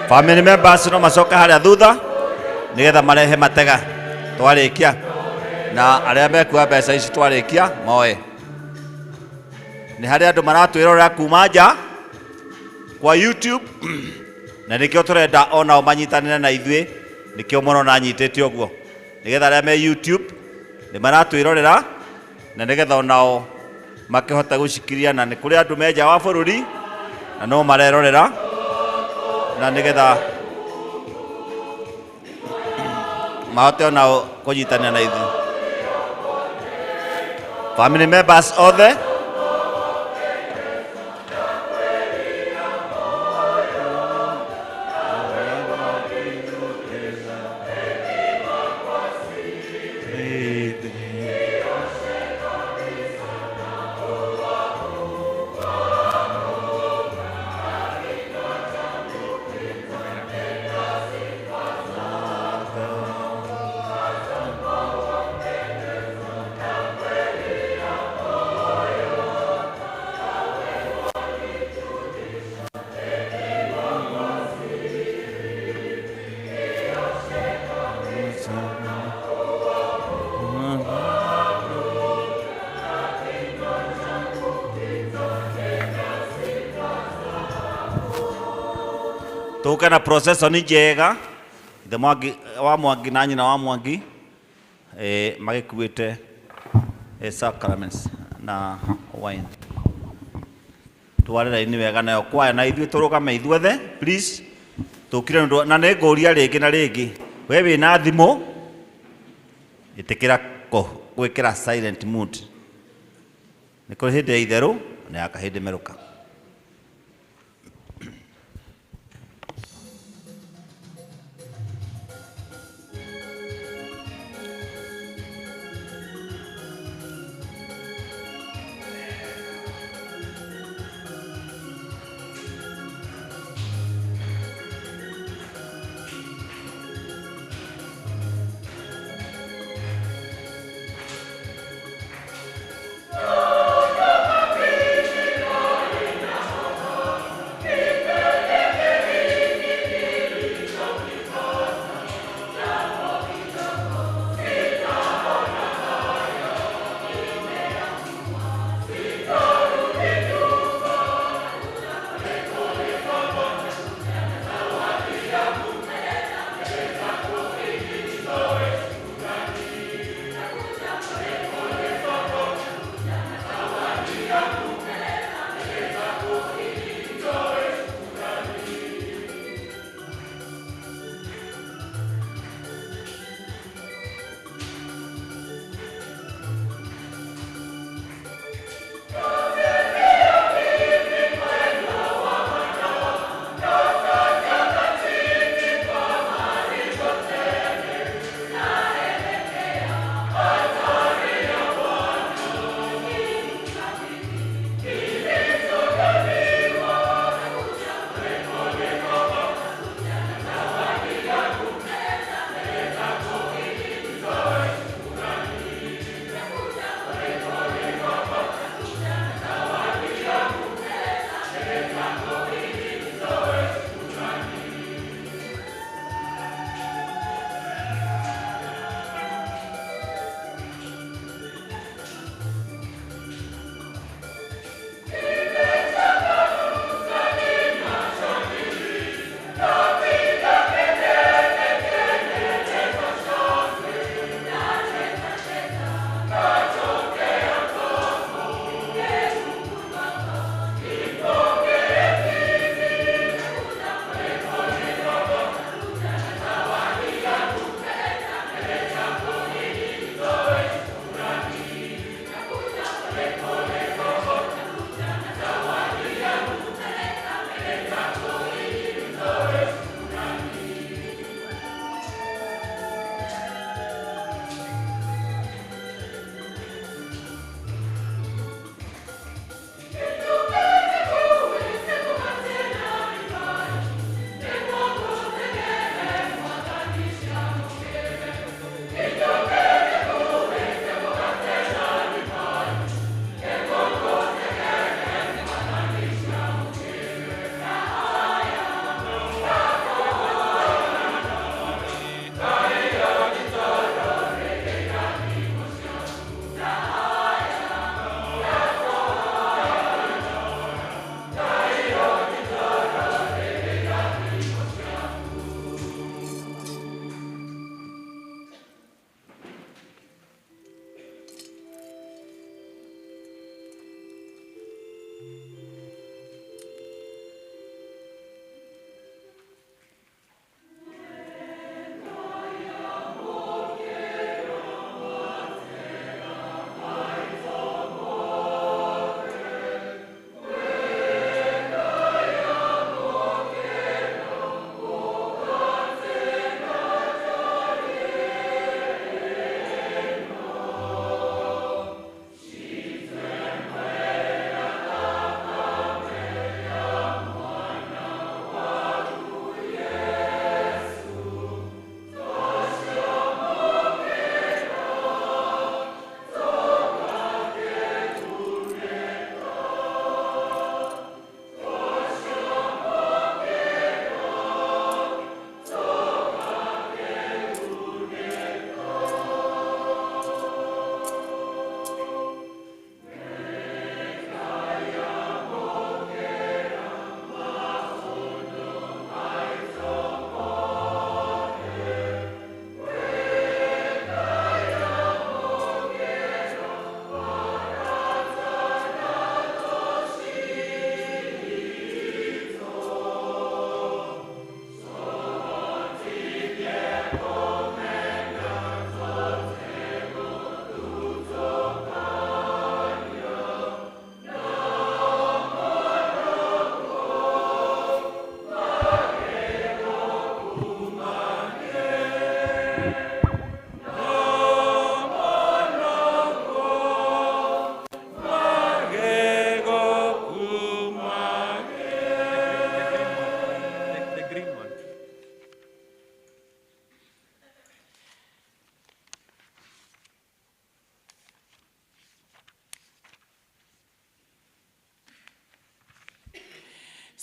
Family members no macoka haria thutha nigetha marehe matega twarikia, na aria mekuwa mbeca ici twarikia moe. Ni haria andu maratwirorera kuma nja kwa YouTube na nikio turenda onao manyitanire na ithuĩ, nikio murona nyitĩte ũguo, nigetha aria me YouTube ni maratwirorera na nigetha onao makihota gũcikiria, na nĩ kũrĩ andũ me nja wa bũrũri na no marerorera na nigetha mahote onao kũnyitania na ithuĩ. Family members othe tuke na procession njega the Mwangi wa Mwangi na nyina wa Mwangi magikuite sacraments na wine twarera ini wega nayo kwaya na ithuĩ tũrũgame ithuothe please tukire na nĩ ngũria rĩngĩ na rĩngĩ we wĩna thimũ ĩtĩkĩra gwĩkĩra silent mode nĩ kũrĩ hĩndĩ ya itherũ na ya kahĩndĩ merũka.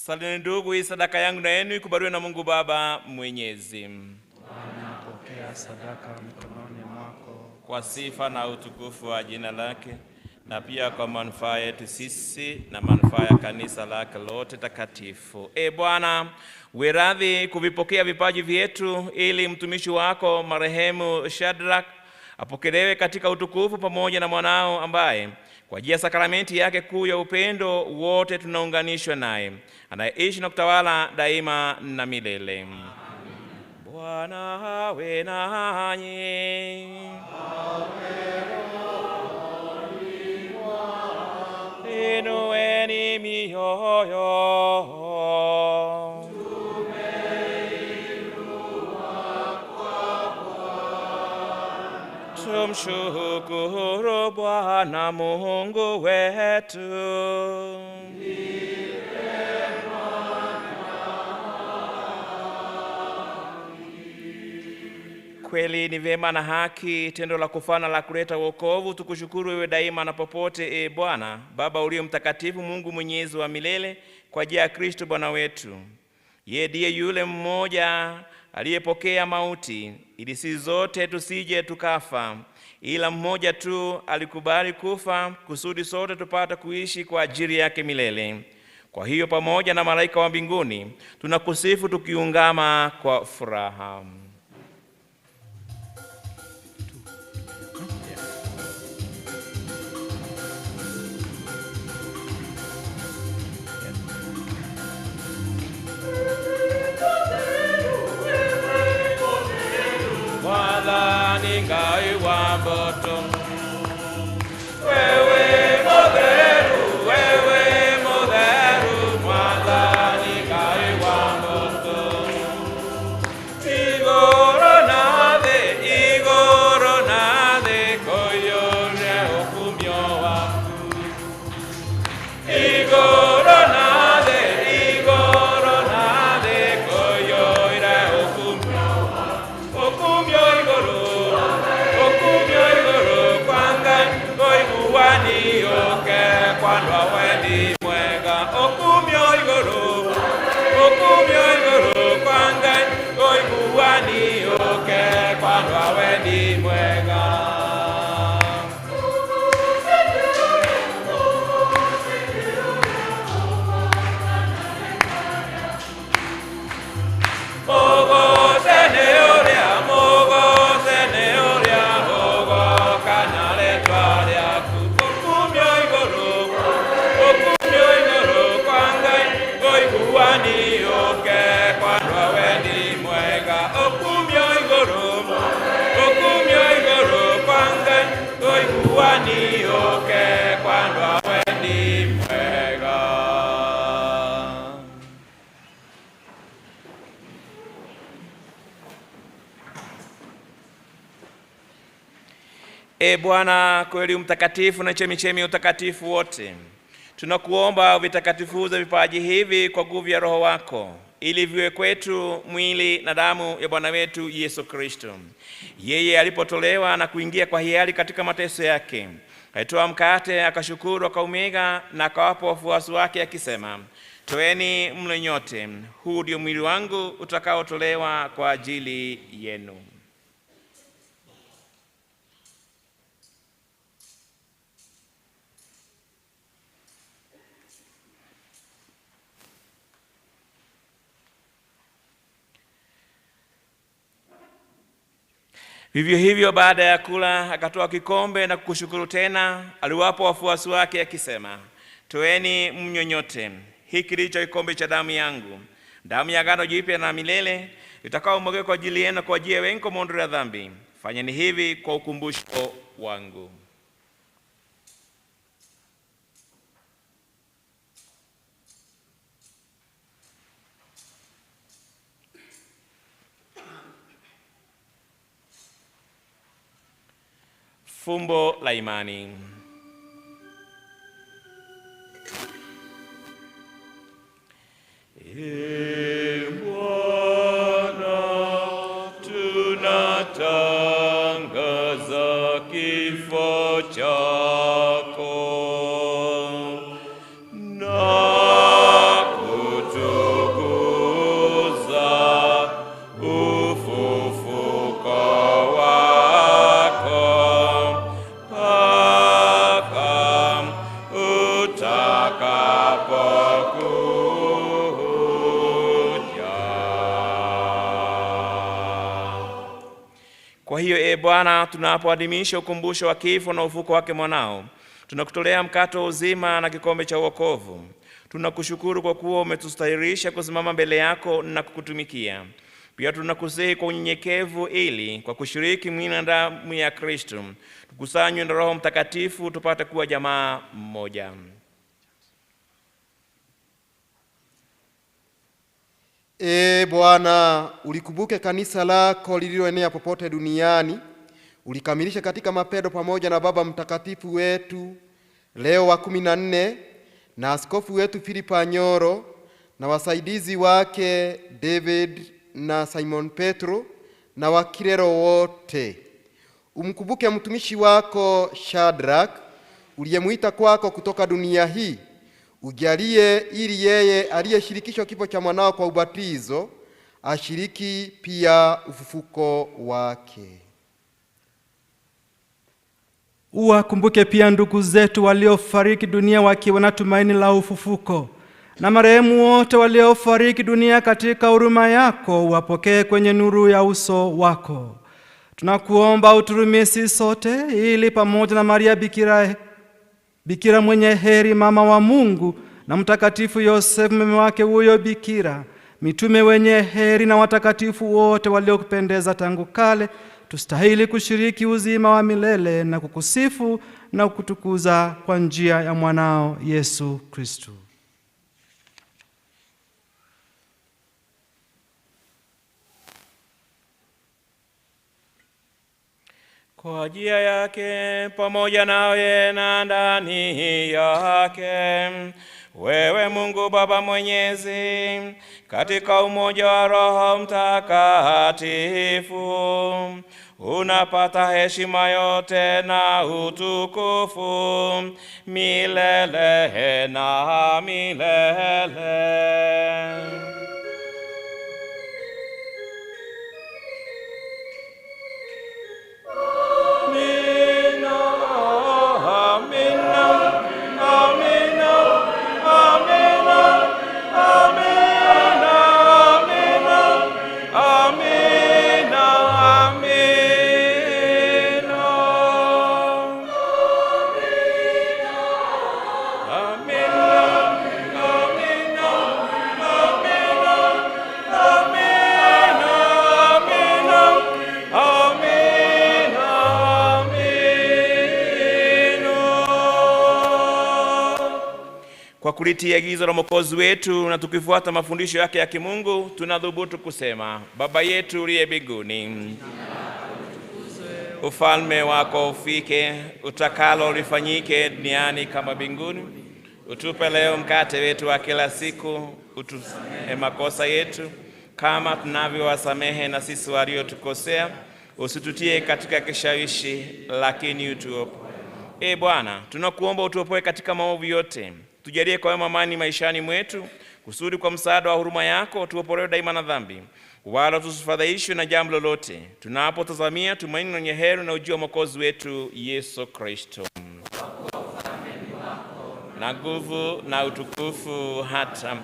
Salini ndugu, hii sadaka yangu na yenu ikubaliwe na Mungu Baba Mwenyezi. Bwana, pokea sadaka mkononi mwako kwa sifa na utukufu wa jina lake, na pia kwa manufaa yetu sisi na manufaa ya kanisa lake lote takatifu. Bwana, uwe radhi kuvipokea vipaji vyetu, ili mtumishi wako marehemu Shadrach apokelewe katika utukufu pamoja na mwanao, ambaye kwa njia ya sakramenti yake kuu ya upendo wote tunaunganishwa naye, anayeishi na kutawala daima na milele. Bwana awe nanyi. Inueni mioyo. Tumshukuru Bwana Mungu wetu. Kweli ni vyema na haki, tendo la kufana la kuleta wokovu. Tukushukuru wewe daima na popote, Bwana Baba ulio mtakatifu, Mungu mwenyezi wa milele, kwa njia ya Kristo Bwana wetu. Yeye ndiye yule mmoja aliyepokea mauti, ili sisi zote tusije tukafa, ila mmoja tu alikubali kufa kusudi sote tupate kuishi kwa ajili yake milele. Kwa hiyo pamoja na malaika wa mbinguni tunakusifu tukiungama kwa furaha. Mwathani Ngai wa mboto, wewe mutheru, wewe mutheru, Mwathani Ngai wa mboto. Igoro na thĩ kũiyũria ũkumio waku. Igoro na thĩ kũiyũria ũkumio waku. Ũkumio igũrũ kwa Ngai, ngũiguani ũke kwa andũ a wendi mwega. Ũkumio igũrũ kwa Ngai, ngũiguani ũke kwa andũ a wendi mwega. Bwana kweli mtakatifu na chemichemi utakatifu wote, tunakuomba vitakatifuze vipaji hivi kwa nguvu ya Roho wako, ili viwe kwetu mwili na damu ya Bwana wetu Yesu Kristo. Yeye alipotolewa na kuingia kwa hiari katika mateso yake, alitoa mkate, akashukuru, akaumega na akawapa wafuasi wake akisema, toeni mle nyote, huu ndio mwili wangu utakaotolewa kwa ajili yenu. Vivyo hivyo baada ya kula akatoa kikombe na kukushukuru tena, aliwapa wafuasi wake akisema, toeni mnywe nyote, hiki ndicho kikombe cha damu yangu, damu ya agano jipya na milele, itakaomwagwa kwa ajili yenu kwa ajili ya wengi kwa maondoleo ya dhambi. Fanyeni hivi kwa ukumbusho wangu. Fumbo la imani. Bwana, tunatangaza kifo chako na kutu Kwa hiyo Bwana, tunapoadhimisha ukumbusho wa kifo na ufufuko wake mwanao, tunakutolea mkate wa uzima na kikombe cha wokovu. Tunakushukuru kwa kuwa umetustahilisha kusimama mbele yako na kukutumikia. Pia tunakusihi kwa unyenyekevu ili kwa kushiriki mwili na damu ya Kristo tukusanywe na Roho Mtakatifu tupate kuwa jamaa mmoja. Bwana, ulikumbuke kanisa lako lililoenea popote duniani, ulikamilisha katika mapendo pamoja na Baba Mtakatifu wetu Leo wa 14 na askofu wetu Filipa Nyoro na wasaidizi wake David na Simon Petro na wakilero wote. Umkumbuke mtumishi wako Shadrach uliyemuita kwako kutoka dunia hii, ujalie ili yeye aliyeshirikishwa kifo cha mwanao kwa ubatizo ashiriki pia ufufuko wake. Uwakumbuke pia ndugu zetu waliofariki dunia wakiwa na tumaini la ufufuko, na marehemu wote waliofariki dunia katika huruma yako uwapokee kwenye nuru ya uso wako. Tunakuomba uturumie sisi sote ili pamoja na Maria Bikira mwenye heri mama wa Mungu na Mtakatifu Yosefu mume wake huyo bikira, mitume wenye heri na watakatifu wote waliokupendeza tangu kale, tustahili kushiriki uzima wa milele na kukusifu na kukutukuza kwa njia ya mwanao Yesu Kristo. Kwa njia yake pamoja nawe na ndani yake, wewe Mungu Baba Mwenyezi, katika umoja wa Roho Mtakatifu, unapata heshima yote na utukufu milele na milele. Kwa kulitii agizo la Mwokozi wetu na tukifuata mafundisho yake ya kimungu, tunadhubutu kusema: Baba yetu uliye mbinguni, ufalme wako ufike, utakalo lifanyike duniani kama mbinguni. Utupe leo mkate wetu wa kila siku, utusamehe makosa yetu kama tunavyowasamehe na sisi waliotukosea, usitutie katika kishawishi, lakini utuopoe. Bwana, tunakuomba utuopoe katika maovu yote, tujalie kwa wema amani maishani mwetu, kusudi kwa msaada wa huruma yako tuopolewe daima na dhambi, wala tusifadhaishwe na jambo lolote, tunapotazamia tumaini lenye heri na ujio wa Mwokozi wetu Yesu Kristo. Na nguvu na utukufu hata.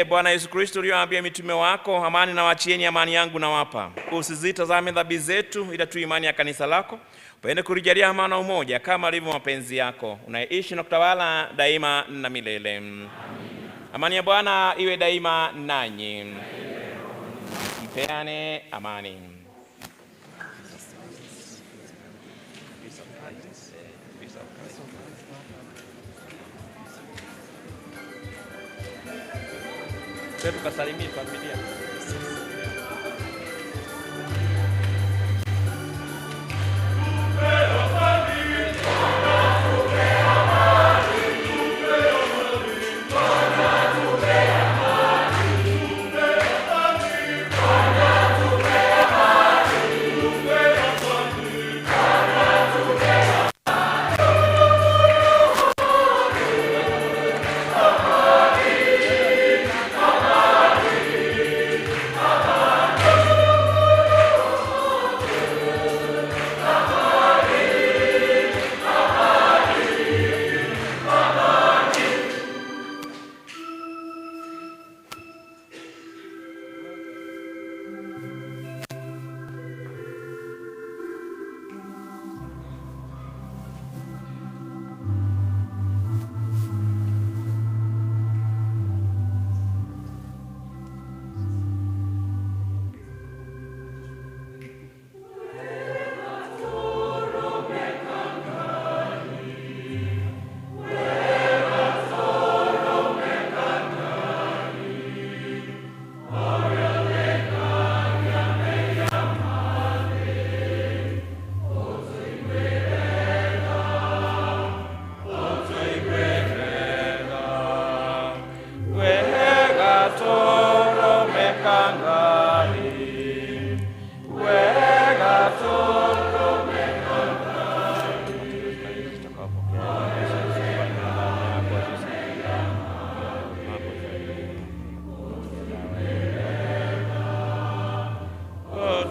Bwana Yesu Kristo, uliyoambia mitume wako, amani na wachieni, amani yangu na wapa, usizitazame dhambi zetu ila tu imani ya kanisa lako. Upende kulijalia amani na umoja kama alivyo mapenzi yako, unaishi na kutawala daima na milele. Amen. Amani ya Bwana iwe daima nanyi. Mpeane amani. Tukasalimie familia.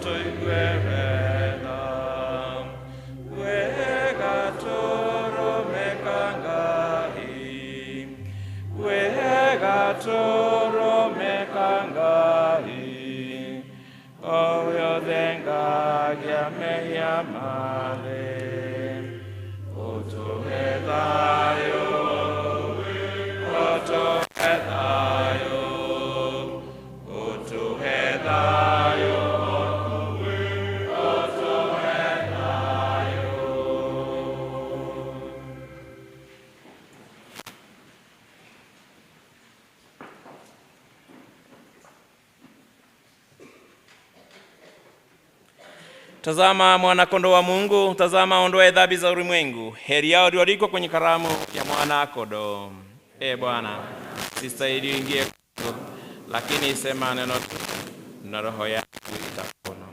tũigue wega. Wega tũrũmĩka Ngai, wega tũrũmĩka Ngai, o yothe ngagia mehia marĩ, ũtũhe thayũ, ũtũhe thayũ, ũtũhe thayũ, ũtũhe thayũ. Tazama mwana-kondoo wa Mungu, tazama aondoaye dhambi za ulimwengu. Heri yao walioalikwa kwenye karamu ya mwana-kondoo. Bwana, sistahili uingie kwangu, lakini sema neno tu na roho yangu itapona.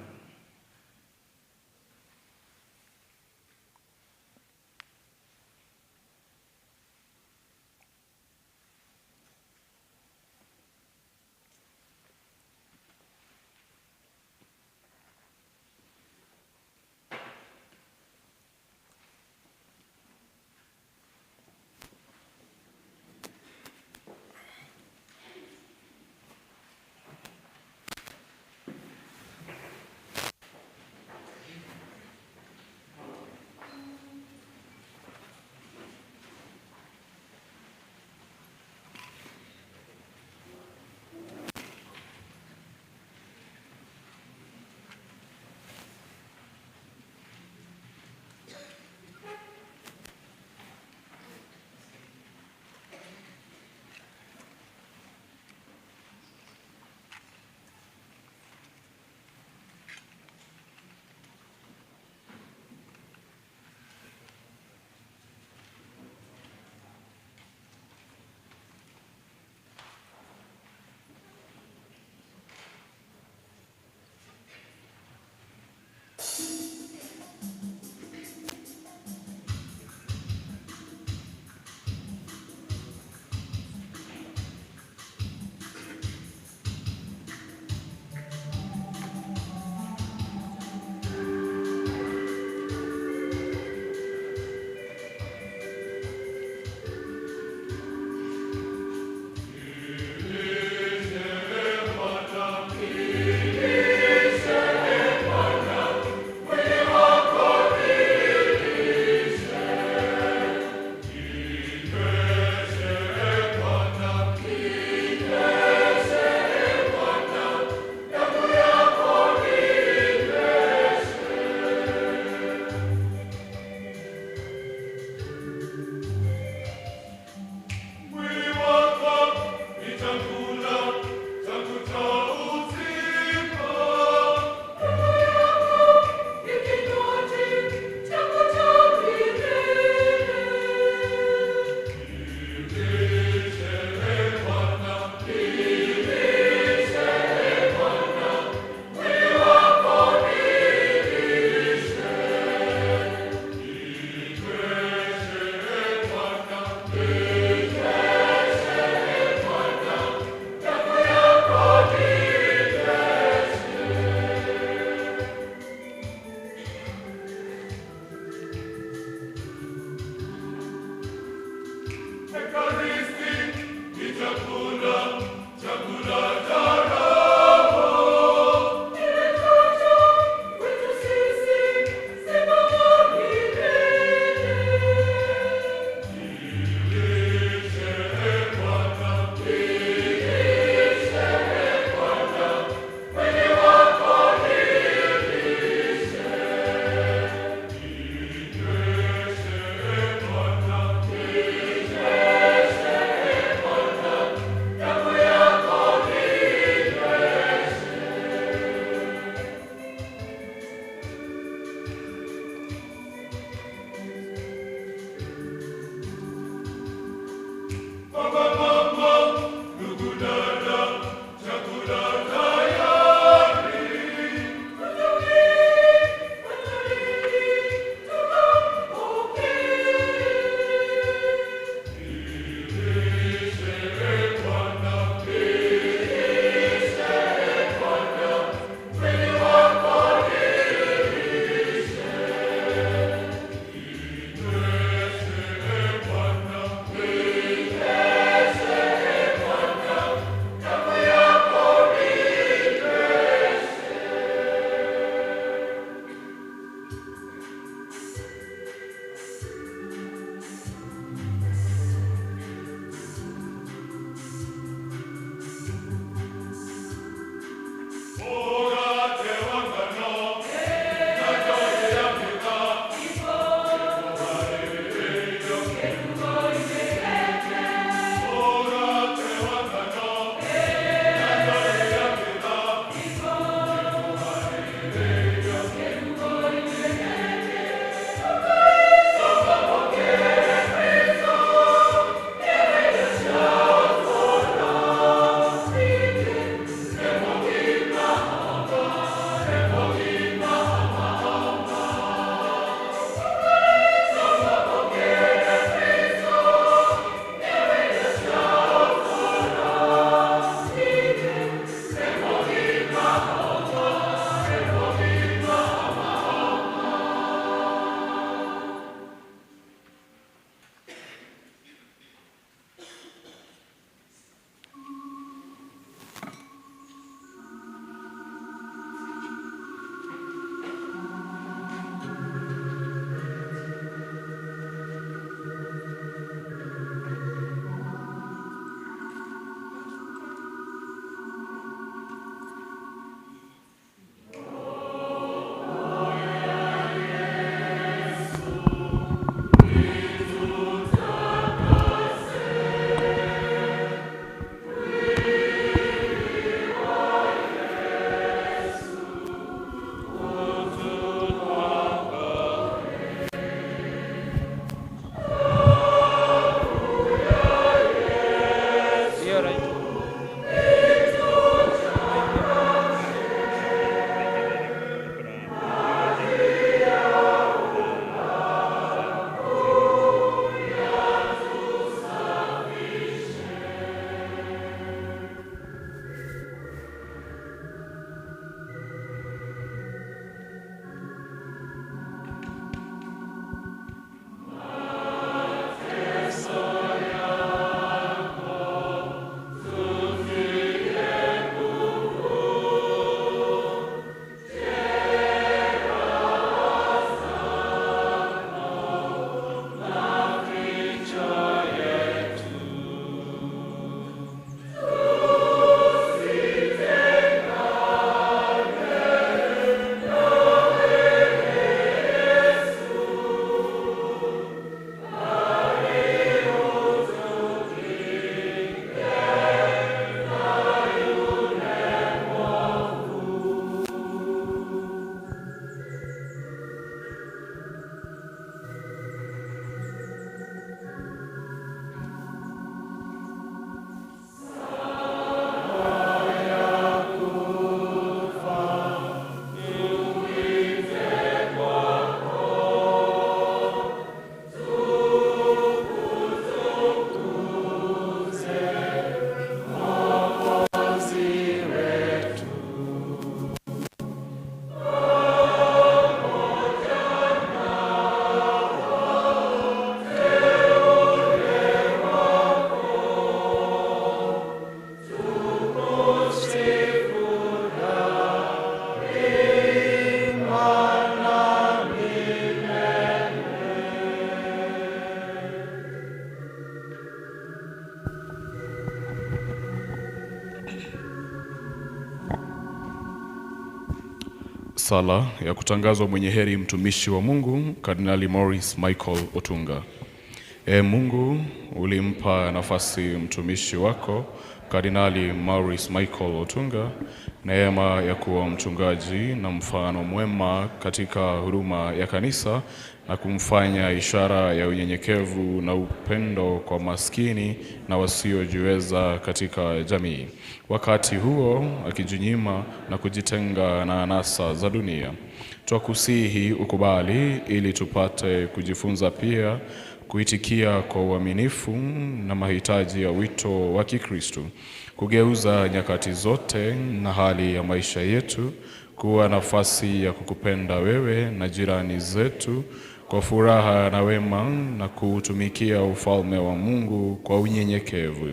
Sala ya kutangazwa mwenye heri mtumishi wa Mungu Kardinali Maurice Michael Otunga. Mungu ulimpa nafasi mtumishi wako Kardinali Maurice Michael Otunga neema ya kuwa mchungaji na mfano mwema katika huduma ya kanisa na kumfanya ishara ya unyenyekevu na upendo kwa maskini na wasiojiweza katika jamii. Wakati huo akijinyima na kujitenga na anasa za dunia. Twakusihi ukubali ili tupate kujifunza pia kuitikia kwa uaminifu na mahitaji ya wito wa Kikristo, kugeuza nyakati zote na hali ya maisha yetu kuwa nafasi ya kukupenda wewe na jirani zetu kwa furaha na wema na kuutumikia ufalme wa Mungu kwa unyenyekevu.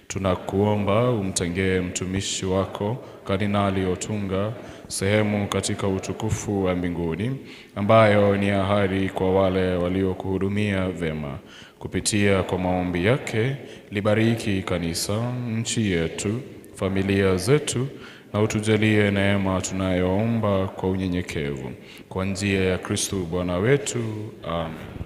Tunakuomba umtengee mtumishi wako Kardinali Otunga sehemu katika utukufu wa mbinguni, ambayo ni ahadi kwa wale waliokuhudumia vema. Kupitia kwa maombi yake, libariki kanisa, nchi yetu, familia zetu, na utujalie neema tunayoomba kwa unyenyekevu. Kwa njia ya Kristo Bwana wetu. Amen.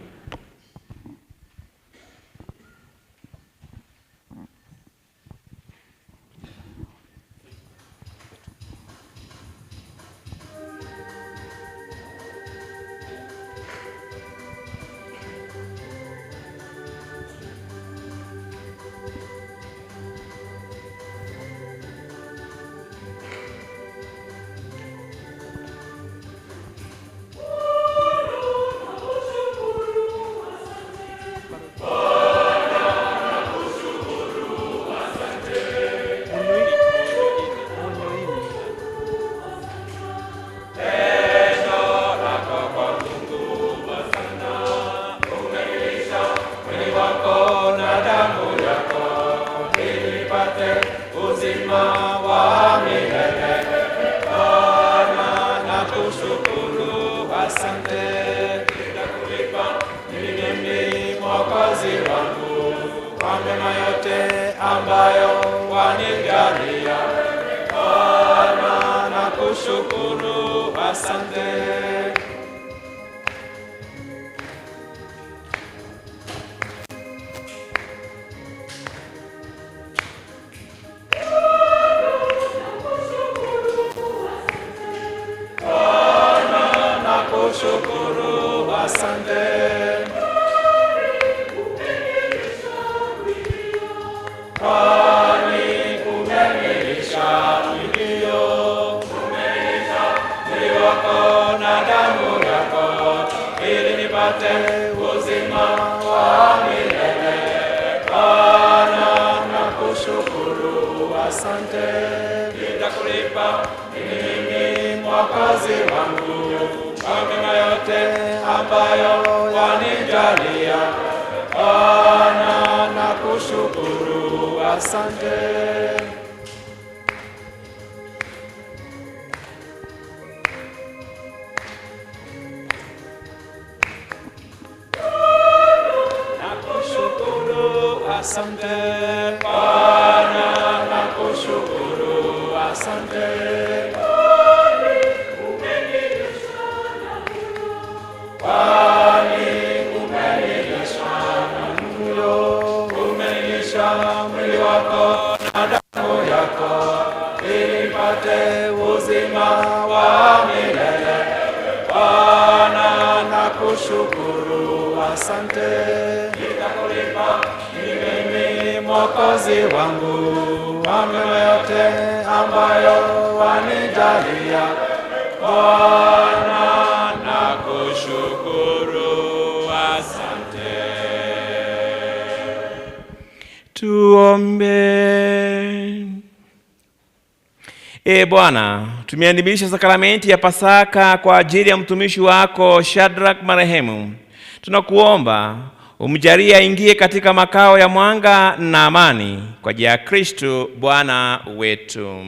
Bwana, tumeadhimisha sakramenti ya Pasaka kwa ajili ya mtumishi wako Shadrach marehemu. Tunakuomba umjalie aingie katika makao ya mwanga na amani kwa ajili ya Kristo Bwana wetu.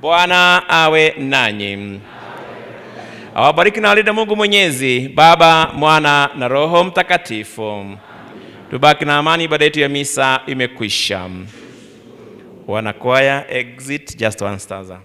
Bwana awe nanyi. Awabariki na walinde Mungu Mwenyezi, Baba, Mwana na Roho Mtakatifu. Tubaki na amani. Ibada yetu ya misa imekwisha. Wanakwaya exit just one stanza.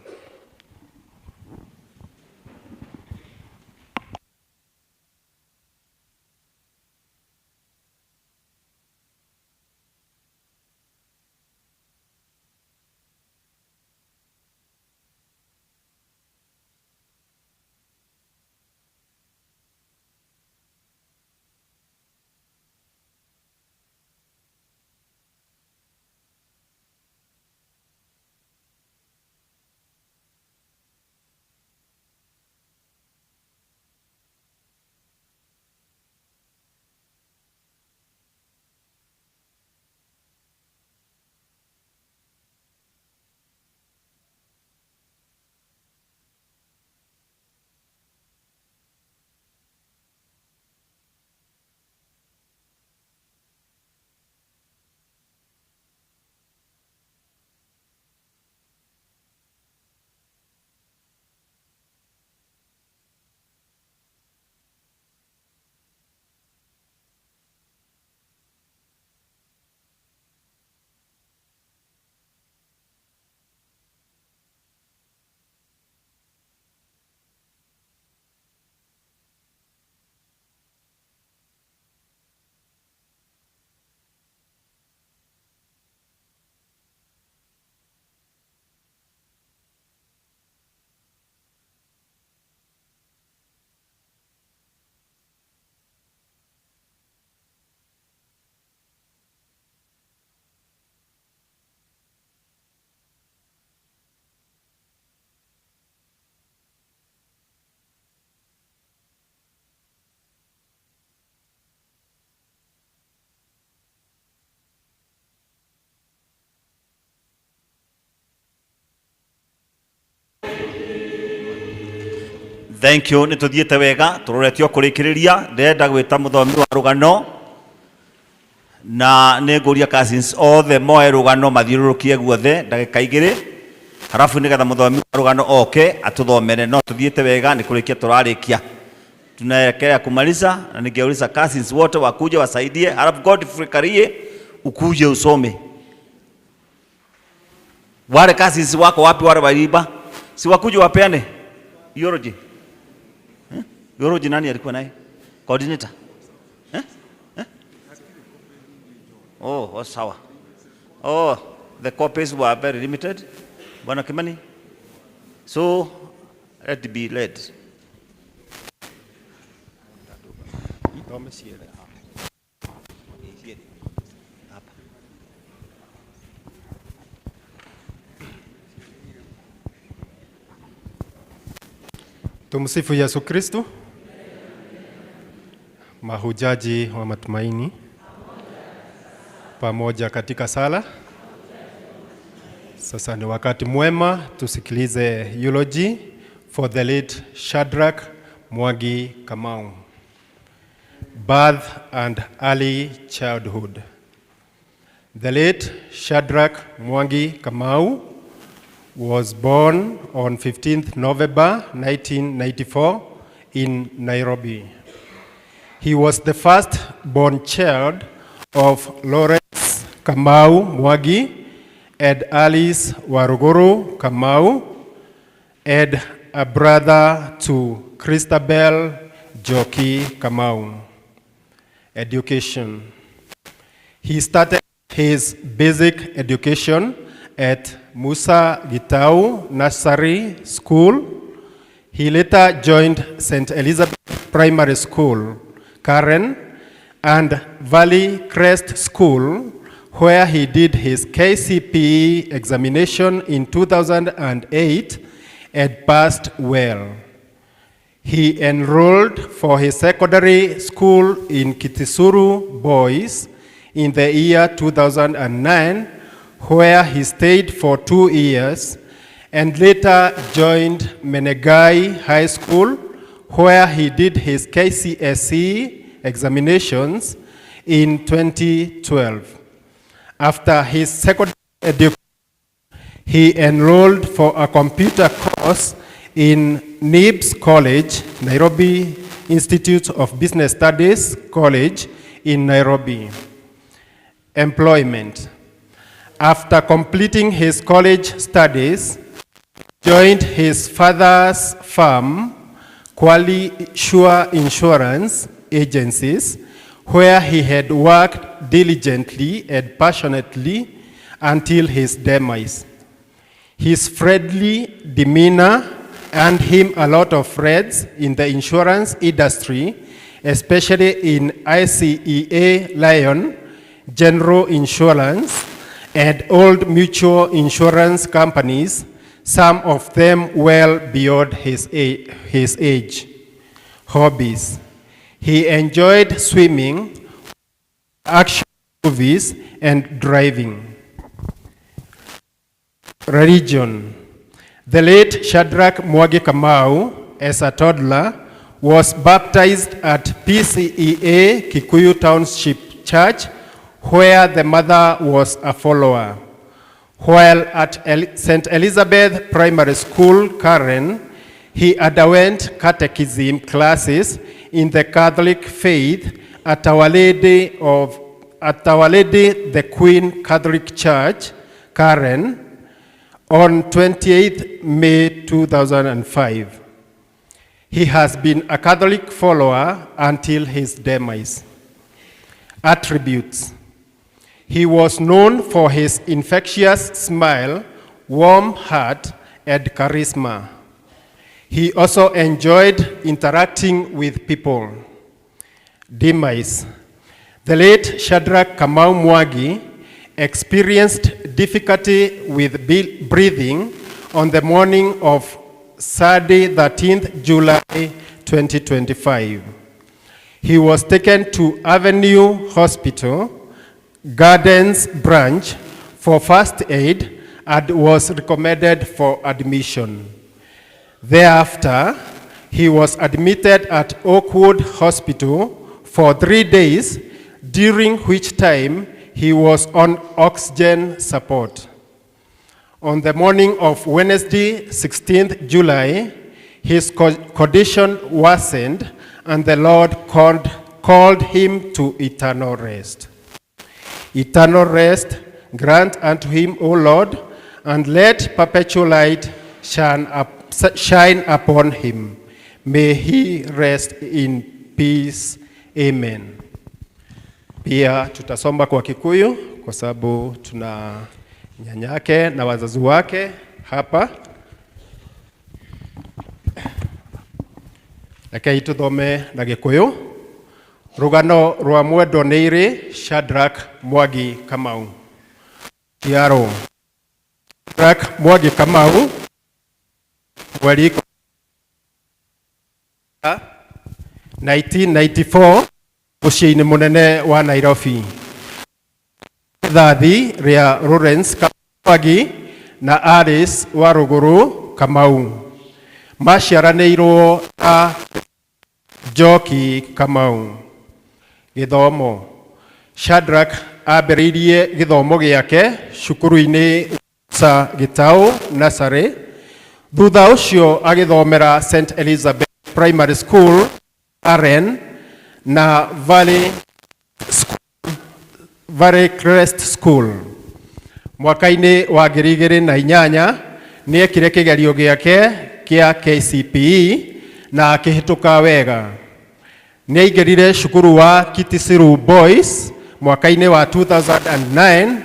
Thank you. Nĩ tũthiĩte wega, tũroretio kũrĩkĩrĩria. Ndĩrenda gwĩta mũthomi wa rũgano na nĩ ngũria cousins othe moe rũgano mathiũrũrũkie guothe ndagĩka igĩrĩ, halafu nĩgetha mũthomi wa rũgano oke atũthomere. No tũthiĩte wega, nĩ kũrĩkia tũrarĩkia. Tunaelekea kumaliza na ningeuliza cousins wote wakuje wasaidie, halafu Godfrey Karie ukuje usome. Wale cousins wako wapi wale waliiba? Si wakuje wapeane eulogy. Eulogy nani alikuwa naye? Coordinator. Oh, sawa. Oh, the copies were very limited. Bwana Kimani. So, let be led. Tumsifu Yesu Kristo. Mahujaji wa matumaini pamoja katika sala. Sasa ni wakati mwema tusikilize eulogy for the late Shadrach Mwangi Kamau. Birth and early childhood. The late Shadrach Mwangi Kamau was born on 15th November 1994 in Nairobi. He was the first born child of Lawrence Kamau Mwangi and Alice Waruguru Kamau, and a brother to Christabel Joki Kamau. Education. He started his basic education at Musa Gitau Nursery School. He later joined St. Elizabeth Primary School, Karen, and Valley Crest School, where he did his KCPE examination in 2008 and passed well. He enrolled for his secondary school in Kitisuru Boys in the year 2009, where he stayed for 2 years, and later joined Menegai High School, where he did his KCSE examinations in 2012. After his secondary education, he enrolled for a computer course in NIBS College, Nairobi Institute of Business Studies College in Nairobi. Employment. After completing his college studies, joined his father's firm, QualiSure Insurance Agencies, where he had worked diligently and passionately until his demise. His friendly demeanor earned him a lot of friends in the insurance industry, especially in ICEA Lion, General Insurance, and Old Mutual Insurance companies, some of them well beyond his age. Hobbies. He enjoyed swimming, action movies, and driving. Religion. The late Shadrach Mwangi Kamau, as a toddler, was baptized at PCEA Kikuyu Township Church, where the mother was a follower. While at St. Elizabeth Primary School, Karen, he underwent catechism classes in the Catholic faith at Our Lady the Queen Catholic Church, Karen, on 28th May 2005. He has been a Catholic follower until his demise. Attributes. He was known for his infectious smile, warm heart, and charisma. He also enjoyed interacting with people. Demise. The late Shadrach Kamau Mwangi experienced difficulty with breathing on the morning of Saturday, 13th July 2025. He was taken to Avenue Hospital, Gardens branch, for first aid and was recommended for admission. Thereafter, he was admitted at Oakwood Hospital for 3 days, during which time he was on oxygen support. On the morning of Wednesday, 16th July, his condition worsened, and the Lord called him to eternal rest. Eternal rest grant unto him, O Lord, and let perpetual light shine upon him. May he rest in peace. Amen. Pia tutasoma kwa Kikuyu kwa sababu tuna nyanyake na wazazi wake hapa. Rekei tuthome na Gikuyu. Rugano rwa mwendo nĩ ĩrĩ Shadrack Mwangi Kamau. Kiaro. Shadrack Mwangi Kamau mweri 1994 mũciĩ-inĩ mũnene wa Nairobi. Thathi rĩa Lawrence Mwangi na Alice wa Rũgũrũ Kamau. Maciaranĩirwo na Njoki Kamau. Gĩthomo. Shadrack ambĩrĩirie gĩthomo gĩake cukuru-inĩ sa Gĩtaũ Nursery. Thutha ũcio agĩthomera St. Elizabeth Primary School, Karen, na Valley Crest School. Mwaka-inĩ wa 2008 nĩekire kĩgerio gĩake kĩa KCPE na akĩhĩtũka wega. Nĩaingĩrire cukuru wa Kitisiru Boys mwaka-inĩ wa 2009,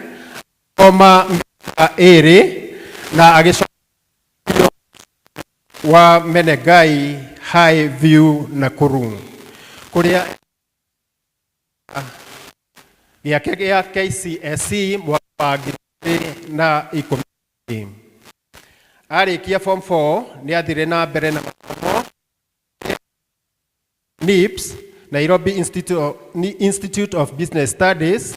koma mĩaka 2 na agĩcoka wa Menengai High View Nakuru. Kũrĩa gĩake gĩa KCSE mwaka wa 2010. Arĩkia form 4 nĩathire na mbere na mathomo NIPS, Nairobi Institute of Business Studies,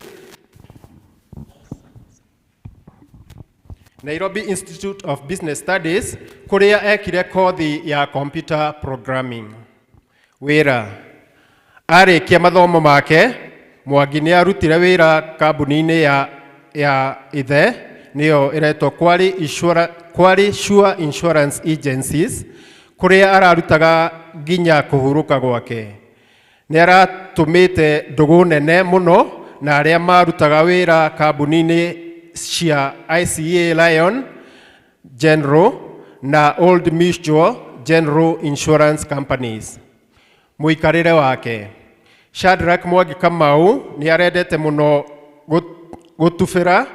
Nairobi Institute of Business Studies, kũrĩa ekire kothi ya computer programming. Wĩra. Arĩkia mathomo make, Mwangi nĩarutire wĩra kambuni-inĩ ya ithe nĩyo ĩretwo Kwari Sure Insurance Agencies, kũrĩa ararutaga nginya kũhurũka gwake. Nĩaratũmĩte ndũgũ nene mũno na arĩa marutaga wĩra kambuni-inĩ cia ICA Lion General na Old Mutual General Insurance Companies. Mũikarĩre wake. Shadrack Mwangi Kamau nĩarendete mũno gũtubĩra,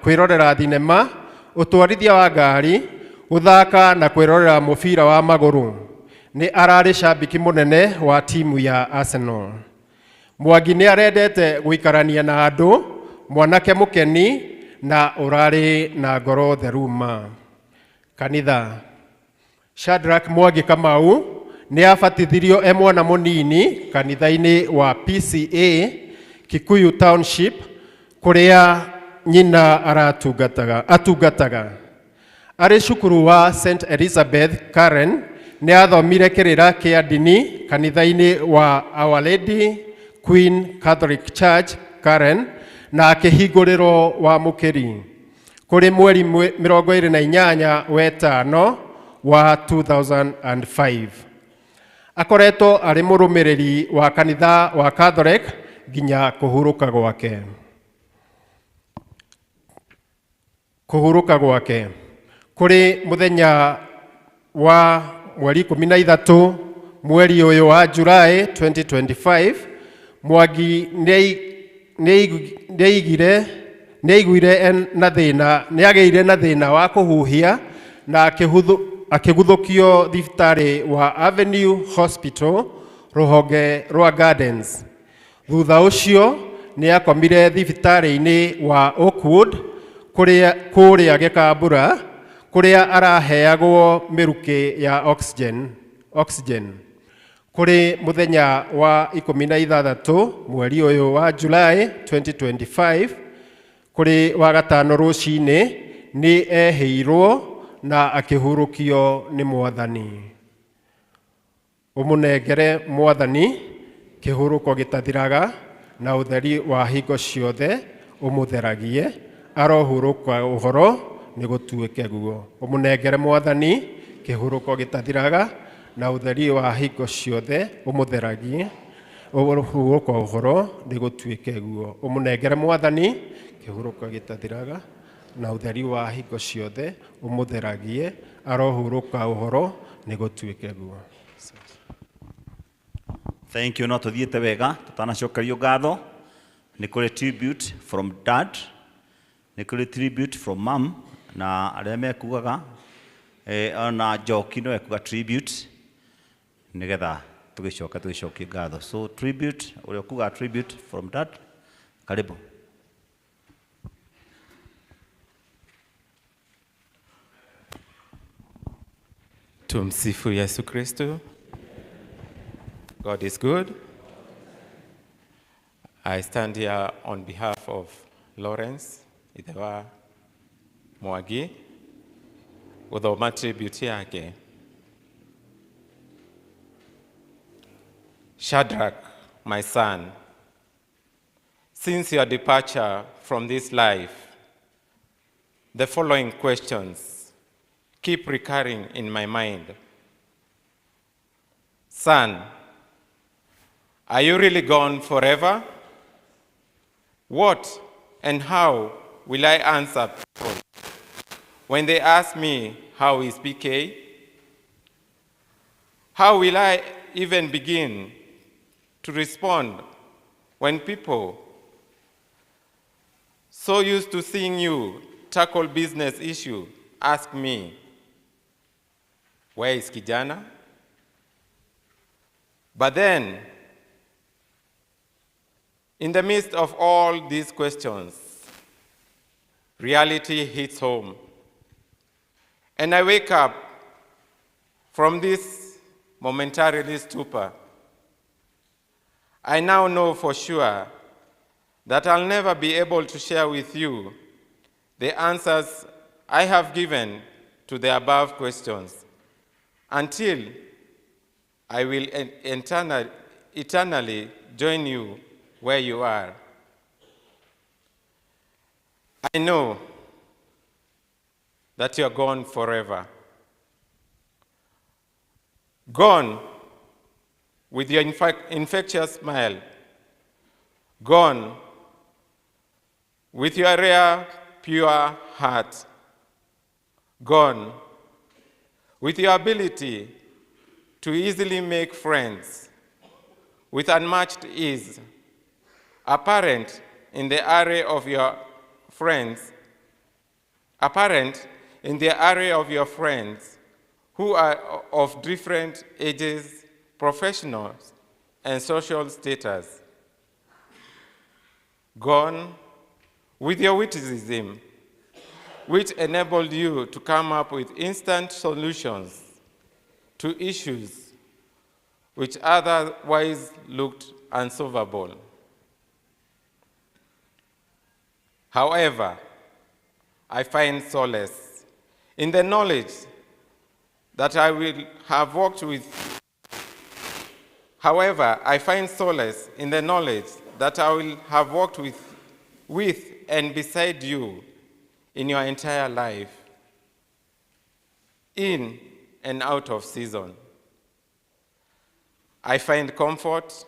kwĩrorera thinema, ũtwarithia wa ngari, gũthaka na kwĩrorera mũbira wa magũrũ. Nĩ ararĩ shabiki mũnene wa timu ya Arsenal. Mwangi nĩarendete gũikarania na andũ, mwanake mũkeni na ũrarĩ na ngoro theru ma. Kanitha. Shadrack Mwangi Kamau nĩabatithirio mwana mũnini kanitha-inĩ wa PCA Kikuyu Township, kũrĩa nyina atungataga. Arĩ cukuru wa St. Elizabeth Karen, nĩathomire kĩrĩra kĩa ndini kanitha-inĩ wa Our Lady Queen Catholic Church Karen, na akĩhingũrĩrwo wa mũkĩri. Kũrĩ mweri 28 wetano wa 2005. Akoretwo arĩ mũrũmĩrĩri wa kanitha wa Catholic nginya kũhurũka gwake. Kũrĩ mũthenya wa mweri 13 mweri ũyũ wa July 2025, Mwangi nĩagĩire na thĩna wa kũhuhia na akĩguthũkio thibitarĩ wa Avenue Hospital rũhonge rwa Gardens. Thutha ũcio nĩakomire thibitarĩ-inĩ wa Oakwood kũrĩa Gĩkambura, kũrĩa araheagwo mĩrukĩ ya oxygen. Kũrĩ mũthenya wa 16 mweri ũyũ wa July 2025, kũrĩ wa gatano rũcinĩ nĩ ehĩirwo na akĩhurũkio nĩ Mwathani. Ũmũnengere Mwathani kĩhurũko gĩtathiraga na ũtheri wa hingo ciothe ũmũtheragie, arohurũka ũhoro nĩ gũtuĩke guo. Ũmũnengere Mwathani kĩhurũko gĩtathiraga na ũtheri wa hingo ciothe ũmũtheragie, arohurũka ũhoro nĩ gũtuĩke guo. Ũmũnengere Mwathani kĩhurũko gĩtathiraga na ũtheri wa hingo ciothe ũmũtheragie, arohurũka ũhoro nĩ gũtuĩke guo. Thank you. No tuthiĩte wega tutanacokerio ngatho. Nĩ kũrĩ tribute from dad, nĩ kũrĩ tribute from mom, na arĩa mekugaga ona Njoki no ekuga tribute nĩgetha tũgĩcokie ngatho. So tribute, ũrĩa ũkuga tribute from dad, karibu. Tumsifu Yesu Kristo. God is good. I stand here on behalf of Lawrence Idewa Mwangi gũthoma tribute yake. Shadrach, my son, since your departure from this life, the following questions keep recurring in my mind. Son, are you really gone forever? What and how will I answer people when they ask me how is PK? How will I even begin to respond when people so used to seeing you tackle business issue ask me, where is Kijana? But then, in the midst of all these questions, reality hits home. And I wake up from this momentarily stupor. I now know for sure that I'll never be able to share with you the answers I have given to the above questions until I will eternally join you where you are. I know that you're gone forever. Gone with your infectious smile. Gone with your rare, pure heart. Gone with your ability to easily make friends with unmatched ease, apparent in the array of your friends, who are of different ages, professionals, and social status. Gone with your witticism, which enabled you to come up with instant solutions to issues which otherwise looked unsolvable. However, I find solace in the knowledge that I will have walked with. However, I find solace in the knowledge that I will have walked with and beside you in your entire life, in and out of season. I find comfort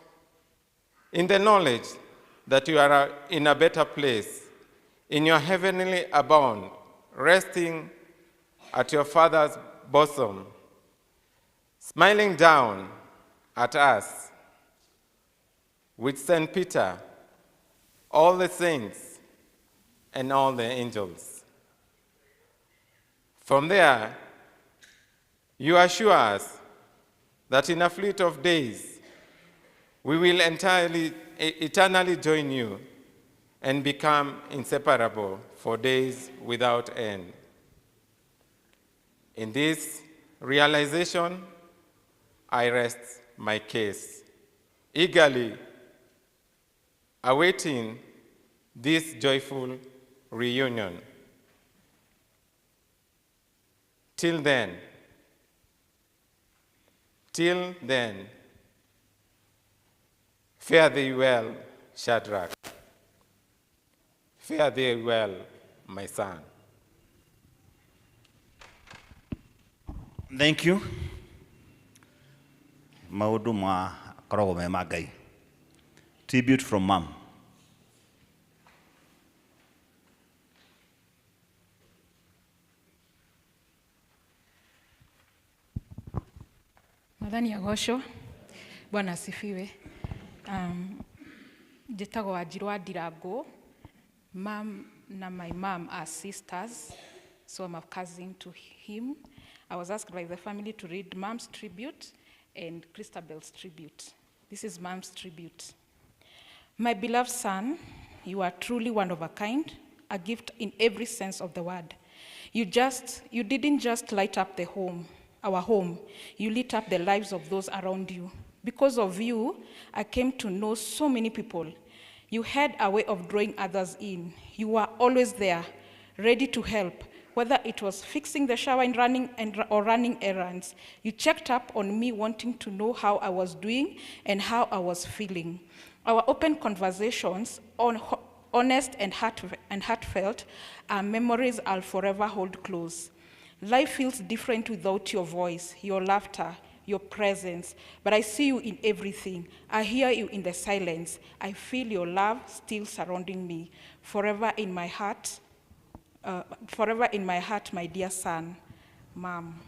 in the knowledge that you are in a better place, in your heavenly abode, resting at your Father's bosom, smiling down at us with St. Peter, all the saints, and all the angels. From there, you assure us that in a fleet of days, we will eternally join you and become inseparable for days without end. In this realization, I rest my case, eagerly awaiting this joyful reunion. Till then, Till then, fare thee well, Shadrach. Fare thee well, my son. Thank you. Maundu makoragwo me ma Ngai. Tribute from mom. Mwathani agocwo. Bwana asifiwe. Njĩtagwo Wanjirũ Ndirangu. Mom na my mom are sisters, so I'm a cousin to him. I was asked by the family to read mom's tribute and Christabel's tribute. This is mom's tribute. My beloved son, you are truly one of a kind, a gift in every sense of the word. You didn't just light up our home, you lit up the lives of those around you. Because of you, I came to know so many people. You had a way of drawing others in. You were always there, ready to help, whether it was fixing the shower and running errands. You checked up on me, wanting to know how I was doing and how I was feeling. Our open conversations, honest and heartfelt, are memories I'll forever hold close. Life feels different without your voice, your laughter, your presence, but I see you in everything. I hear you in the silence. I feel your love still surrounding me. Forever in my heart, my dear son, Mom.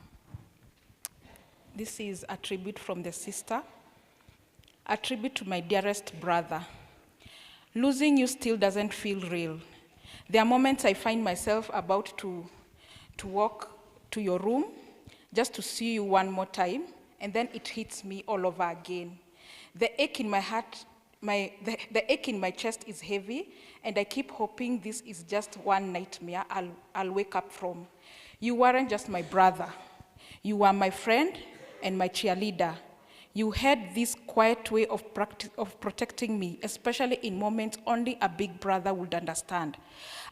This is a tribute from the sister, a tribute to my dearest brother. Losing you still doesn't feel real. There are moments I find myself about to walk to your room just to see you one more time, and then it hits me all over again. The ache in my heart, the ache in my chest is heavy, and I keep hoping this is just one nightmare I'll wake up from. You weren't just my brother. You were my friend and my cheerleader. You had this quiet way of protecting me, especially in moments only a big brother would understand.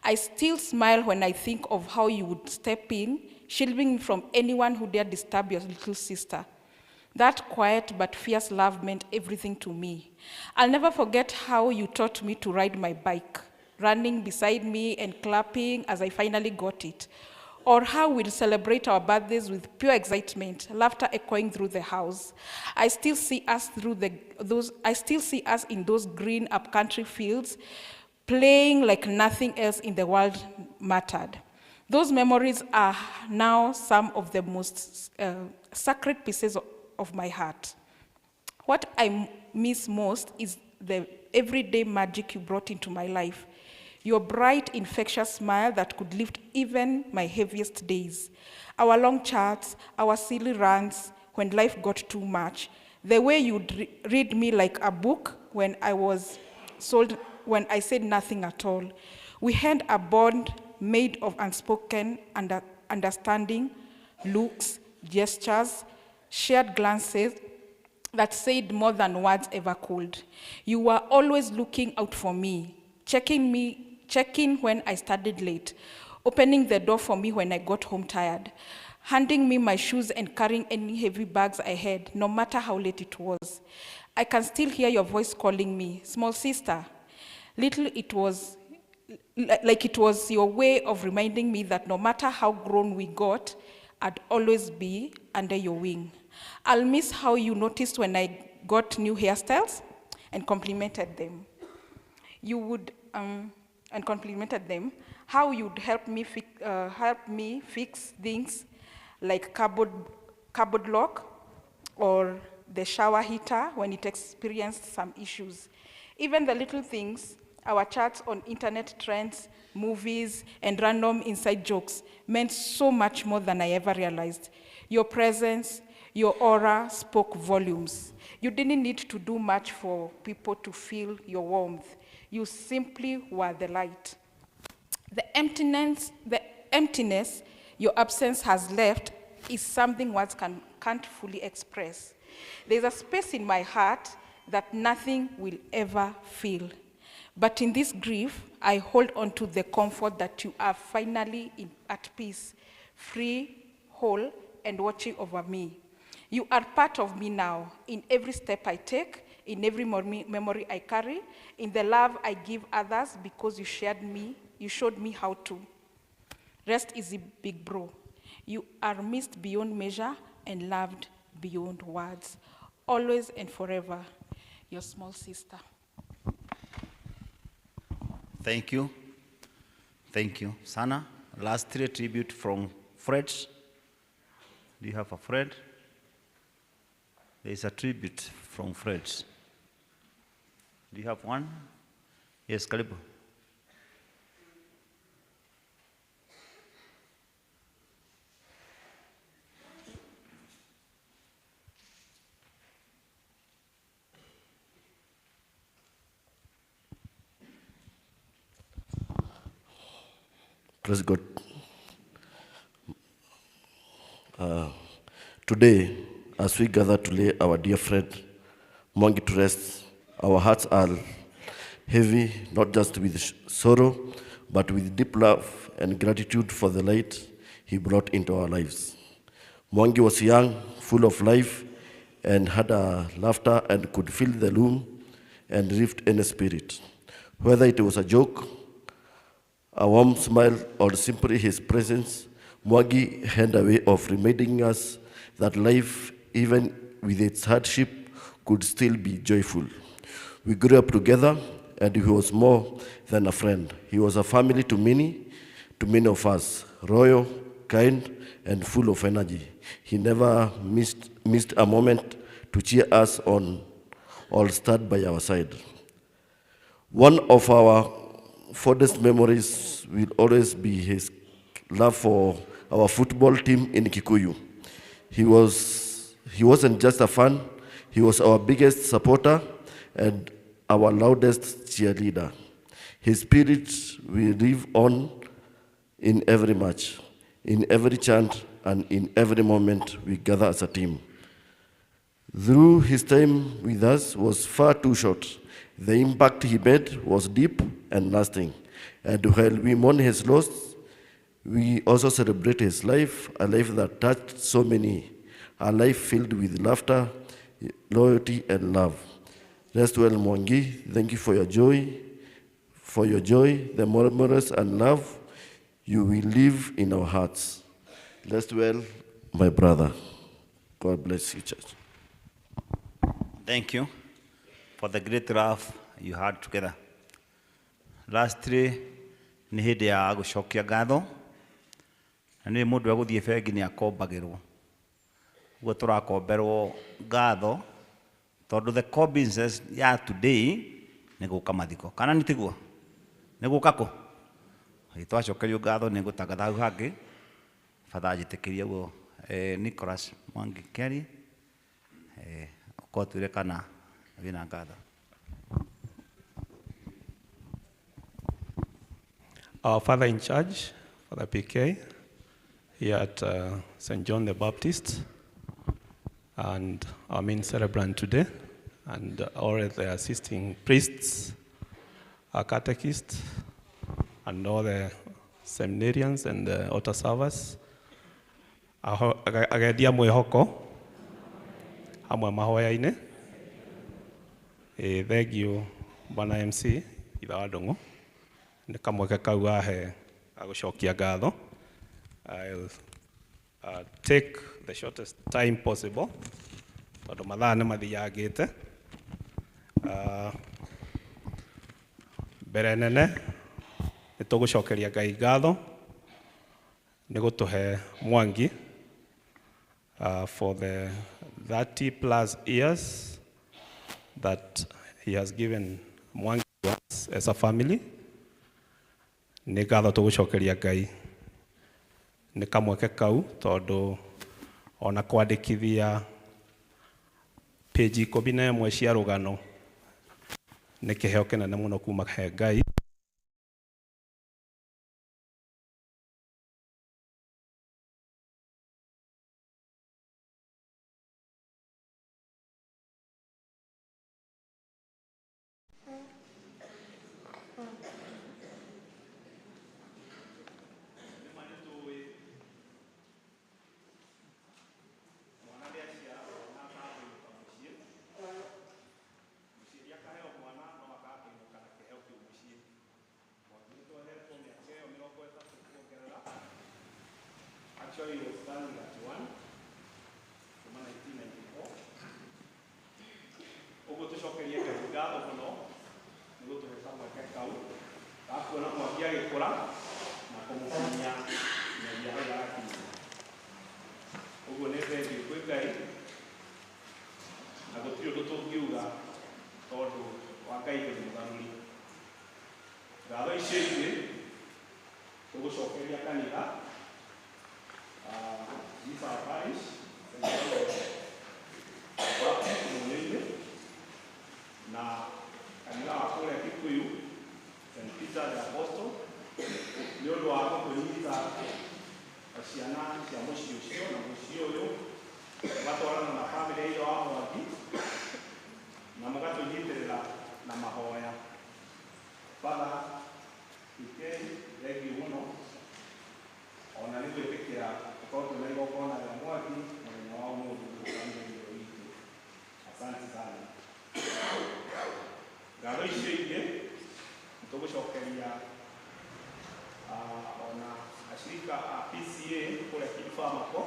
I still smile when I think of how you would step in, shielding me from anyone who dared disturb your little sister. That quiet but fierce love meant everything to me. I'll never forget how you taught me to ride my bike, running beside me and clapping as I finally got it. Or how we'll celebrate our birthdays with pure excitement, laughter echoing through the house. I still see us in those green upcountry fields, playing like nothing else in the world mattered. Those memories are now some of the most sacred pieces of my heart. What I miss most is the everyday magic you brought into my life. Your bright, infectious smile that could lift even my heaviest days. Our long chats, our silly rants when life got too much. The way you'd read me like a book when I said nothing at all. We had a bond made of unspoken understanding, looks, gestures, shared glances that said more than words ever could. You were always looking out for me, checking when I studied late, opening the door for me when I got home tired, handing me my shoes and carrying any heavy bags I had, no matter how late it was. I can still hear your voice calling me, small sister. Little it was your way of reminding me that no matter how grown we got, I'd always be under your wing. I'll miss how you noticed when I got new hairstyles and complimented them. How you'd help me fix things like cupboard lock or the shower heater when it experienced some issues. Even the little things, our chats on internet trends, movies, and random inside jokes meant so much more than I ever realized. Your presence, your aura spoke volumes. You didn't need to do much for people to feel your warmth. You simply were the light. The emptiness your absence has left is something words can't fully express. There's a space in my heart that nothing will ever fill. But in this grief, I hold on to the comfort that you are finally at peace, free, whole, and watching over me. You are part of me now, in every step I take, in every memory I carry, in the love I give others because you showed me how to. Rest easy, big bro. You are missed beyond measure and loved beyond words. Always and forever, your small sister. Thank you. Thank you. Sana, last three tribute from Fred. Do you have a Fred? There is a tribute from Fred. Do you have one? Yes, karibu. Praise God. Today, as we gather to lay our dear friend Mwangi to rest, our hearts are heavy, not just with sorrow, but with deep love and gratitude for the light he brought into our lives. Mwangi was young, full of life, and had a laughter and could fill the room and lift any spirit. Whether it was a joke, a warm smile, or simply his presence, Mwangi had a way of reminding us that life, even with its hardship, could still be joyful. We grew up together, and he was more than a friend. He was a family to many of us, royal, kind, and full of energy. He never missed a moment to cheer us on or stand by our side. One of our fondest memories will always be his love for our football team in Kikuyu. He wasn't just a fan, he was our biggest supporter and our loudest cheerleader. His spirit will live on in every match, in every chant, and in every moment we gather as a team. Though his time with us was far too short, the impact he made was deep and lasting. And while we mourn his loss, we also celebrate his life, a life that touched so many, a life filled with laughter, loyalty, and love. Rest well, Mwangi. Thank you for your joy, the memories and love you will live in our hearts. Rest well, my brother. God bless you, church. Thank you for the great love you had together. Lastly, nĩ hĩndĩ ya gũcokia ngatho, na nĩ mũndũ agũthiĩ bengi nĩ akombagĩrwo. Ũguo tũrakomberwo ngatho tondũ the core business ya today nĩ gũka mathiko. Kana nĩ tiguo? Nĩ gũka kũ? Twacokerio ngatho nĩ ngũtangatha hau hangĩ. Bata njĩtĩkĩrie ũguo Nicholas Mwangi Kĩari ũkorwo twĩre kana wĩna ngatho. Our Father in charge, Father PK, here at St. John the Baptist, and our main celebrant today, and all the assisting priests, our catechists, and all the seminarians and the altar servers. Agedia mwĩhoko, hamwe mahoya-inĩ. Thank you, Bwana MC, Itha wa Ndung'u. Nĩ kamweke kau ahe agũcokia ngatho. I'll take the shortest time possible, tondũ mathaa nĩ mathiyangĩte. Mbere nene nĩ tũgũcokeria Ngai ngatho nĩ gũtũhe Mwangi for the 30 plus years that he has given Mwangi to us as a family. Nĩ ngatho tũgũcokeria Ngai. Nĩ kamweke kau tondũ ona kwandĩkithia page 11 cia rũgano nĩ kĩheo kĩnene mũno kuma he Ngai. agĩkũra na kũmũkinyia nyagia harĩa arakinyia. Ũguo nĩ thengiũ kwĩ Ngai na gũtirĩ ũndũ tũngiuga tondũ wa Ngai nĩ mũgarũri. Ngatho icio ingĩ tũgũcokeria kanitha Isa Parish na kanitha wa kũrĩa Kikuyu St. Peter the Apostle nĩ ũndũ wa gũkũnyita ciana cia mũciĩ ũcio na mũciĩ ũyũ ũgatwarana na bamĩrĩ ĩyo wa Mwangi na mũgatũnyitĩrĩra na mahoya. Father PK, thengiũ mũno ona nĩ gwĩtĩkĩra gũkorwo twĩna igongona rĩa Mwangi mũthenya wa ũmũthĩ bamĩrĩ itũ. Asante sana. Ngatho icio ingĩ nĩtũgũcokeria ona ashirika a PCA kũrĩa Kidfamako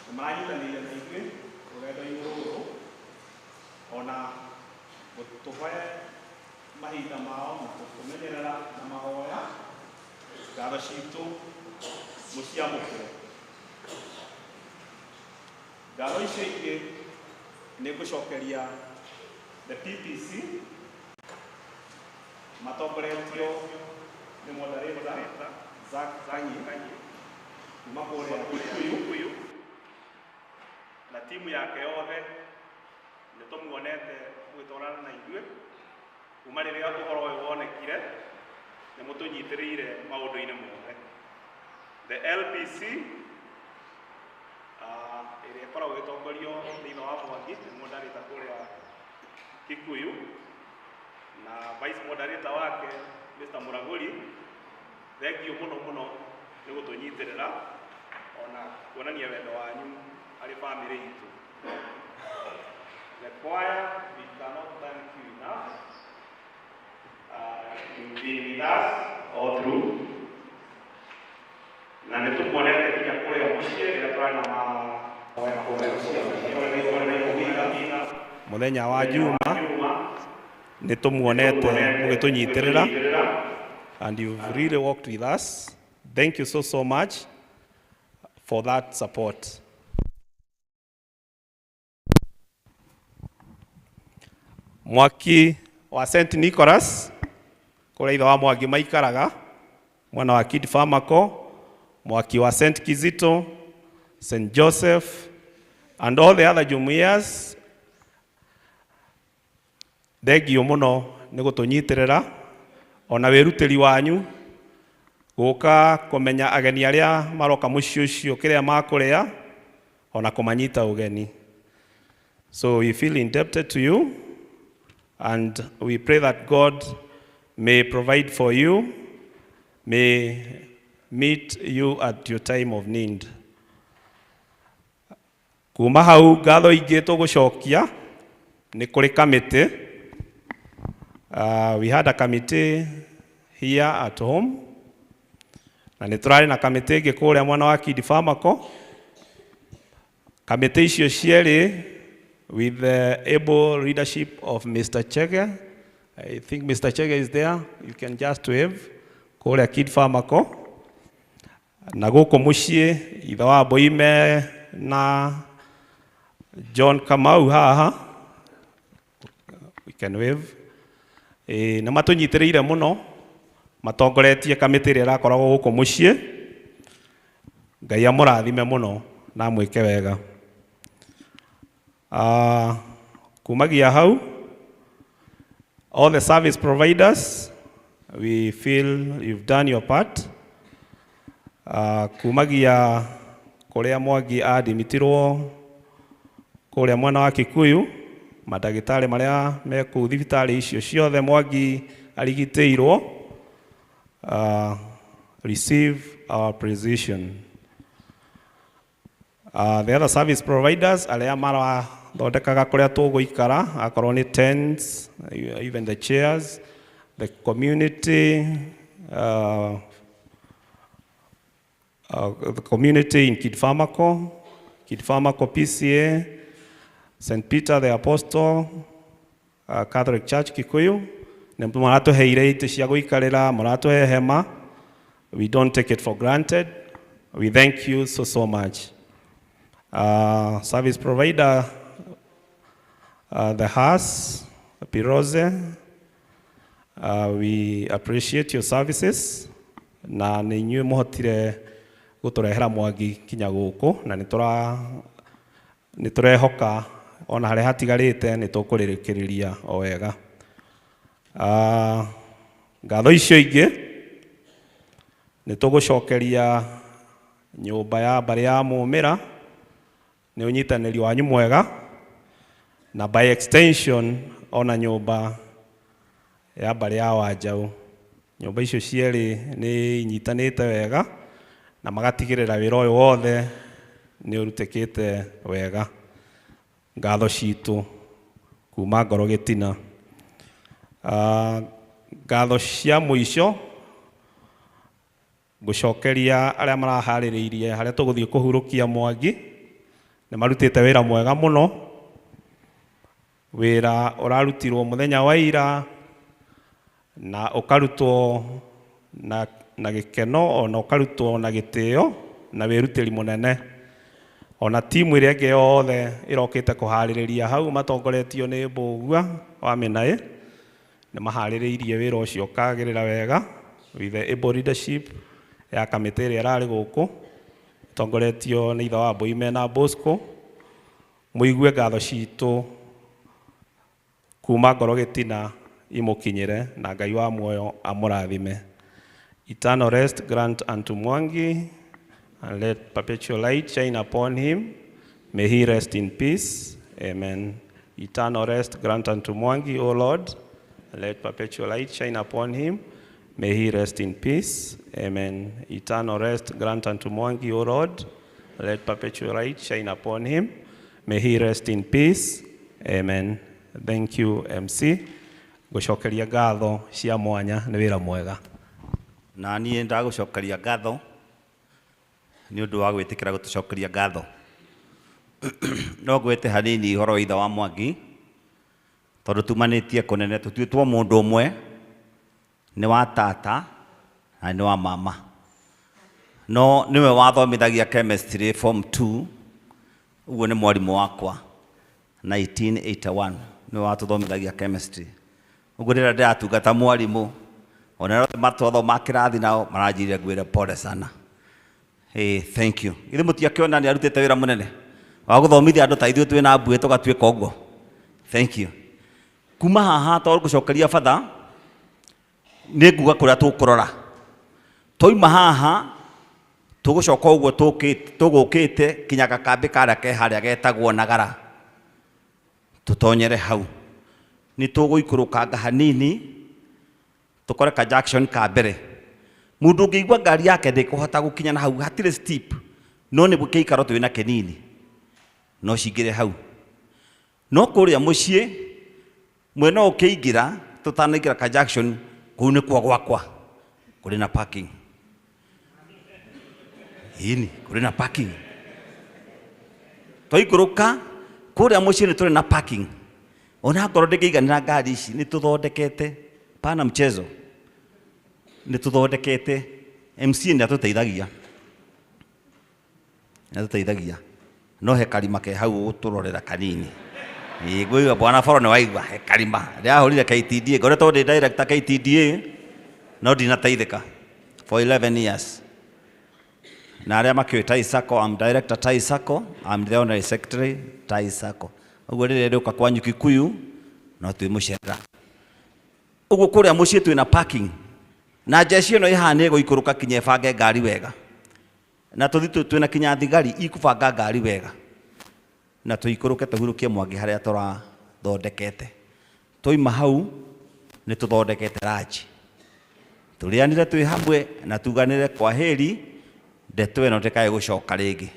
nĩ maranyitanĩire na ithuĩ rũgendo-inĩ rũrũ ona gũtũhe mahinda mao na gũtũmenyerera na mahoya. Ngatho citũ mũciamũkĩre. Ngatho icio ingĩ nĩ ngũcokeria the PPC matongoretio nĩ moderator Zack Kanyi kuma kũrĩa Kikuyu na timu yake yothe nĩ tũmuonete gwĩtwarana na ithuĩ kuma rĩrĩa ũhoro ũyũ wonekire nĩ mũtũnyitĩrĩire maũndũ-inĩ mothe. The LPC ĩrĩa ĩkoragwo ĩgĩtongorio thĩinĩ wa Mwangi nĩ moderator kũrĩa Kikuyu na vice moderator wake Mr. Muraguri, thengiũ mũno mũno nĩ gũtũnyitĩrĩra ona kuonania wendo wanyu harĩ bamĩrĩ itũ. The choir, we cannot thank you enough. You've been with us all through. Na nĩ tũkuonete nginya kũrĩa mũciĩ rĩrĩa tũrarĩ na mũthenya wa Juma nĩ tũmuonete mũgĩtũnyitĩrĩra and you've really walked with us. Thank you so much for that support. Mwaki wa St. Nicholas kũrĩa ithe wa Mwangi maikaraga mwana wa Kidfamako, mwaki wa St. Kizito, St. Joseph and all the other jumuias, thengiũ mũno nĩ gũtũnyitĩrĩra ona wĩrutĩri wanyu gũka kũmenya ageni arĩa maroka mũciĩ ũcio kĩrĩa makũrĩa ona kũmanyita ũgeni. So we feel indebted to you and we pray that God may provide for you, may meet you at your time of need. Kuma hau ngatho ingĩ tũgũcokia nĩ kũrĩ kamĩtĩ. We had a committee here at home na nĩ tũrarĩ na kamĩtĩ ĩngĩ kũrĩa mwena wa Kidfamako. Kamĩtĩ icio cierĩ with the able leadership of Mr. Chege. I think Mr. Chege is there. You can just wave. Kũrĩa Kidfamako. Na gũkũ mũciĩ ithe wa Boime na John Kamau haha. We can wave. Na matũnyitĩrĩire mũno matongoretie kamĩtĩ ĩrĩa ĩrakoragwo gũkũ mũciĩ. Ngai amũrathime mũno na mwĩke wega. Kumagia hau, all the service providers, we feel you've done your part. Kumagia kũrĩa Mwangi adimitirwo kũrĩa mwena wa Kikuyu, madagĩtarĩ marĩa me kũu thibitarĩ icio ciothe Mwangi arigitĩirwo, receive our precision. The other service providers arĩa marathondekaga kũrĩa tũgũikara, akorwo nĩ tents, even the chairs, the community, the community in Kidfamako, Kidfamako PCA, St. Peter the Apostle, Catholic Church Kikuyu, nĩ maratũheire itĩ cia gũikarĩra, maratũhe hema. We don't take it for granted. We thank you so much. Service provider, the house, Pirose, we appreciate your services. Na nĩ inyuĩ mũhotire gũtũrehera Mwangi kinya gũkũ, na nĩ tũrehoka ona harĩa hatigarĩte nĩ tũkũrĩrĩkĩrĩria o wega. Ngatho icio ingĩ nĩ tũgũcokeria nyũmba ya mbarĩ ya Mũmĩra nĩ ũnyitanĩri wanyu mwega, na by extension ona nyũmba ya mbarĩ ya Wanjaũ. Nyũmba icio cierĩ nĩ inyitanĩte wega na magatigĩrĩra wĩra ũyũ wothe nĩ ũrutĩkĩte wega. Ngatho citũ kuma ngoro gĩtina. Ngatho cia mũico ngũcokeria arĩa maraharĩrĩirie harĩa tũgũthiĩ kũhurũkia Mwangi, nĩ marutĩte wĩra mwega mũno, wĩra ũrarutirwo mũthenya wa ira na ũkarutwo na gĩkeno, ona ũkarutwo na gĩtĩo na wĩrutĩri mũnene. Ona timu ĩrĩa ĩngĩ yothe ĩrokĩte kũharĩrĩria hau matongoretio nĩ Mbũgua wa Mĩnaĩ, nĩ maharĩrĩirie wĩra ũcio ũkagĩrĩra wega with the able leadership ya kamĩtĩ ĩrĩa ĩrarĩ gũkũ ĩtongoretio nĩ ithe wa Mbũi na Bosco. Mũigue ngatho citũ kuma ngoro gĩtina imũkinyĩre, na Ngai wa muoyo amũrathime. Eternal rest grant unto Mwangi, and let perpetual light shine upon him. May he rest in peace. Amen. Eternal rest grant unto Mwangi, O Lord, and let perpetual light shine upon him. May he rest in peace. Amen. Eternal rest grant unto Mwangi, O Lord, and let perpetual light shine upon him. May he rest in peace. Amen. Thank you, MC. Gũcokeria ngatho cia mwanya nĩ wĩra mwega. Na niĩ ndagũcokeria ngatho nĩ ũndũ wa gwĩtĩkĩra gũtũcokeria ngatho. No ngwĩte hanini ũhoro wa ithe wa Mwangi, tondũ tumanĩtie kũnene, tũtuĩtwo mũndũ ũmwe, nĩ wa tata na nĩ wa mama. No nĩwe wathomithagia chemistry form 2, ũguo nĩ mwarimũ wakwa 1981, nĩwe watũthomithagia chemistry. Ũguo rĩrĩa ndĩratungata mwarimũ, ona matwathoma kĩrathi nao maranjĩrire ngwĩre pole sana. Hey, thank you. Githĩ mũtiakĩona nĩ arutĩte wĩra mũnene wa gũthomithia andũ ta ithuĩ twĩna mbuĩ tũgatuĩka ũguo. Thank you. Kuma haha tondũ gũcokeria batha nĩ nguga kũrĩa tũkũrora. Toima haha tũgũcoka ũguo tũgũkĩte kinya gakambĩ karĩa ke harĩa getagwo Nagara. Tũtonyere hau. Nĩ tũgũikũrũkanga hanini tũkore ka junction ka mbere. Mũndũ ũngĩigua ngari yake ndĩkũhota gũkinya na hau, hatirĩ steep, no nĩ gũkĩikaro twĩna kĩnini no cingĩre hau. No kũrĩa mũciĩ mwena ũkĩingĩra tũtanaingĩra ka junction, kũu nĩ kwa gwakwa, kũrĩ na parking. Hini kũrĩ na parking. Twaikũrũka kũrĩa mũciĩ nĩ tũrĩ na parking. Ona ngoro ndĩngĩiganĩra ngari ici nĩ tũthondekete, pana mchezo, nĩ tũthondekete. MC nĩ atũteithagia, no he karima ke hau ũtũrorera kanini. Ngũiga bwana Faro nĩ waigua he karima ndĩrahũrire KTDA, ngoretwo ndĩ director KTDA no ndinateithĩka for 11 years. Na arĩa makĩũĩ Tai Sacco, I'm director Tai Sacco, I'm the honorary secretary Tai Sacco. Ũguo rĩrĩa ndĩũka kwanyu Kikuyu no twĩ mũcera. Ũguo kũrĩa mũciĩ twĩna parking, na njeci ĩno ĩhana ĩgũikũrũka kinya ĩbange ngari wega, na tũthi twĩna kinya thigari ikũbanga ngari wega, na tũikũrũke tũhurũkie Mwangi harĩa tũrathondekete. Twoima hau nĩ tũthondekete ranji, tũrĩanire twĩ hamwe na tuganĩre kwaheri, ndeto ĩno ndĩkae gũcoka rĩngĩ.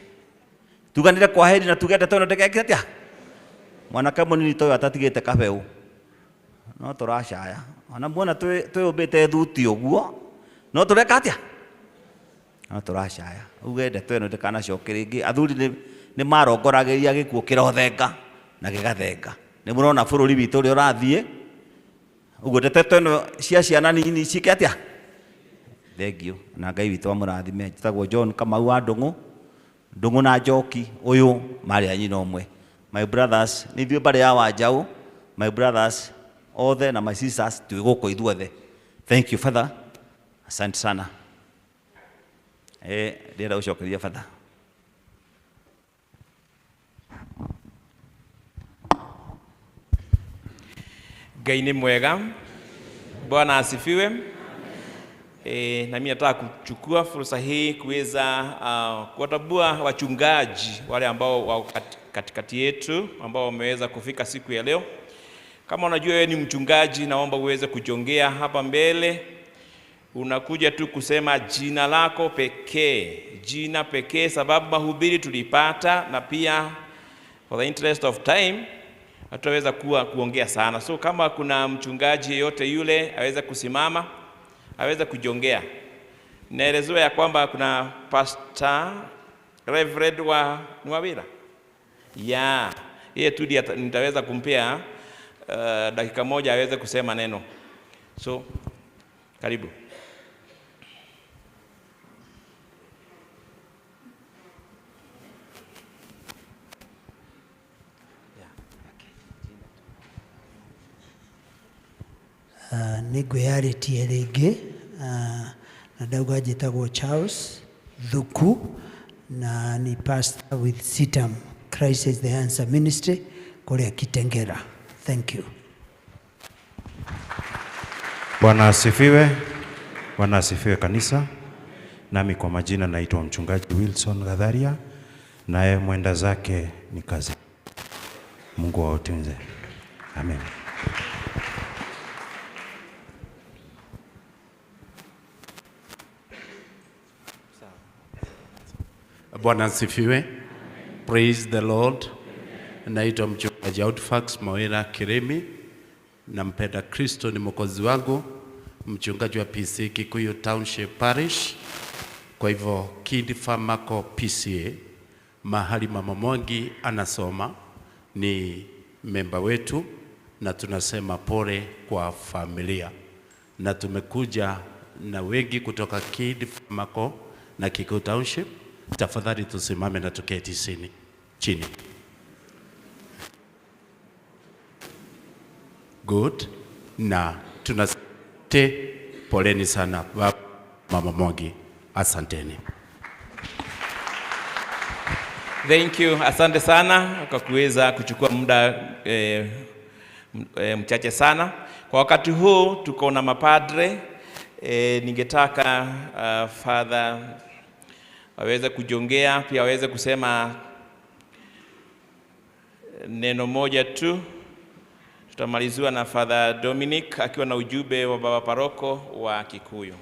Tuganĩre kwaheri na tuge ndeto ĩno ndĩkae atĩa. Mwanake mũnini toyo atatigĩte kabeũ, no tũracaya. Ona muona twĩũmbĩte thuti ũguo, no tũreka atĩa? No tũracaya. Uge ndeto ĩno ndĩkanacoke rĩngĩ. Athuri nĩ marongoragĩria gĩkuũ kĩrothenga na gĩgathenga. Nĩ mũrona bũrũri witũ ũrĩa ũrathiĩ, Uguo ndeto no cia ciana nini cike atia. Thank you. Na Ngai witũ amũrathime. Njĩtagwo John Kamau wa Ndũng'ũ. Ndũng'ũ na Njoki ũyũ marĩ anyina ũmwe. My brothers, nĩ ithuĩ mbarĩ ya Wanjaũ. My brothers othe na my sisters twĩ gũkũ ithuothe. Thank you Father. Asante sana. Ndĩrenda gũcokeria Father. Ngai ni mwega. Bwana asifiwe. Na mimi nataka kuchukua fursa hii kuweza kuwatambua wachungaji wale ambao wako katikati yetu ambao wameweza kufika siku ya leo. Kama unajua wewe ni mchungaji, naomba uweze kujongea hapa mbele. Unakuja tu kusema jina lako pekee, jina pekee, sababu mahubiri tulipata na pia for the interest of time hatutaweza kuongea sana. So kama kuna mchungaji yeyote yule aweze kusimama, aweze kujongea. Naelezewa ya kwamba kuna Pastor Reverend wa Nwawira. Yeye tu nitaweza kumpea dakika moja aweze kusema neno. So karibu. Nĩngwĩyarĩtie rĩngĩ na ndauga njĩtagwo Charles Thuku na ni pastor with Sitam Christ is the Answer Ministry kũrĩa Kitengera. Thank you. Bwana asifiwe. Bwana asifiwe kanisa. Nami kwa majina naitwa mchungaji Wilson Gadharia, naye mwenda zake ni kazi. Mungu awatunze. Amen. Bwana asifiwe. Praise the Lord. Naitwa mchungaji Outfax Mawira Kiremi. Nampenda Kristo, ni mwokozi wangu. Mchungaji wa PC Kikuyu Township Parish. Kwa hivyo Kid Famako PCA, mahali Mama Mwangi anasoma, ni memba wetu na tunasema pole kwa familia. Na tumekuja na wengi kutoka Kid Famako na Kikuyu Township. Tafadhali tusimame na tuketi chini. Good. Na tunasite poleni sana Mama Mwangi. Asanteni. Thank you. Asante sana kwa kuweza kuchukua muda mchache sana. Kwa wakati huu tuko na mapadre. Ningetaka Father waweze kujongea, pia waweze kusema neno moja tu. Tutamaliziwa na Father Dominic akiwa na ujumbe wa baba paroko wa Kikuyu.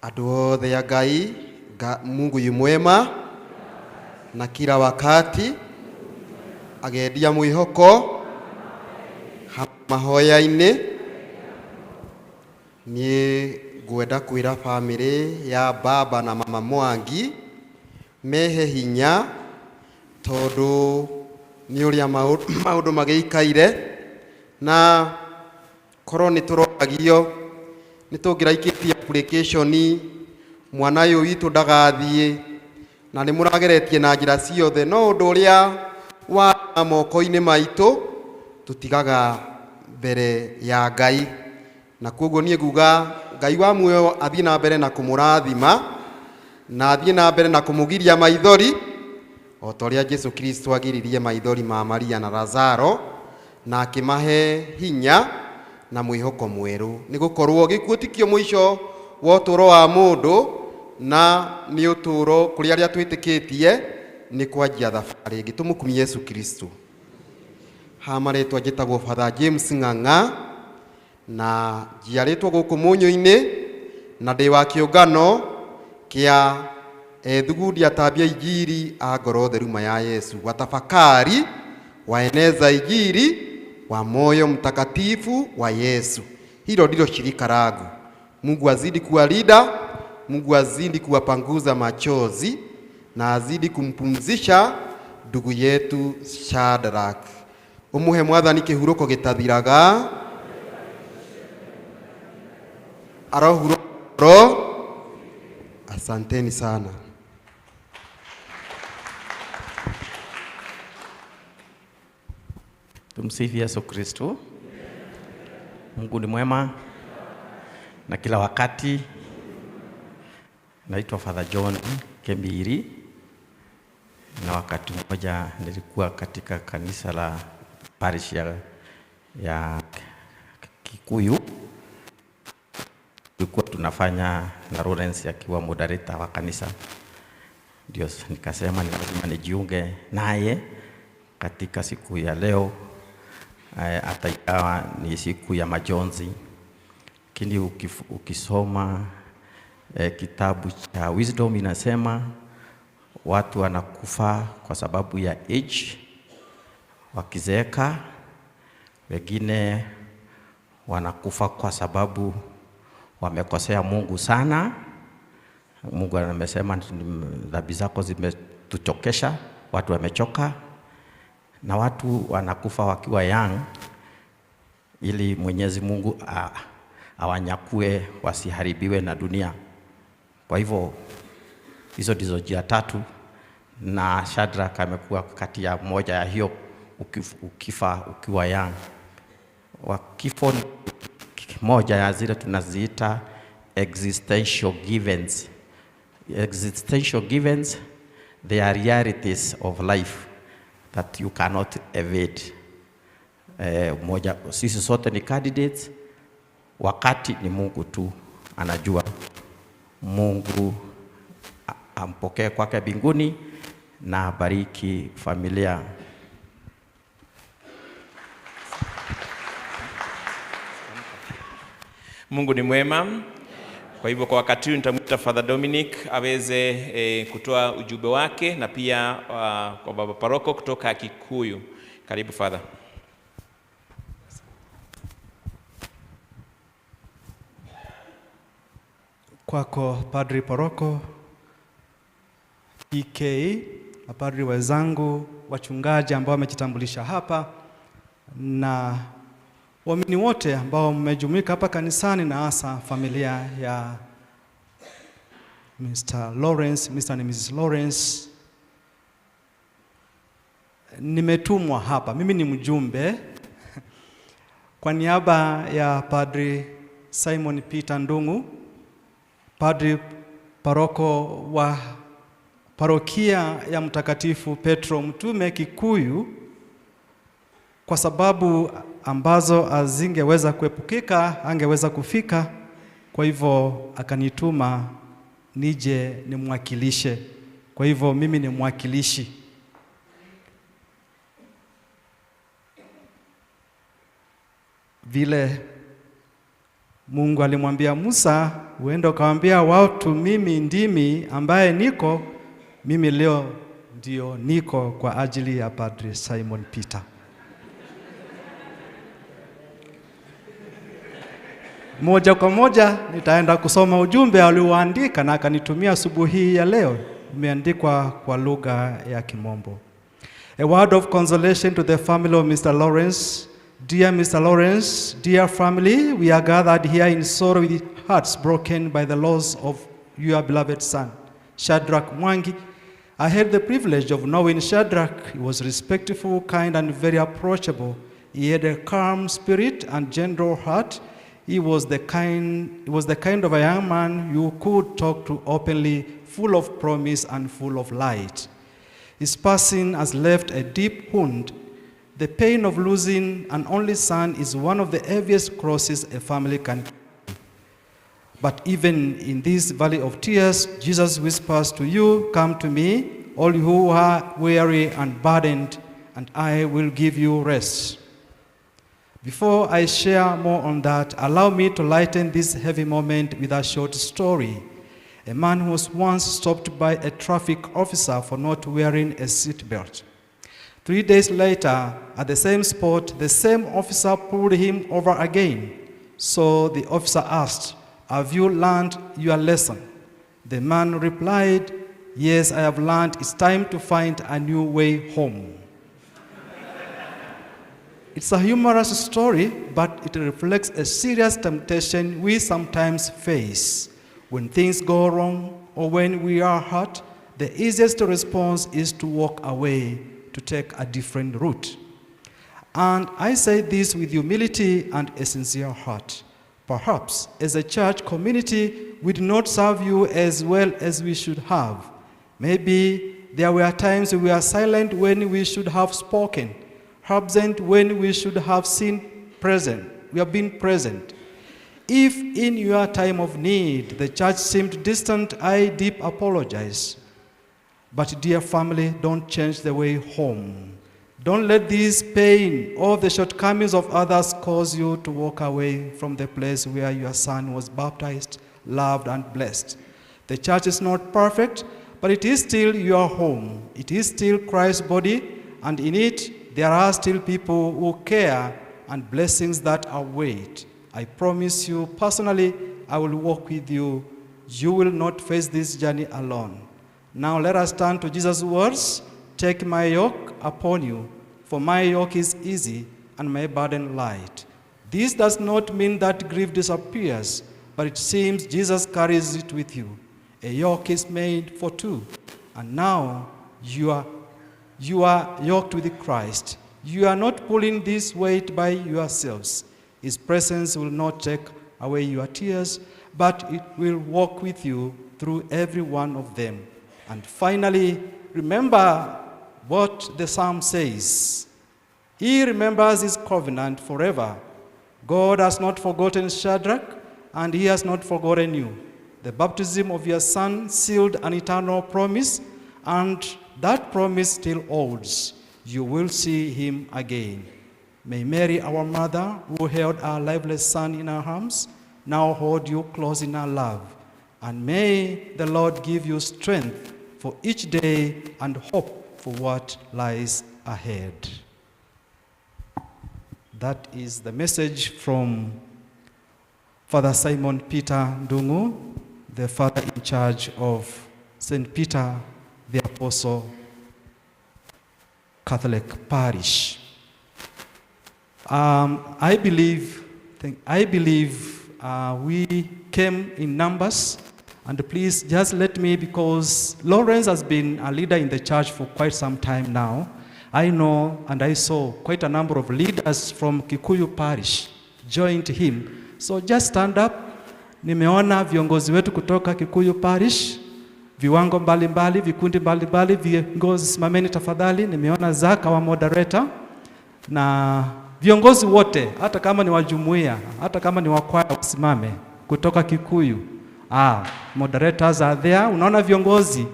Andũ othe ya Ngai, Mungu yu mwema na kila wakati agendia mwĩhoko mahoya-inĩ. Niĩ ngwenda kwĩra family ya baba na mama Mwangi mehe hinya tondũ nĩ ũrĩa maũndũ magĩikaire, na korwo nĩ tũroragio nĩ tũngĩraikĩtie application mwana ũyũ witũ ndagathiĩ na nĩ mũrageretie na njĩra ciothe, no ũndũ ũrĩa wa moko-inĩ maitũ tũtigaga mbere ya Ngai. Na koguo niĩ nguga Ngai wa muoyo athiĩ na mbere na kũmũrathima na athiĩ na mbere na kũmũgiria maithori o ta ũrĩa Jesu Kristo agiririe maithori ma Maria na Lazaro na akĩmahe hinya na mwĩhoko mwerũ, nĩ gũkorwo gĩkuũ tikio mũico wa ũtũũro wa mũndũ, na nĩ ũtũũro kũrĩ arĩa twĩtĩkĩtie nĩ kwanjia thabarĩ ĩngĩ. Tũmũkumie Yesu Kristo. Ha marĩtwa njĩtagwo Father James Ng'ang'a na njiarĩtwo gũkũ Mũnyũ-inĩ na ndĩ wa kĩũngano kĩa thugundi atambia injiri a ngoro theru ma ya Yesu, watafakari waeneza injiri wa moyo mtakatifu wa Yesu. Hilo ndilo shirika langu. Mungu azidi kuwalinda, Mungu azidi kuwapanguza machozi na azidi kumpumzisha ndugu yetu Shadrach. umuhe mwathani kihuruko gitathiraga arohuro. Asanteni sana. Tumsifu Yesu Kristo. Mungu ni mwema na kila wakati. Naitwa Father John Kembiri, na wakati mmoja nilikuwa katika kanisa la parish ya Kikuyu. Tulikuwa tunafanya na Lawrence akiwa moderator wa kanisa, ndio nikasema ni lazima nijiunge naye katika siku ya leo, hata ikawa ni siku ya majonzi. Lakini ukisoma kitabu cha Wisdom inasema watu wanakufa kwa sababu ya age, wakizeeka. Wengine wanakufa kwa sababu wamekosea Mungu sana. Mungu amesema dhambi zako zimetuchokesha, watu wamechoka. Na watu wanakufa wakiwa young ili Mwenyezi Mungu awanyakue wasiharibiwe na dunia. Kwa hivyo hizo ndizo njia tatu, na Shadrach amekuwa kati ya moja ya hiyo, ukifa ukiwa young. Wakifo moja ya zile tunaziita existential givens. Existential givens, they are realities of life that you cannot evade. Sisi sote ni candidates, wakati ni Mungu tu anajua. Mungu ampokee kwake mbinguni na bariki familia. Mungu ni mwema. Kwa hivyo kwa wakati huu nitamwita Father Dominic aweze kutoa ujumbe wake, na pia kwa baba paroko kutoka Kikuyu. Karibu Father. Kwako Padri Paroko, PK, na padri wenzangu, wachungaji ambao wamejitambulisha hapa, na waamini wote ambao mmejumuika hapa kanisani, na hasa familia ya Mr. Lawrence, Mr. and Mrs. Lawrence. Nimetumwa hapa, mimi ni mjumbe kwa niaba ya Padri Simon Peter Ndungu, Padri Paroko wa parokia ya Mtakatifu Petro Mtume Kikuyu, kwa sababu ambazo azingeweza kuepukika, angeweza kufika. Kwa hivyo akanituma nije nimwakilishe. Kwa hivyo mimi ni mwakilishi. Vile Mungu alimwambia Musa, uende ukawaambia watu mimi ndimi ambaye niko, mimi leo ndio niko kwa ajili ya Padri Simon Peter. Moja kwa moja nitaenda kusoma ujumbe alioandika na akanitumia asubuhi ya leo. Umeandikwa kwa lugha ya Kimombo. A word of consolation to the family of Mr. Lawrence. Dear Mr. Lawrence, dear family, we are gathered here in sorrow with hearts broken by the loss of your beloved son, Shadrach Mwangi. I had the privilege of knowing Shadrach. He was respectful, kind, and very approachable. He had a calm spirit and gentle heart. He was the kind of a young man you could talk to openly, full of promise and full of light. His passing has left a deep wound. The pain of losing an only son is one of the heaviest crosses a family can carry. But even in this valley of tears, Jesus whispers to you, "Come to me, all who are weary and burdened, and I will give you rest." Before I share more on that, allow me to lighten this heavy moment with a short story. A man who was once stopped by a traffic officer for not wearing a seatbelt. 3 days later, at the same spot, the same officer pulled him over again. So the officer asked, "Have you learned your lesson?" The man replied, "Yes, I have learned. It's time to find a new way home." It's a humorous story, but it reflects a serious temptation we sometimes face. When things go wrong or when we are hurt, the easiest response is to walk away, to take a different route. And I say this with humility and a sincere heart. Perhaps as a church community, we do not serve you as well as we should have. Maybe there were times we were silent when we should have spoken, absent when we should have been present. If in your time of need the church seemed distant, I deep apologize. But dear family, don't change the way home. Don't let this pain or the shortcomings of others cause you to walk away from the place where your son was baptized, loved, and blessed. The church is not perfect, but it is still your home. It is still Christ's body, and in it there are still people who care and blessings that await. I promise you personally, I will walk with you. You will not face this journey alone. Now let us turn to Jesus' words. Take my yoke upon you, for my yoke is easy and my burden light. This does not mean that grief disappears, but it seems Jesus carries it with you. A yoke is made for two, and now you are yoked with Christ. You are not pulling this weight by yourselves. His presence will not take away your tears, but it will walk with you through every one of them. And finally, remember what the psalm says. He remembers his covenant forever. God has not forgotten Shadrach, and he has not forgotten you. The baptism of your son sealed an eternal promise, and that promise still holds. You will see him again. May Mary, our mother, who held our lifeless son in her arms, now hold you close in her love. And may the Lord give you strength for each day and hope for what lies ahead. That is the message from Father Simon Peter Ndungu, the father in charge of St. Peter the Apostle Catholic Parish. I believe we came in numbers. And please just let me, because Lawrence has been a leader in the church for quite some time now. I know and I saw quite a number of leaders from Kikuyu Parish joined him. So just stand up. Nimeona viongozi wetu kutoka Kikuyu Parish, viwango mbalimbali, vikundi mbalimbali, viongozi simameni tafadhali. Nimeona Zaka wa moderator na viongozi wote, hata kama ni wa jumuiya, hata kama ni wa kwaya wasimame kutoka Kikuyu. Moderators are there. Unaona viongozi.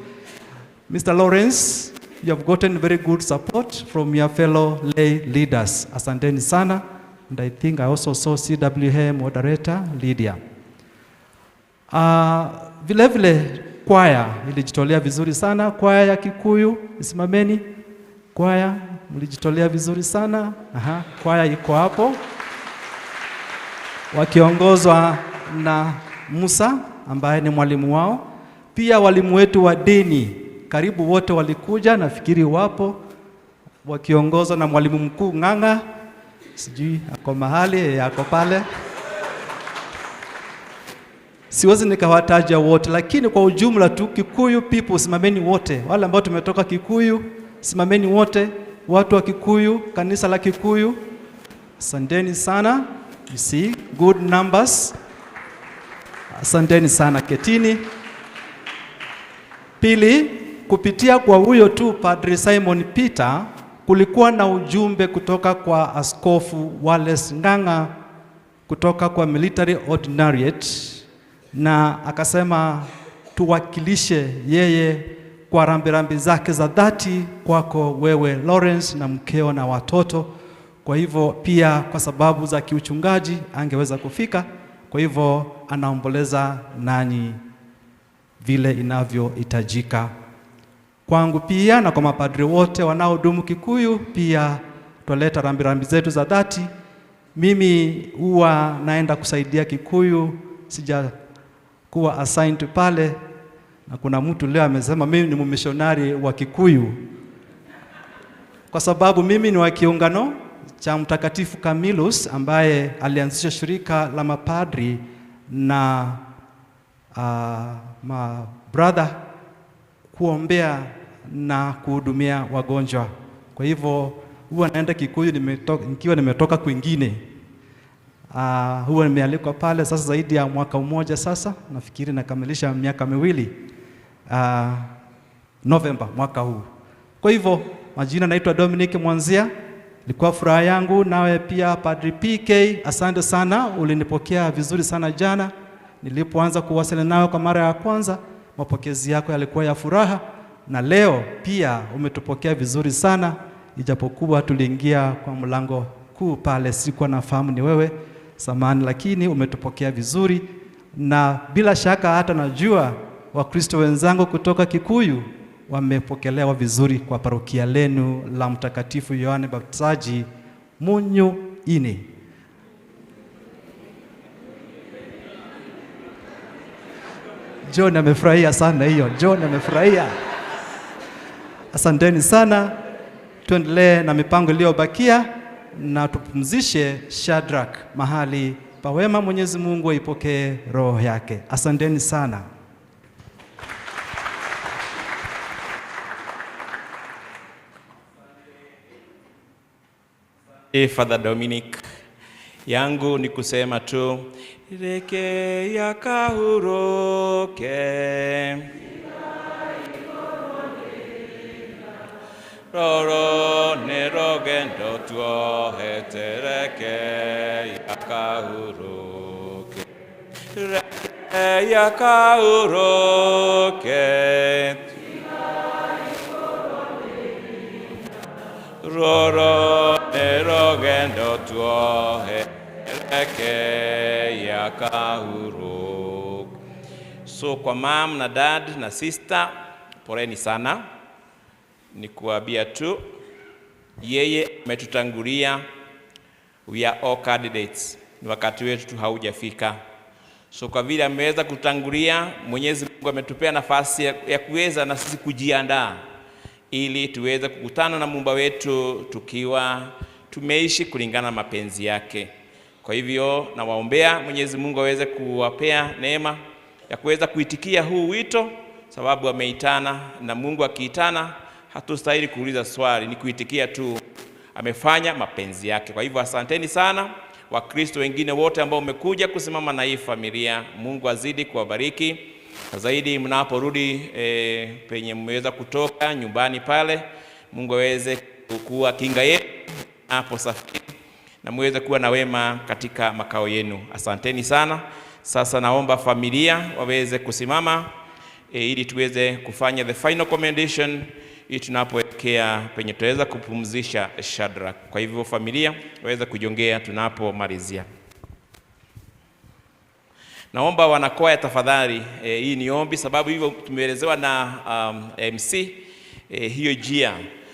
Mr. Lawrence, you have gotten very good support from your fellow lay leaders. Asanteni sana. And I think I also saw CWA moderator Lydia. Vile vile kwaya ilijitolea vizuri sana. Kwaya ya Kikuyu, isimameni. Kwaya mlijitolea vizuri sana. Kwaya iko hapo. Wakiongozwa na Musa ambaye ni mwalimu wao. Pia walimu wetu wa dini karibu wote walikuja, nafikiri wapo, wakiongozwa na mwalimu mkuu Ng'ang'a. Sijui ako mahali, ako pale. Siwezi nikawataja wote, lakini kwa ujumla tu Kikuyu people simameni wote. Wale ambao tumetoka Kikuyu simameni wote. Watu wa Kikuyu, kanisa la Kikuyu, asanteni sana. You see good numbers. Asanteni sana, ketini. Pili, kupitia kwa huyo tu Padre Simon Peter, kulikuwa na ujumbe kutoka kwa Askofu Wallace Ng'ang'a kutoka kwa Military Ordinariate, na akasema tuwakilishe yeye kwa rambirambi zake za dhati kwako wewe Lawrence na mkeo na watoto. Kwa hivyo pia kwa sababu za kiuchungaji angeweza kufika, kwa hivyo anaomboleza nanyi vile inavyohitajika. Kwangu pia na kwa mapadri wote wanaodumu Kikuyu pia twaleta rambirambi zetu za dhati. Mimi huwa naenda kusaidia Kikuyu, sija kuwa assigned pale, na kuna mtu leo amesema mimi ni mmissionary wa Kikuyu. Kwa sababu mimi ni wa kiungano cha Mtakatifu Camillus ambaye alianzisha shirika la mapadri na mabrother kuombea na kuhudumia wagonjwa. Kwa hivyo huwa naenda Kikuyu nikiwa nimetoka kwingine. Huwa nimealikwa pale sasa zaidi ya mwaka mmoja sasa, nafikiri nakamilisha miaka miwili November mwaka huu. Kwa hivyo majina naitwa Dominic Mwanzia. Ilikuwa furaha yangu nawe pia Padri PK, asante sana, ulinipokea vizuri sana jana nilipoanza kuwasiliana nawe kwa mara ya kwanza. Mapokezi yako yalikuwa ya furaha, na leo pia umetupokea vizuri sana, ijapokuwa tuliingia kwa mlango kuu pale sikuwa nafahamu ni wewe samani, lakini umetupokea vizuri, na bila shaka hata najua Wakristo wenzangu kutoka Kikuyu wamepokelewa vizuri kwa parokia lenu la Mtakatifu Yohane Baptizaji Munyu-ini. John amefurahia sana hiyo. John amefurahia. Asanteni sana. Tuendelee na mipango iliyobakia na tupumzishe Shadrach mahali pa wema. Mwenyezi Mungu aipokee roho yake. Asanteni sana. Father Dominic, yangu ni kusema tu reke yakahuroke roro nerogendo tuohetereke yakahuroke reke yakahuroke roro nerogendo tuohetereke yakahuroke. So kwa mom na dad na sister, poreni sana. Ni kuambia tu yeye ametutangulia, we are all candidates, ni wakati wetu tu haujafika. So kwa vile ameweza kutangulia, Mwenyezi Mungu ametupea nafasi ya kuweza na sisi kujiandaa ili tuweze kukutana na Muumba wetu tukiwa tumeishi kulingana na mapenzi yake. Kwa hivyo nawaombea Mwenyezi Mungu aweze kuwapea neema ya kuweza kuitikia huu wito, sababu ameitana, na Mungu akiitana hatustahili kuuliza swali, ni kuitikia tu, amefanya mapenzi yake. Kwa hivyo asanteni sana Wakristo wengine wote ambao umekuja kusimama na hii familia. Mungu azidi kuwabariki zaidi mnaporudi penye mmeweza kutoka nyumbani pale. Mungu aweze kuwa kinga yenu hapo safari, na muweze kuwa na wema katika makao yenu. Asanteni sana. Sasa naomba familia waweze kusimama ili tuweze kufanya the final commendation ili tunapoelekea penye tutaweza kupumzisha Shadrach. Kwa hivyo familia waweze kujongea tunapomalizia. Naomba wanakwaya tafadhali, hii ni ombi sababu hivyo tumeelezewa na MC hiyo jia.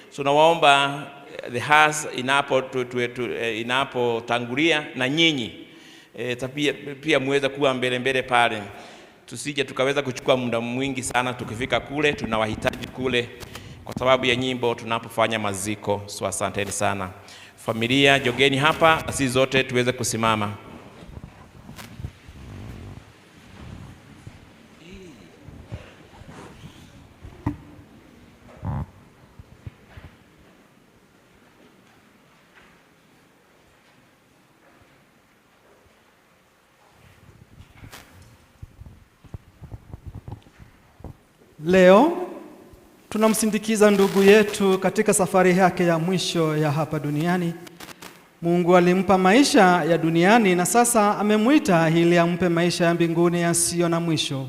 So nawaomba the house inapotangulia na nyinyi pia muweza kuwa mbele pale. Tusije tukaweza kuchukua muda mwingi sana tukifika kule, tunawahitaji kule kwa sababu ya nyimbo tunapofanya maziko. So asanteni sana. Familia jogeni hapa, sisi zote tuweze kusimama. Leo tunamsindikiza ndugu yetu katika safari yake ya mwisho ya hapa duniani. Mungu alimpa maisha ya duniani na sasa amemuita ili ampe maisha ya mbinguni yasiyo na mwisho.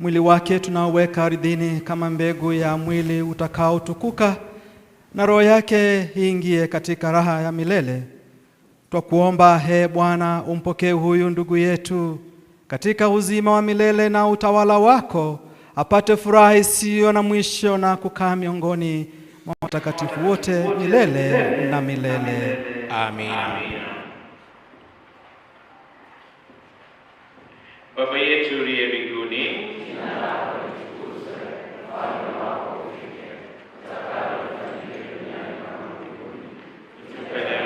Mwili wake tunaweka ardhini kama mbegu ya mwili utakaotukuka, na roho yake iingie katika raha ya milele. Twakuomba Bwana, umpokee huyu ndugu yetu katika uzima wa milele na utawala wako, apate furaha isiyo na mwisho na kukaa miongoni mwa watakatifu wote milele na milele. Amina. Baba yetu uliye mbinguni, tupende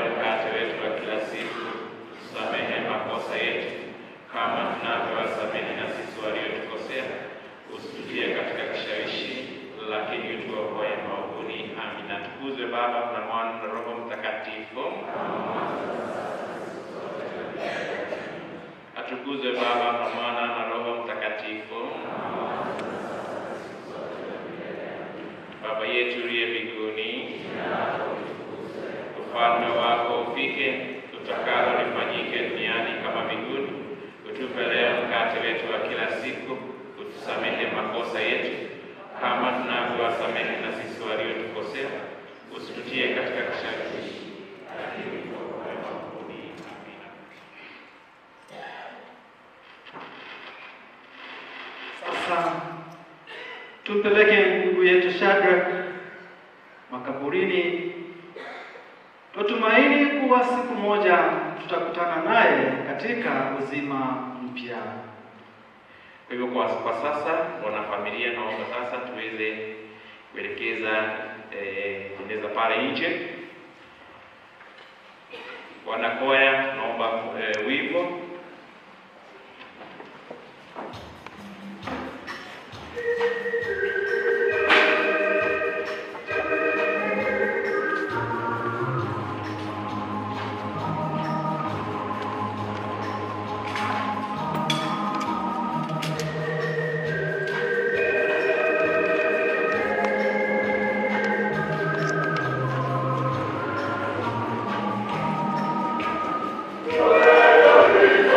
atuokoe maovuni. Amina. Tukuzwe Baba na Mwana na Roho Mtakatifu. Atukuzwe Baba na Mwana na Roho Mtakatifu. Baba yetu uliye mbinguni, ufalme wako ufike, utakalo lifanyike duniani kama mbinguni. Utupe leo mkate wetu wa kila siku, utusamehe makosa yetu kama tunavyowasamehe na sisi waliotukosea, usitutie katika kishawishi. Sasa tumpeleke ndugu yetu Shadrach makaburini. Tutumaini kuwa siku moja tutakutana naye katika uzima mpya. Kwa hivyo kwa sasa, wanafamilia, naomba sasa tuweze kuelekeza jeneza pale nje. Wanakwaya, naomba wimbo. Glory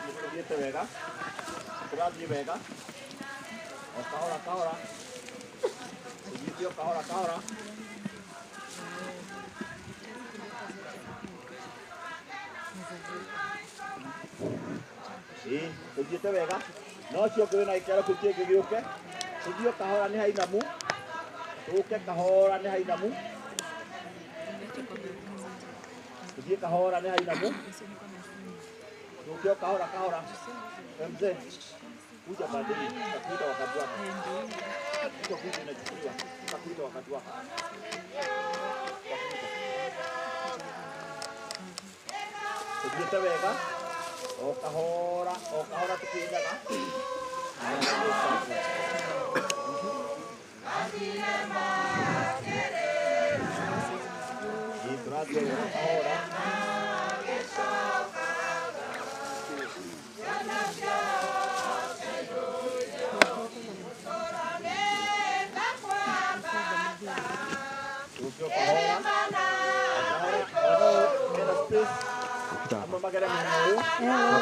Nikurugiete wega. Kurathiĩ wega. O kahora kahora. Ũthiĩte o kahora kahora. Ũthiĩte wega. No ũcio ũngĩ wĩna gĩkĩaro kĩu kĩngĩ gĩũke. Ũthiĩ o kahora nĩ hainamu. Ũke kahora nĩ hainamu. Ũthiĩ kahora nĩ hainamu. Ũke o kahora kahora. Mzee, kuja baadaye. Utakuita wakati wako. Kuja kuja unachukuliwa. Utakuita wakati wako. Ũthiĩte wega. O kahora tukiendaga. Turathiĩ o kahora.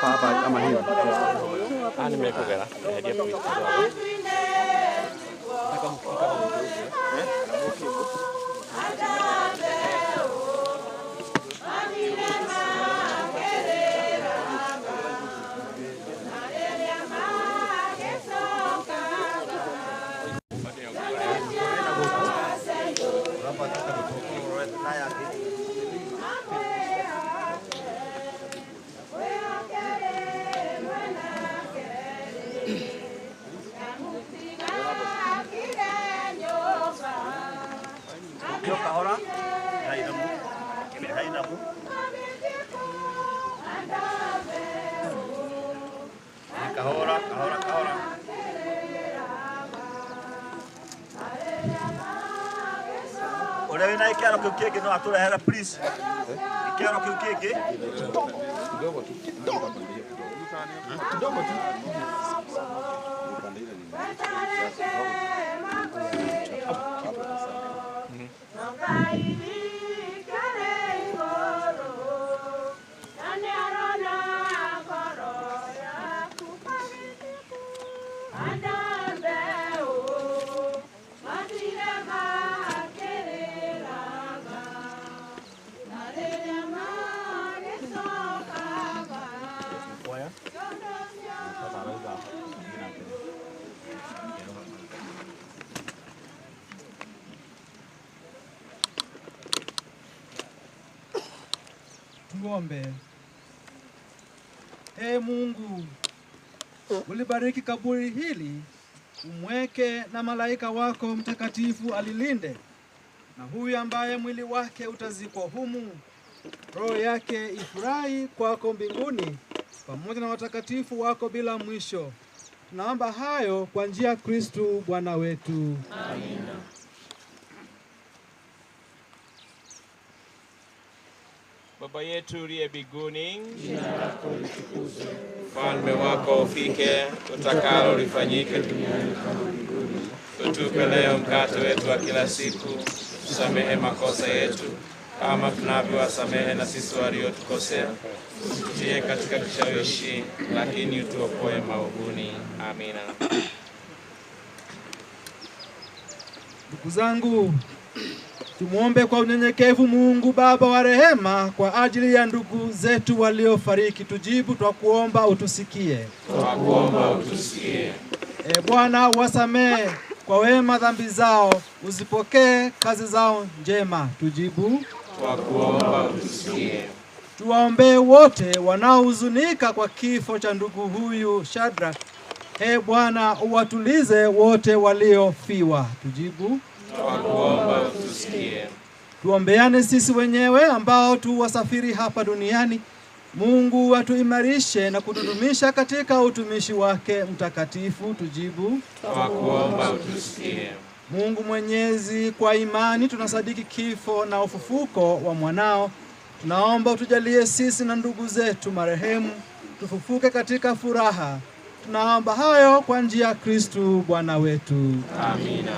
Apa ama hiyo? Nimekugera. Kahora, hainamu. Kahora. Ũrĩa wĩna gĩkĩaro kĩu kĩngĩ no atũrehere please. Gĩkĩaro kĩu kĩngĩ. Kidogo tu. Tuombe. Ee Mungu, ulibariki kaburi hili, umweke na malaika wako mtakatifu alilinde, na huyu ambaye mwili wake utazikwa humu, roho yake ifurahi kwako mbinguni, pamoja na watakatifu wako bila mwisho. Tunaomba hayo kwa njia ya Kristo Bwana wetu. Amina. Baba yetu uliye mbinguni, jina lako litukuzwe. Ufalme wako ufike, utakalo lifanyike duniani kama mbinguni. Utupe leo mkate wetu wa kila siku, tusamehe makosa yetu kama tunavyowasamehe na sisi waliotukosea. Usitie katika kishawishi, lakini utuokoe maovuni. Amina. Ndugu zangu, tumuombe kwa unyenyekevu Mungu Baba wa rehema kwa ajili ya ndugu zetu waliofariki. Tujibu kwa kuomba utusikie. Twakuomba utusikie. E Bwana, wasamehe kwa wema dhambi zao, uzipokee kazi zao njema. Tujibu. Twakuomba utusikie. Tuwaombee wote wanaohuzunika kwa kifo cha ndugu huyu Shadrach. E Bwana, uwatulize wote waliofiwa. Tujibu. Twakuomba utusikie. Tuombeane sisi wenyewe ambao tu wasafiri hapa duniani. Mungu atuimarishe na kutudumisha katika utumishi wake mtakatifu. Tujibu. Twakuomba utusikie. Mungu Mwenyezi, kwa imani tunasadiki kifo na ufufuko wa mwanao. Tunaomba utujalie sisi na ndugu zetu marehemu tufufuke katika furaha. Tunaomba hayo kwa njia ya Kristu Bwana wetu. Amina.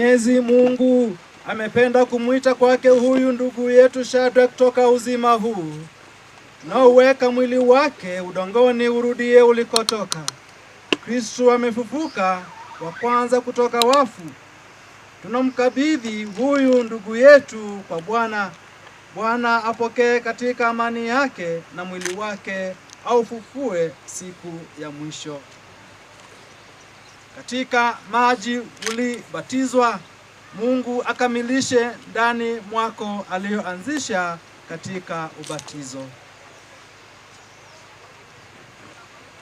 Mwenyezi Mungu amependa kumwita kwake huyu ndugu yetu Shadrach toka uzima huu. Tunaoweka mwili wake udongoni urudie ulikotoka. Kristo amefufuka wa kwanza kutoka wafu. Tunamkabidhi huyu ndugu yetu kwa Bwana. Bwana apokee katika amani yake na mwili wake aufufue siku ya mwisho. Katika maji ulibatizwa, Mungu akamilishe ndani mwako aliyoanzisha katika ubatizo.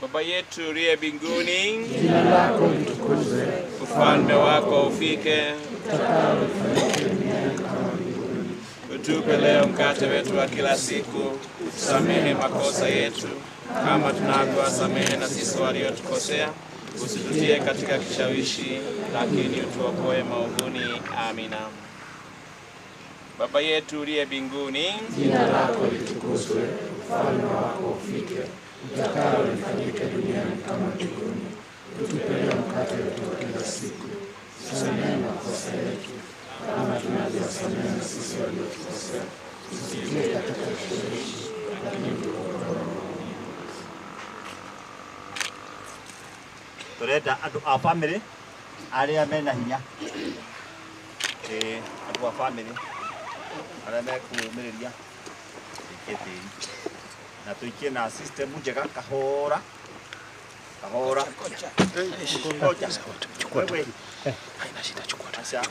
Baba yetu uliye mbinguni, jina lako litukuzwe, ufalme wako ufike, utakalo lifanyike duniani kama mbinguni. Utupe leo mkate wetu wa kila siku, usamehe makosa yetu kama tunavyowasamehe na sisi waliotukosea, usitutie katika kishawishi, lakini utuokoe maovuni. Amina. Baba yetu uliye mbinguni, jina lako litukuzwe, ufalme wako ufike, utakalo lifanyike duniani kama mbinguni. Utupe leo mkate wetu wa kila siku, usamehe makosa yetu kama tunavyowasamehe na sisi waliotukosea, usitutie katika kishawishi, lakini utuokoe maovuni. Turenda andu a family aria mena hinya andu a family aria mekumiriria iketiri na tuikie na system njega kahora kahora koja wewe haina shida, chukua tu sawa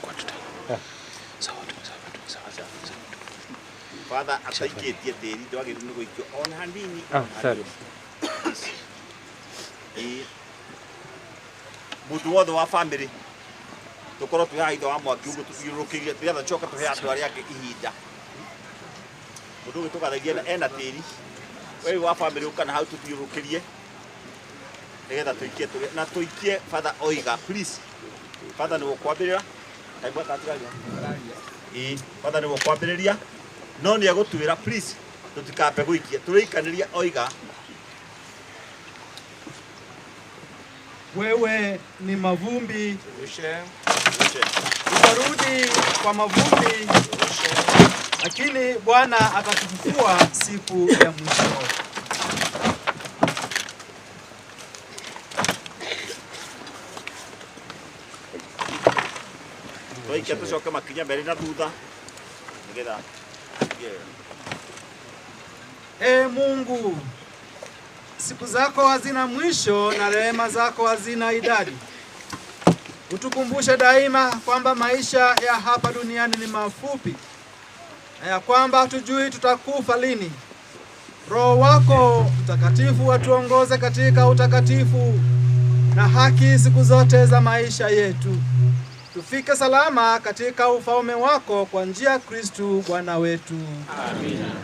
Father ataikitie tiri ndwagiru ni guikio ona hanini mundu wothe wa family tukorwo twi haitho wa mwaki uguo tuthiurukirie tugetha coka tuhe andu aria angi ihinda mundu uyu tugathagia ena tiri wewe wa family ukana hau tuthiurukirie nigetha tuikie na tuikie Father oiga please Father ni gukwambirira kaigua tatiragia Father ni gukwambiriria no ni agutwira please tutikape guikia turiikaniria oiga wewe ni mavumbi, utarudi kwa mavumbi, lakini Bwana atakufufua siku ya mwisho. Toikia tucoke makinya mbere na thutha nigetha Mungu, siku zako hazina mwisho na rehema zako hazina idadi. Utukumbushe daima kwamba maisha ya hapa duniani ni mafupi na ya kwamba hatujui tutakufa lini. Roho wako Mtakatifu atuongoze katika utakatifu na haki siku zote za maisha yetu. Tufike salama katika ufalme wako kwa njia ya Kristo Bwana wetu. Amina.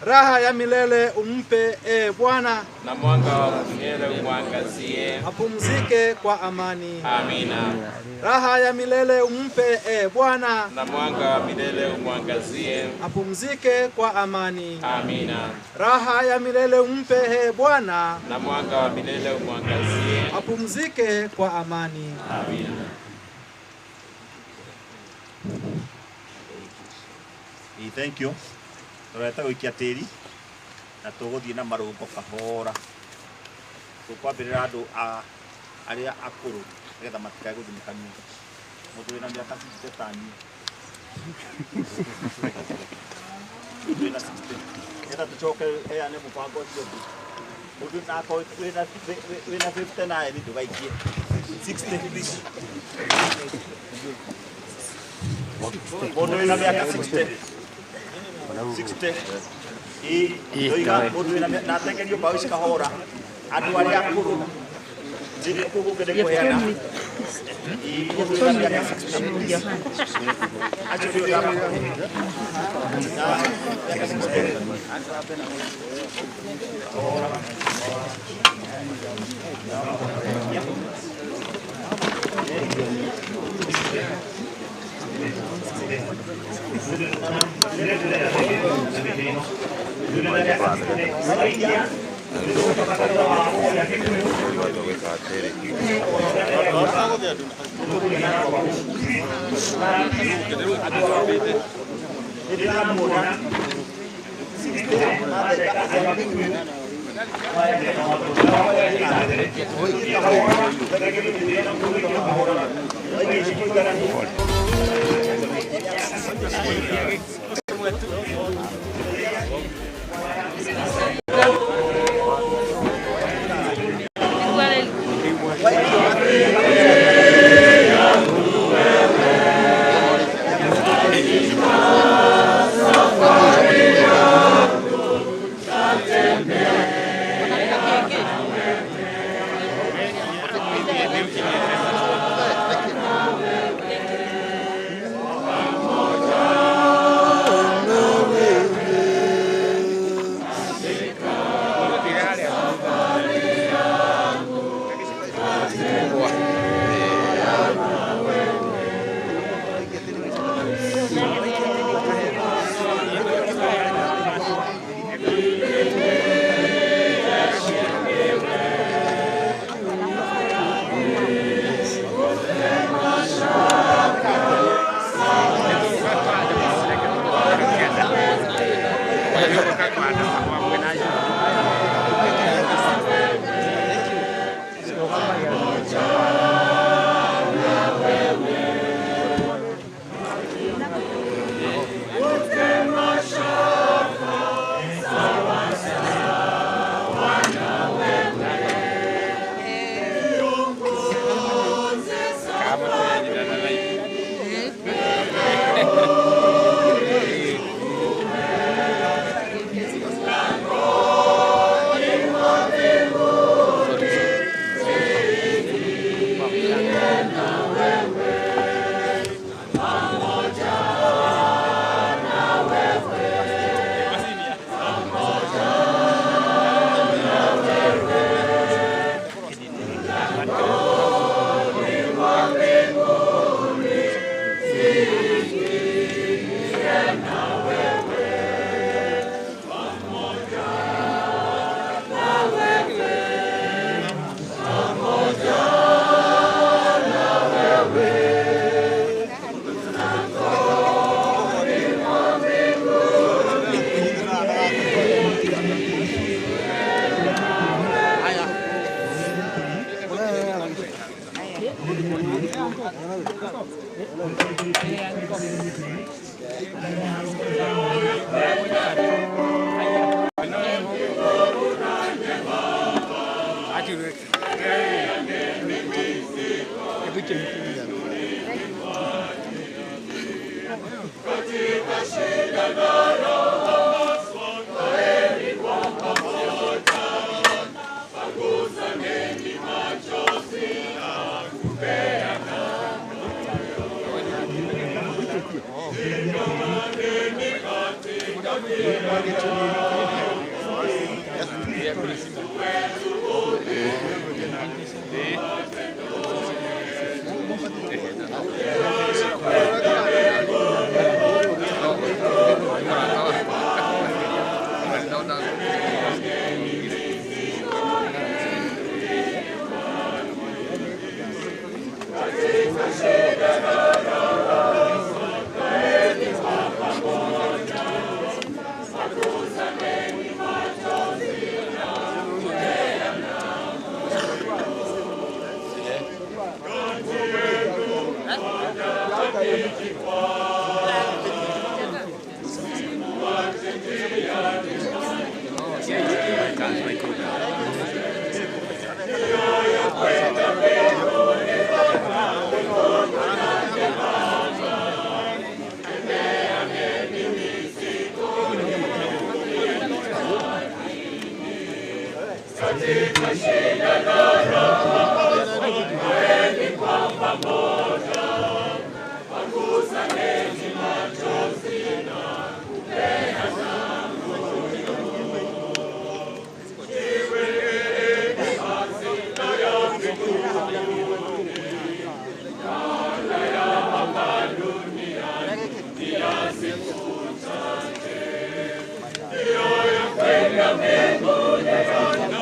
Raha ya milele umpe Bwana, na mwanga wa milele umwangazie, apumzike kwa amani. Amina. Raha ya milele umpe Bwana, na mwanga wa milele umwangazie, apumzike kwa amani. Amina. Raha ya milele umpe Bwana, na mwanga wa milele umwangazie, apumzike kwa amani. Amina. Thank you. Tureta guikia tiri na tuguthie na marungo kahora tukwambirira andu aria akuru nigetha matikae guthimikania mundu wina miaka 60 tani mundu wina 60 nigetha tucoke heane mubango ucio mundu nako wina 59 ndugaikie 60 please mundu wina miaka 60 60 oiga mundu na tengerio bao cikahora andu aria akuru njiri kugukende kuheana mundu wina miaka 60 acio ndio dama na miaka 60 Haya Amen.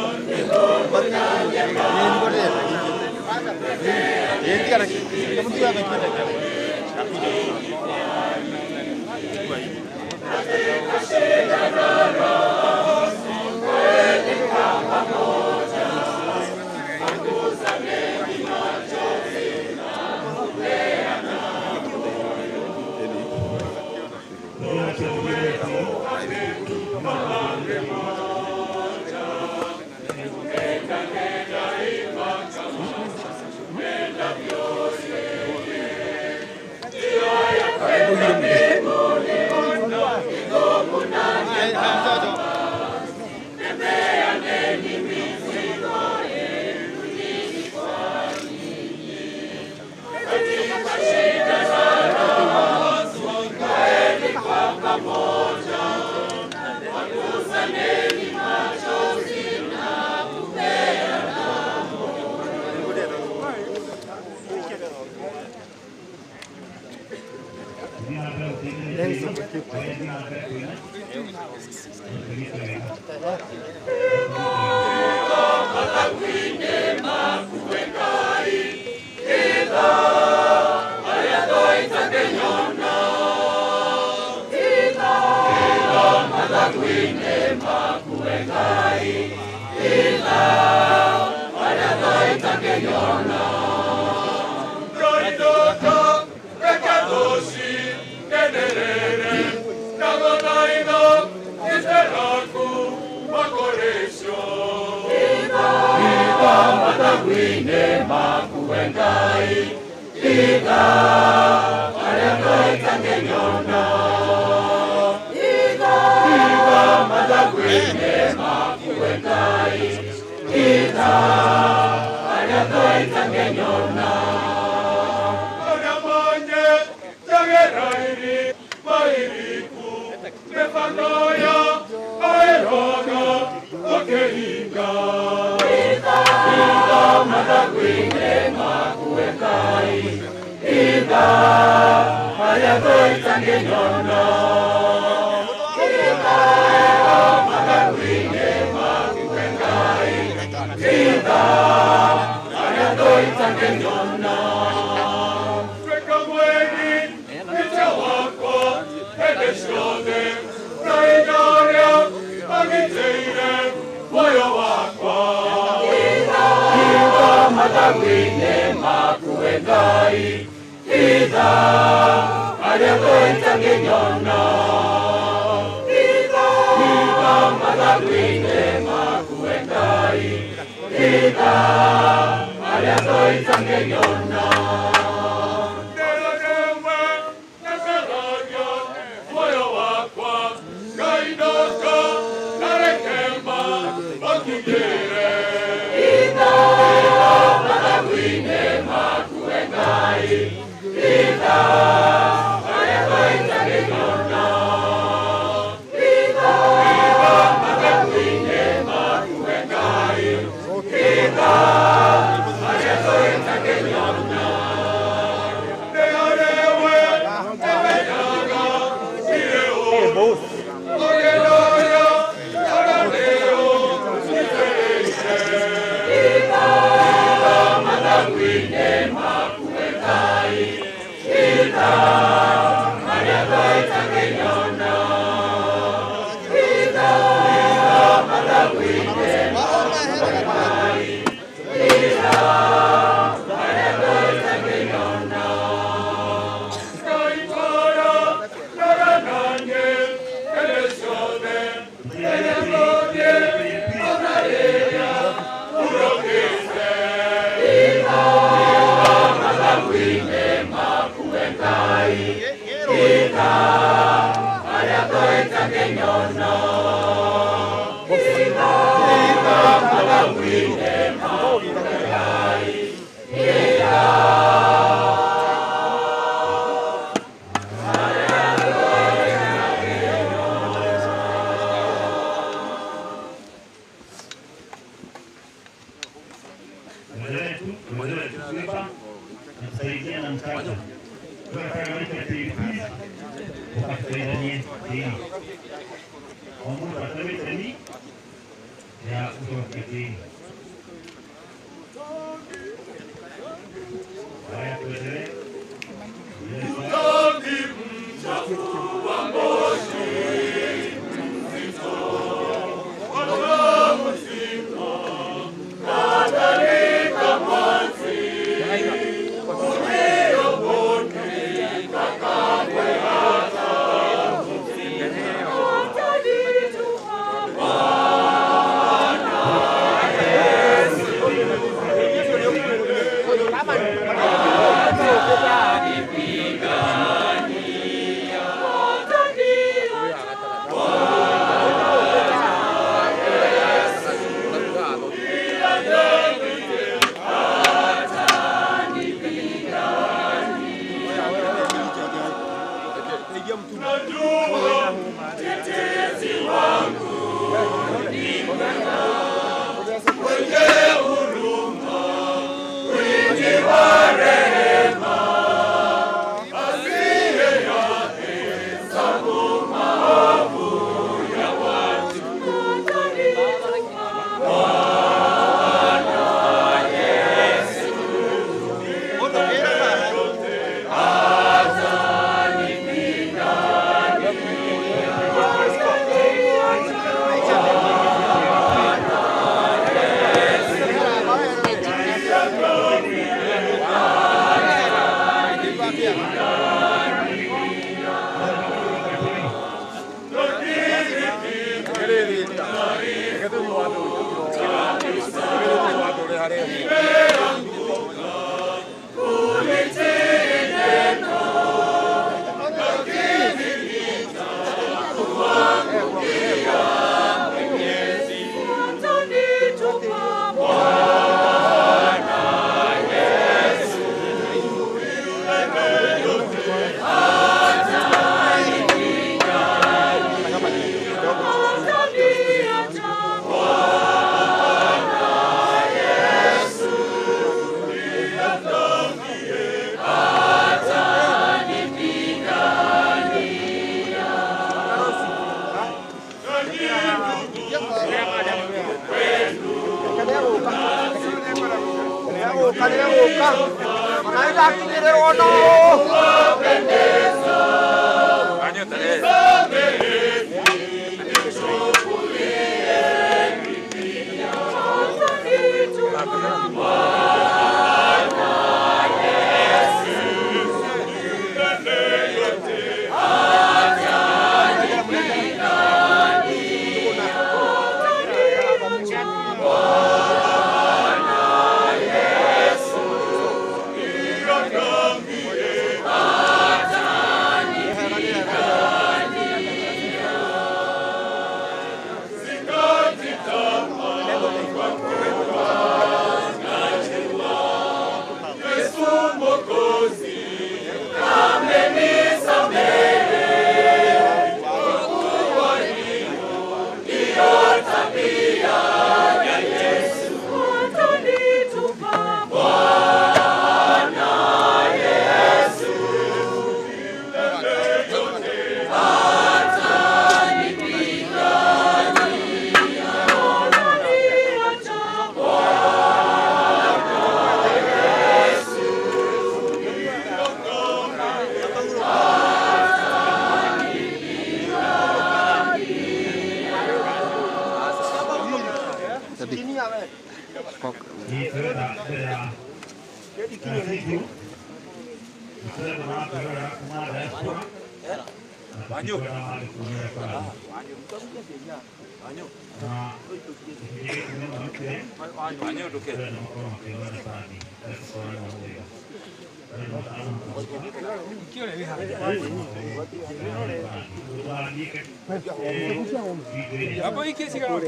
Hapo hiki si kama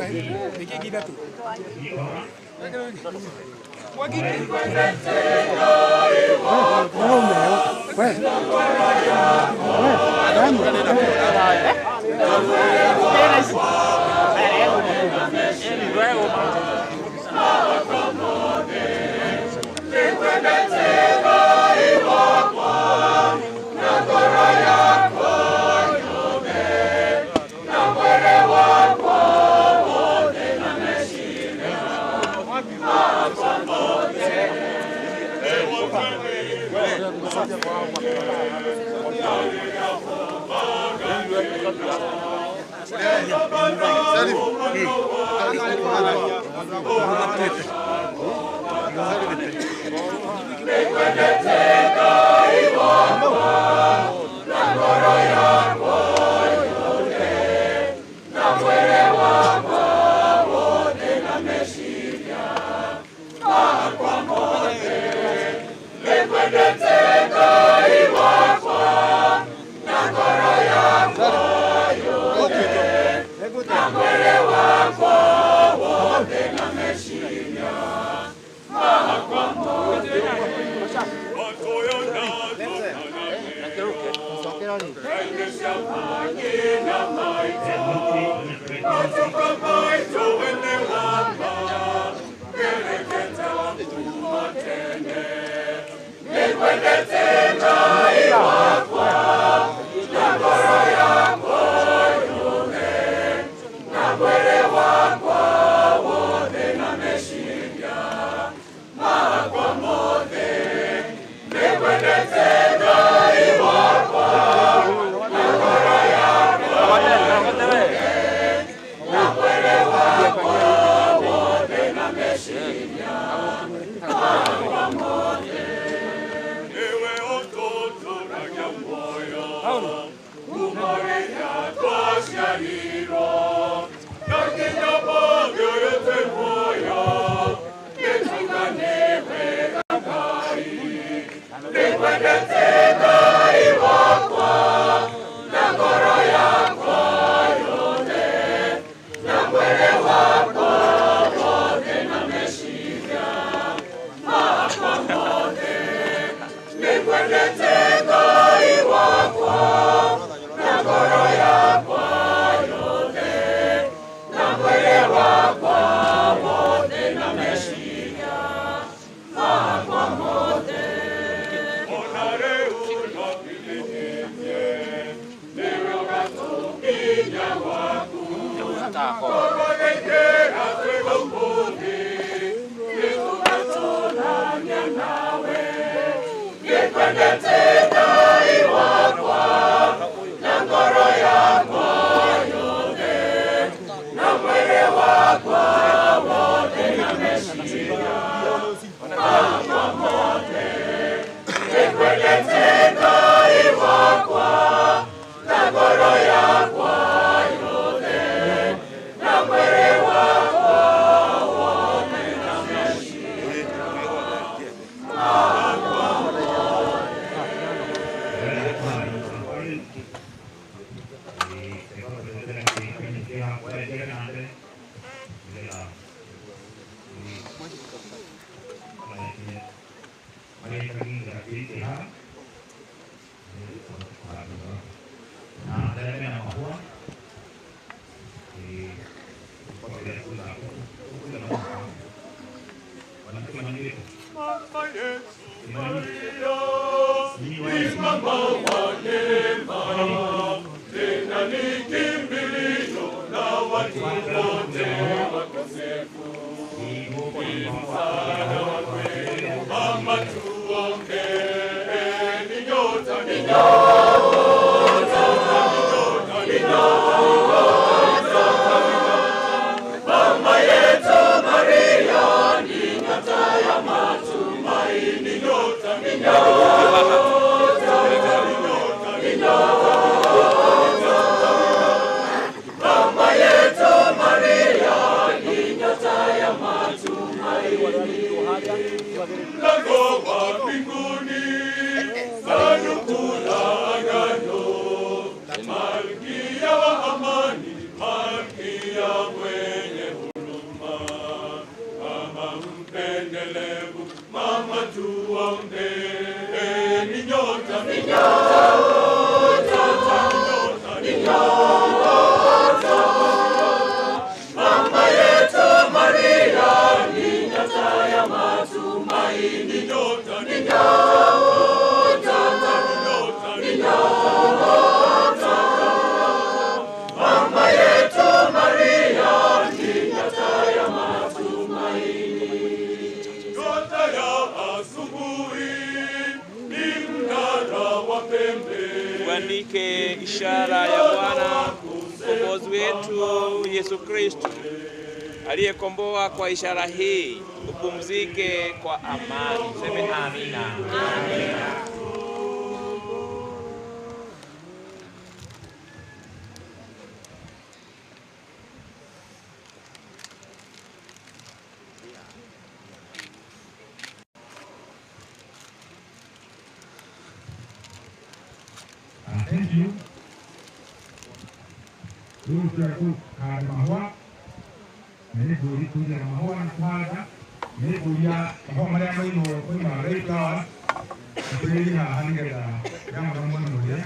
hiki kidatu. Ewe Tuandike ishara ya Bwana mkombozi wetu Yesu Kristo aliyekomboa kwa ishara hii, upumzike kwa amani. Seme amina. Amina. Thank you. Tunaku mahua. Mene buri kuja mahua na kuhada. Mene buria mahua mare amai no kuni mare flowers. Buri na hanigera yang ramon no ya.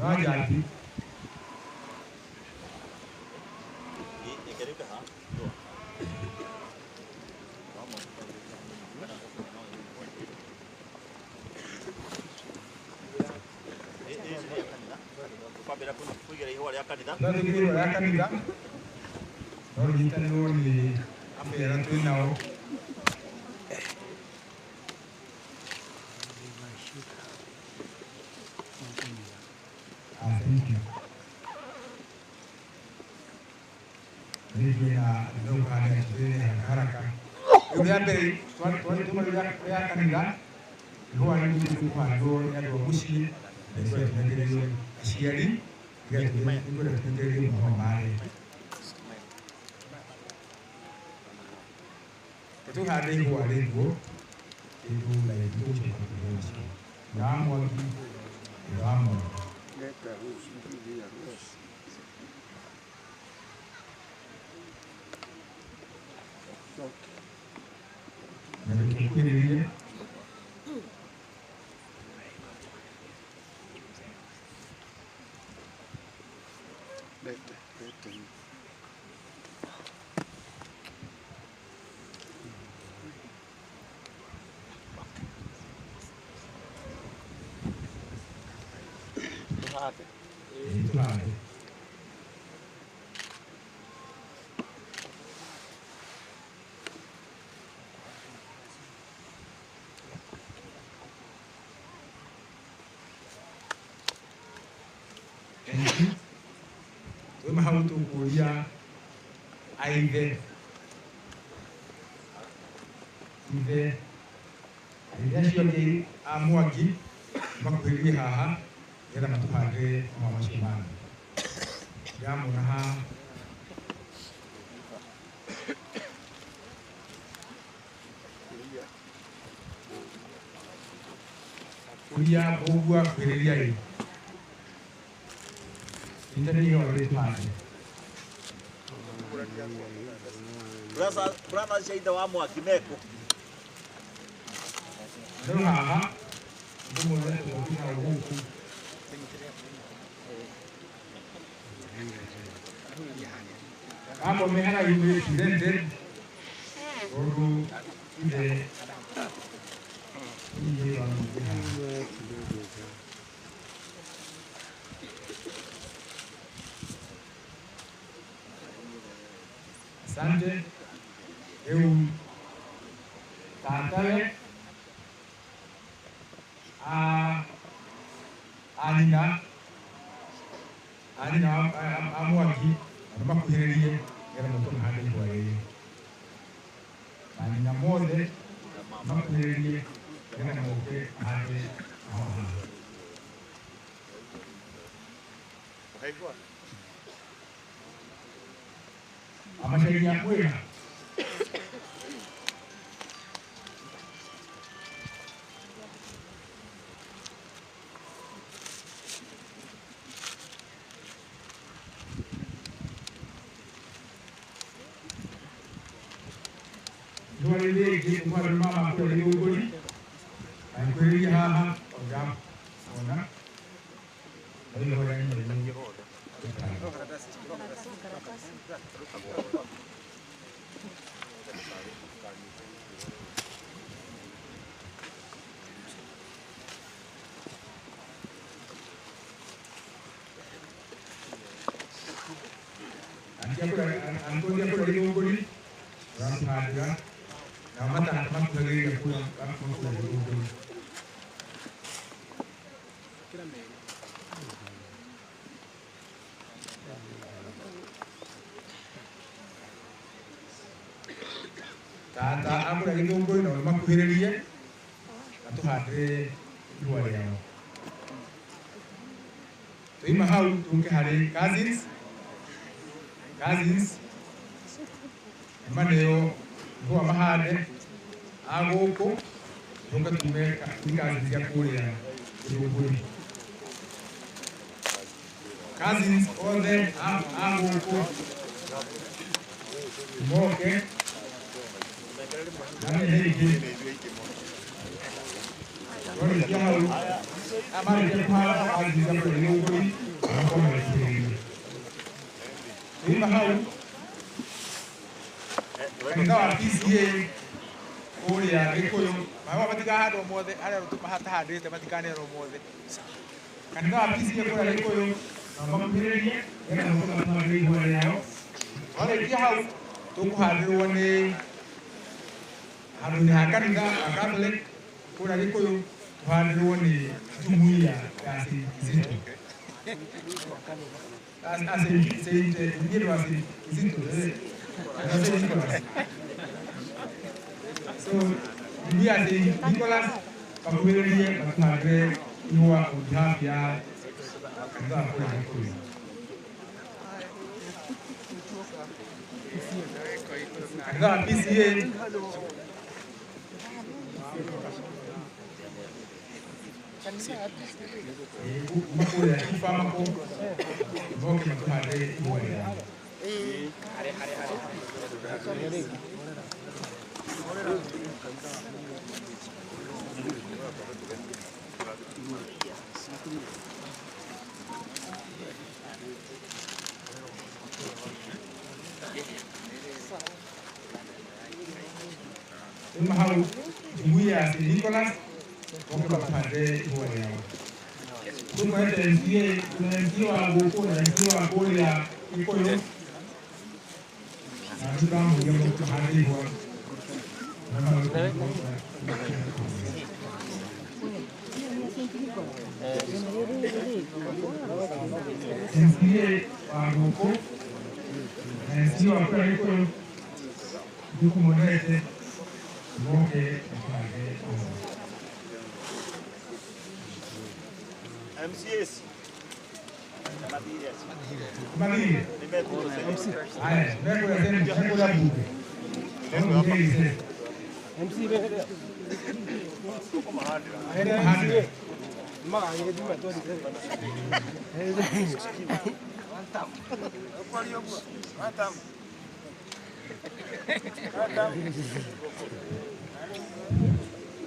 Wajati. Nari kiri ya kanisa. Nori kita nori ambiran tu nao. Thank you. Ini na ndio kana sisi haraka. Ulia beri tuan tu ya kanisa. Huwa ni mtu kwa ndio ya mushi. Ndio ndio shiari. Yes, we might go to the Mahomari. Itu hari gua itu lagi itu cuma Ramon, Ramon. Jadi kiri. nchi. Tuma hau tukuria aithe acio angĩ a Mwangi makuhĩrĩrie haha nĩgetha matũhande mahũa macio mangĩ. Ndĩramona haha kuria ũguo kuhĩrĩria ĩ nĩndĩrĩo rĩtwande brother shaida wa Mwangi meko rĩu haha ndĩmwĩre tũgũkinya gũkũ hapo mehara yule studente oru ide iye wa asante eu tatawe Anina Mwangi makuhĩrĩrie nĩgetha mũtũhande ihũa rĩrĩ. Anina mothe makuhĩrĩrie nĩgetha mũke mahande mahũa haha. Amashairi ya kwĩna Lagi umar mama aku lagi uguri, aku lagi haha, orang orang, lagi orang ini. Aku lagi uguri, orang harga. Nama teman dari aku lagi uguri. Tata aku lagi uguri, nama aku hiriya, atau hadre dua yang. Tapi mahal tungke hari cousins, mana yo gua mahade agoko nunca tumeka kazi ya kulia uguri cousins all them agoko moke nani hiki wale jao amari ya pala kazi ya kulia uguri ngoma hiki ima hau Kanitha PCA kuria Gikuyu mawa matikahanda mothe aria matahandite matikanero mothe kanitha PCA kuria Gikuyu na makuhiririe ena muthamari ihũa rĩao twarĩkia hau tũkũhandirwo nĩ handũ-inĩ ha kanitha wa Catholic kuria Gikuyu tũhandirwo nĩ jumuiya ya Zito So, we are saying Nicholas, Kabuerie, Matmagre, Noah, Udhapia, and that way. And that PCA. Makule kifa mako boke matmagre moya. Mahal jumuiya ya Nicholas wake matmagre moya. Tuko nje tunaenziwa Goko na enziwa kule ya Gikuyu. Na tukamu ya matmagre moya. MCA wa Goko, MCA wa kwa yuko yuko mwete mwoke mpage MCS. Madire. Haya, mbegu ya zeni mbegu ya buke. Mbegu ya zeni. MC bebe. Aende mahali. Maga yeye duma to di. Atam. Kwali yoku. Atam. Atam.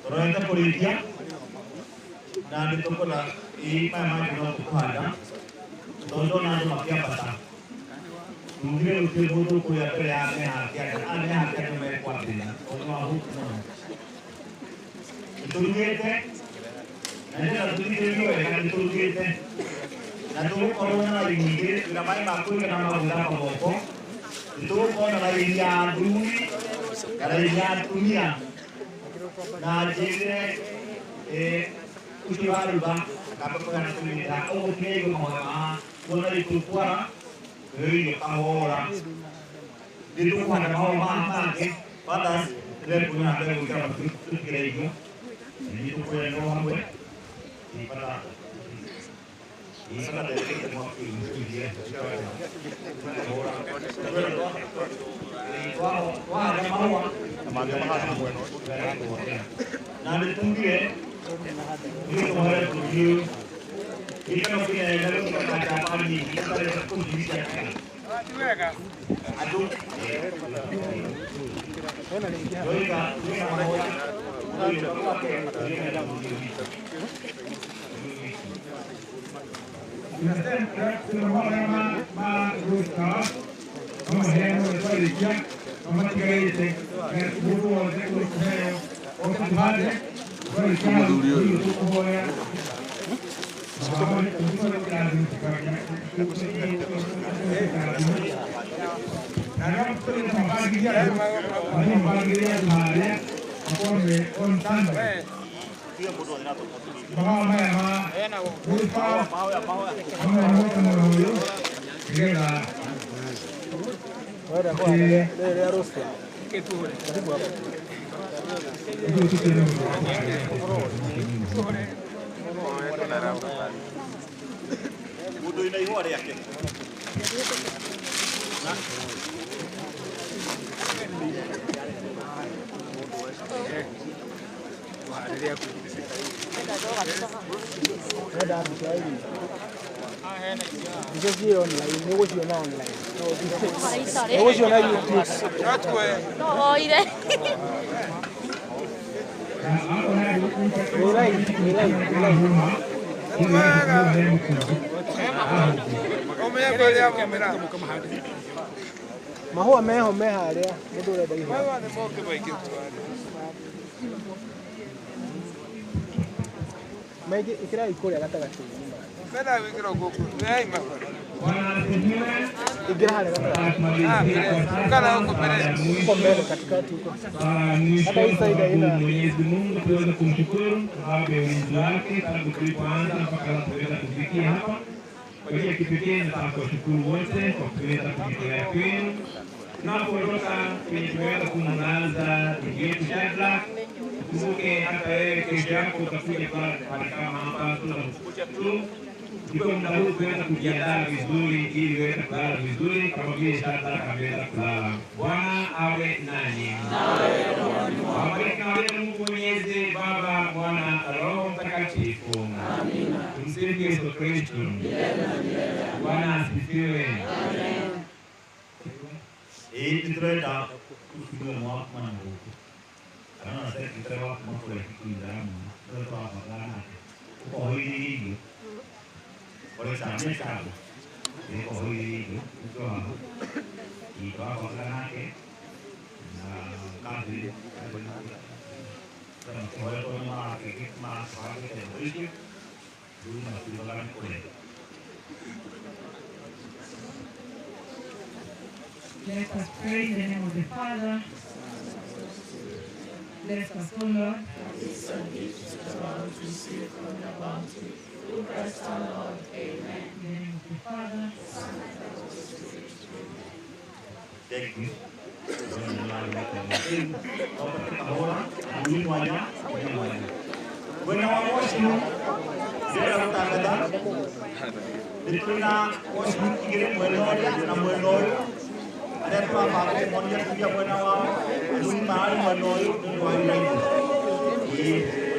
Torrenta politia. Na ndiko na hii mama tunakuhanda. Todo na makia bata. Mungkin util kuya kaya ane hati tumekuatina. Ono ahu no. Itulgete. Nanti itulgete kan itulgete. Nanti corona ini namanya makul nama bulan pokok. Itu corona ini yang dulu, kalau yang dunia. Nah jadi ujian juga. Kapag pengantin oh okay ko mga wala ito kuha eh kahora dito ko na mga patas dito na dito ka kirego dito ko na ho hamwe di para isa na dito mo ko dia wah ada mau na dito ini kemarin tujuh, ini kan mungkin ada dalam percakapan ini kita ada pun bisa. Aduh, Mudo ina iho ada yake. Mahua meho meharia mudure dai Megi ikira ikore gatagati mena wikira goku nei makora ikira hale gatagati kana huko mbele katikati huko hata hii side ina Mwenyezi Mungu tuweze kumshukuru sababu ya ulinzi wake tangu tulipoanza mpaka tunaweza kufikia hapa. Kwa hiyo kipekee nataka kuwashukuru wote kwa kuweza kujitolea kwenu. Tunapoondoka kwenye tuweza kumlaza ndugu yetu Shadrack, kumbuke hata wewe kesho yako utakuja pale kama hapa tu. Chukua muda huu kuweza kujiandaa vizuri ili uweze kulala vizuri kama vile Shadrack ameweza kulala. Bwana awe nanyi. Awabariki na Mungu Mwenyezi, Baba, Mwana, Roho Mtakatifu. Amina. Tumsifu Yesu Kristo. Bwana asifiwe. Amen. Hii tunaenda kufikia mwaka mmoja. Kana sasa tutawa mwaka wa kiindamu. Ndio hapa bana. Kwa hiyo kwa sababu sababu ni kwa hiyo ndio hapo. Iko hapo kanake na kazi kama kwa hiyo kama kikima sababu ya hiyo ndio tunataka kule. Let us pray in the name of the Father, Bless us, O Lord. Through Christ our Lord. Amen. In the name of the Father, Thank you. When I was you, there are Tagada, between was getting when and when oil, and then Papa, one year to get when I was doing my own oil in my life. Yes.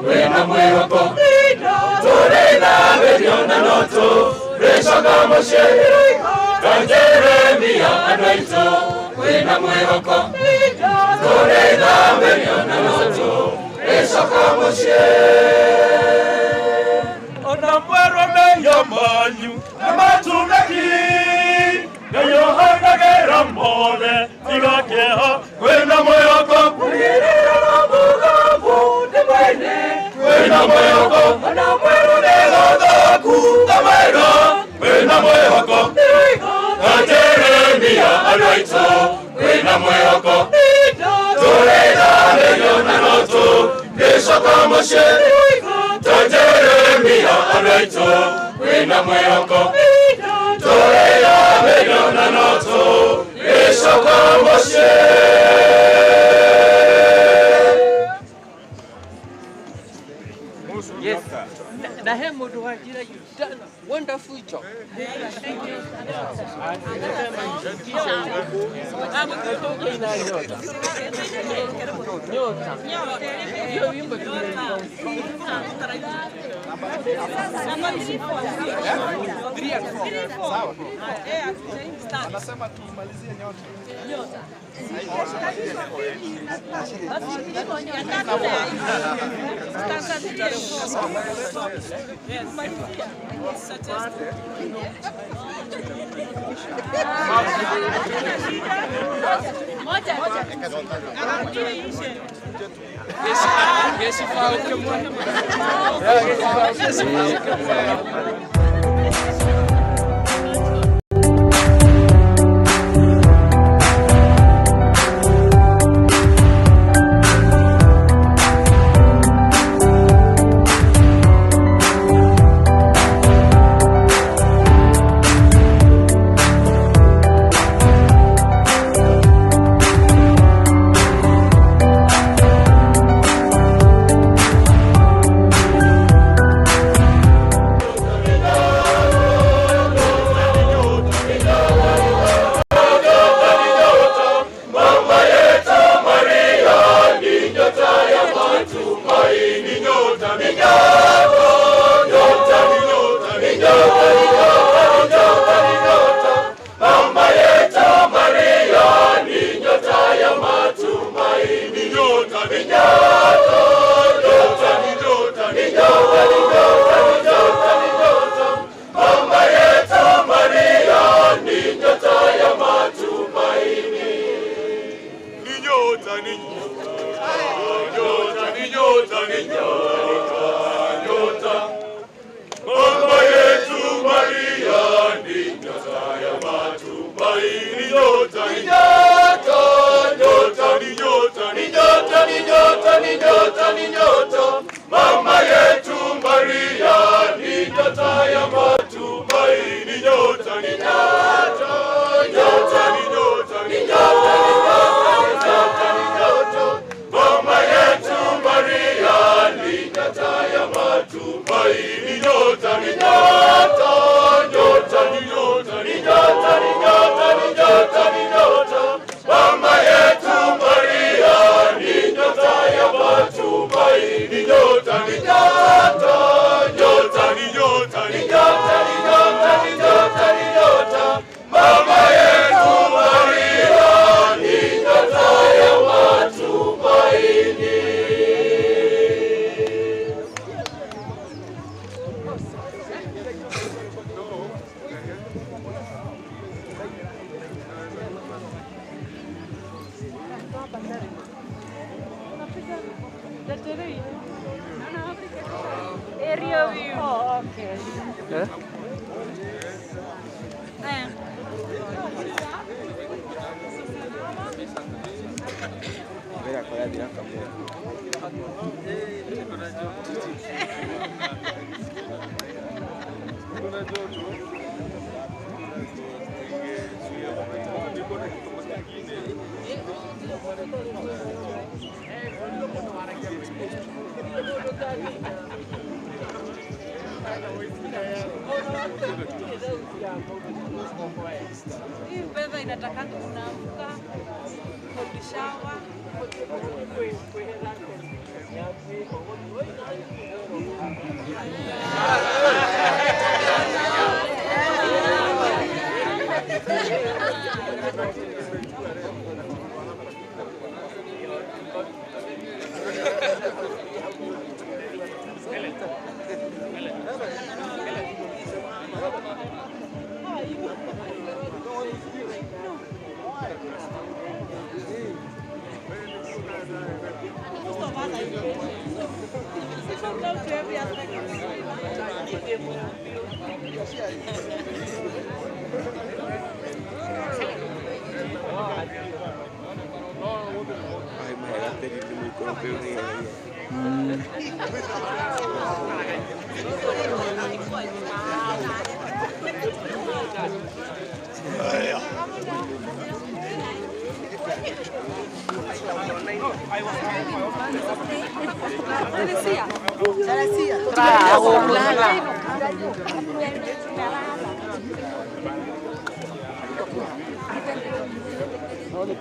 Wena mwehoko, torena beriona noto. Icoga muciĩ ta Jeremia andũ aitũ kwĩna mwĩhoko tũrĩthamĩrio na notũ icoka muciĩ. Ona mwerwo meyo manyu na matuneki nĩyohanagĩra mothe tiga kĩeha kwĩna mwĩhoko kwĩrĩra na mũgambo ndĩmwe-inĩ kwĩna mwĩhoko ona mwerũ nĩ gathaku kamega kwĩna mwĩhoko ta Jeremia andũ aitũ kwĩna mwĩhoko tũrĩthamĩrio na notũ icoka muciĩ ta Jeremia andũ aitũ kwĩna mwĩhoko tũrĩthamĩrio na notũ icoka muciĩ. Yes. Na he mundu wa njira wonderful job. Hiyo wimbo anasema tumalizie nyota. Hii weather inataka tunaamka kudishawa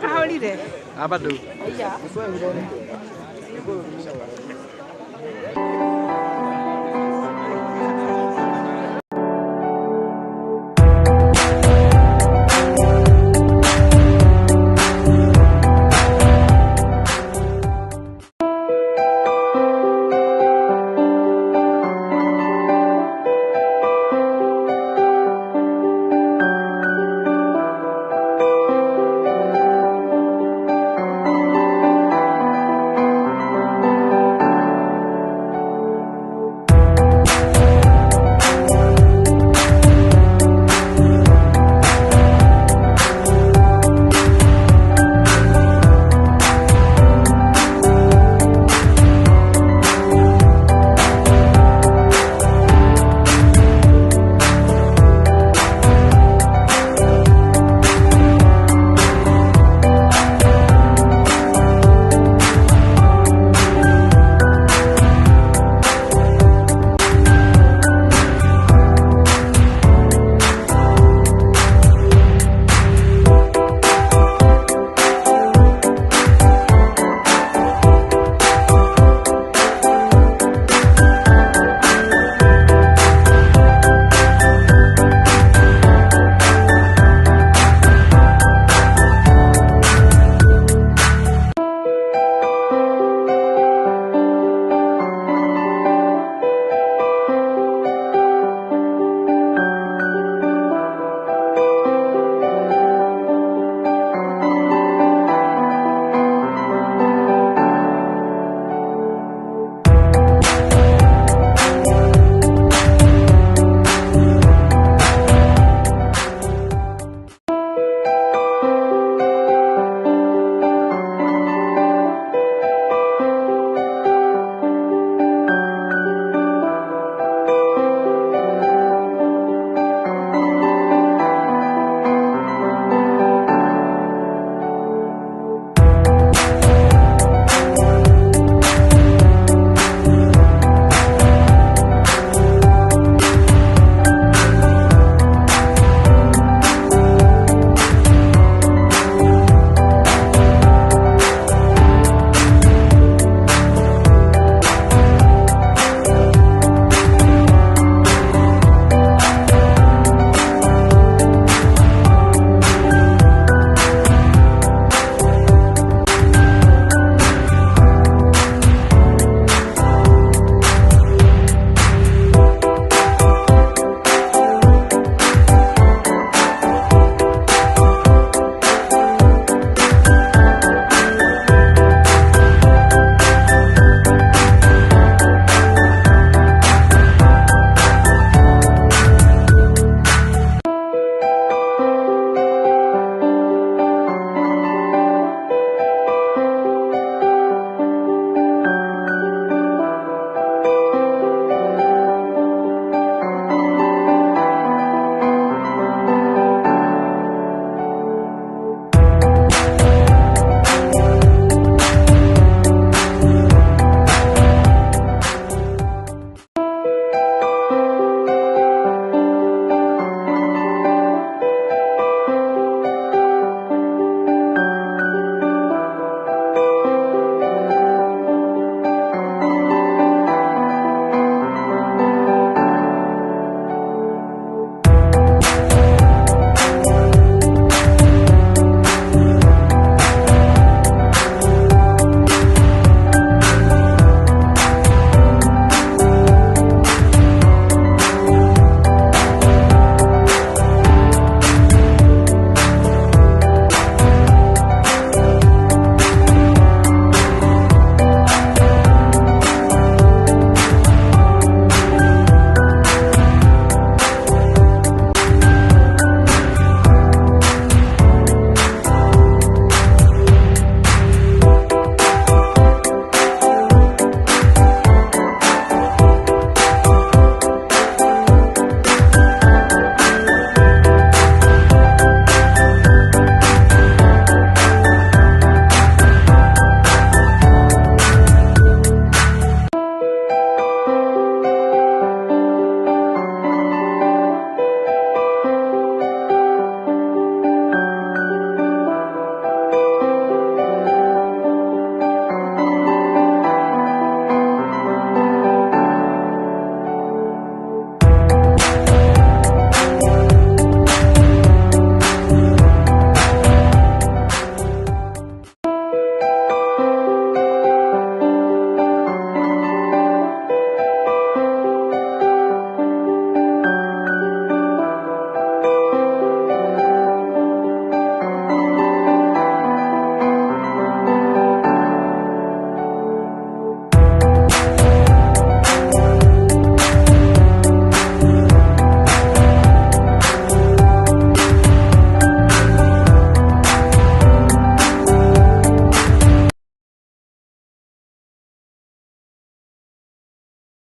Ahorire. Abado. Iya.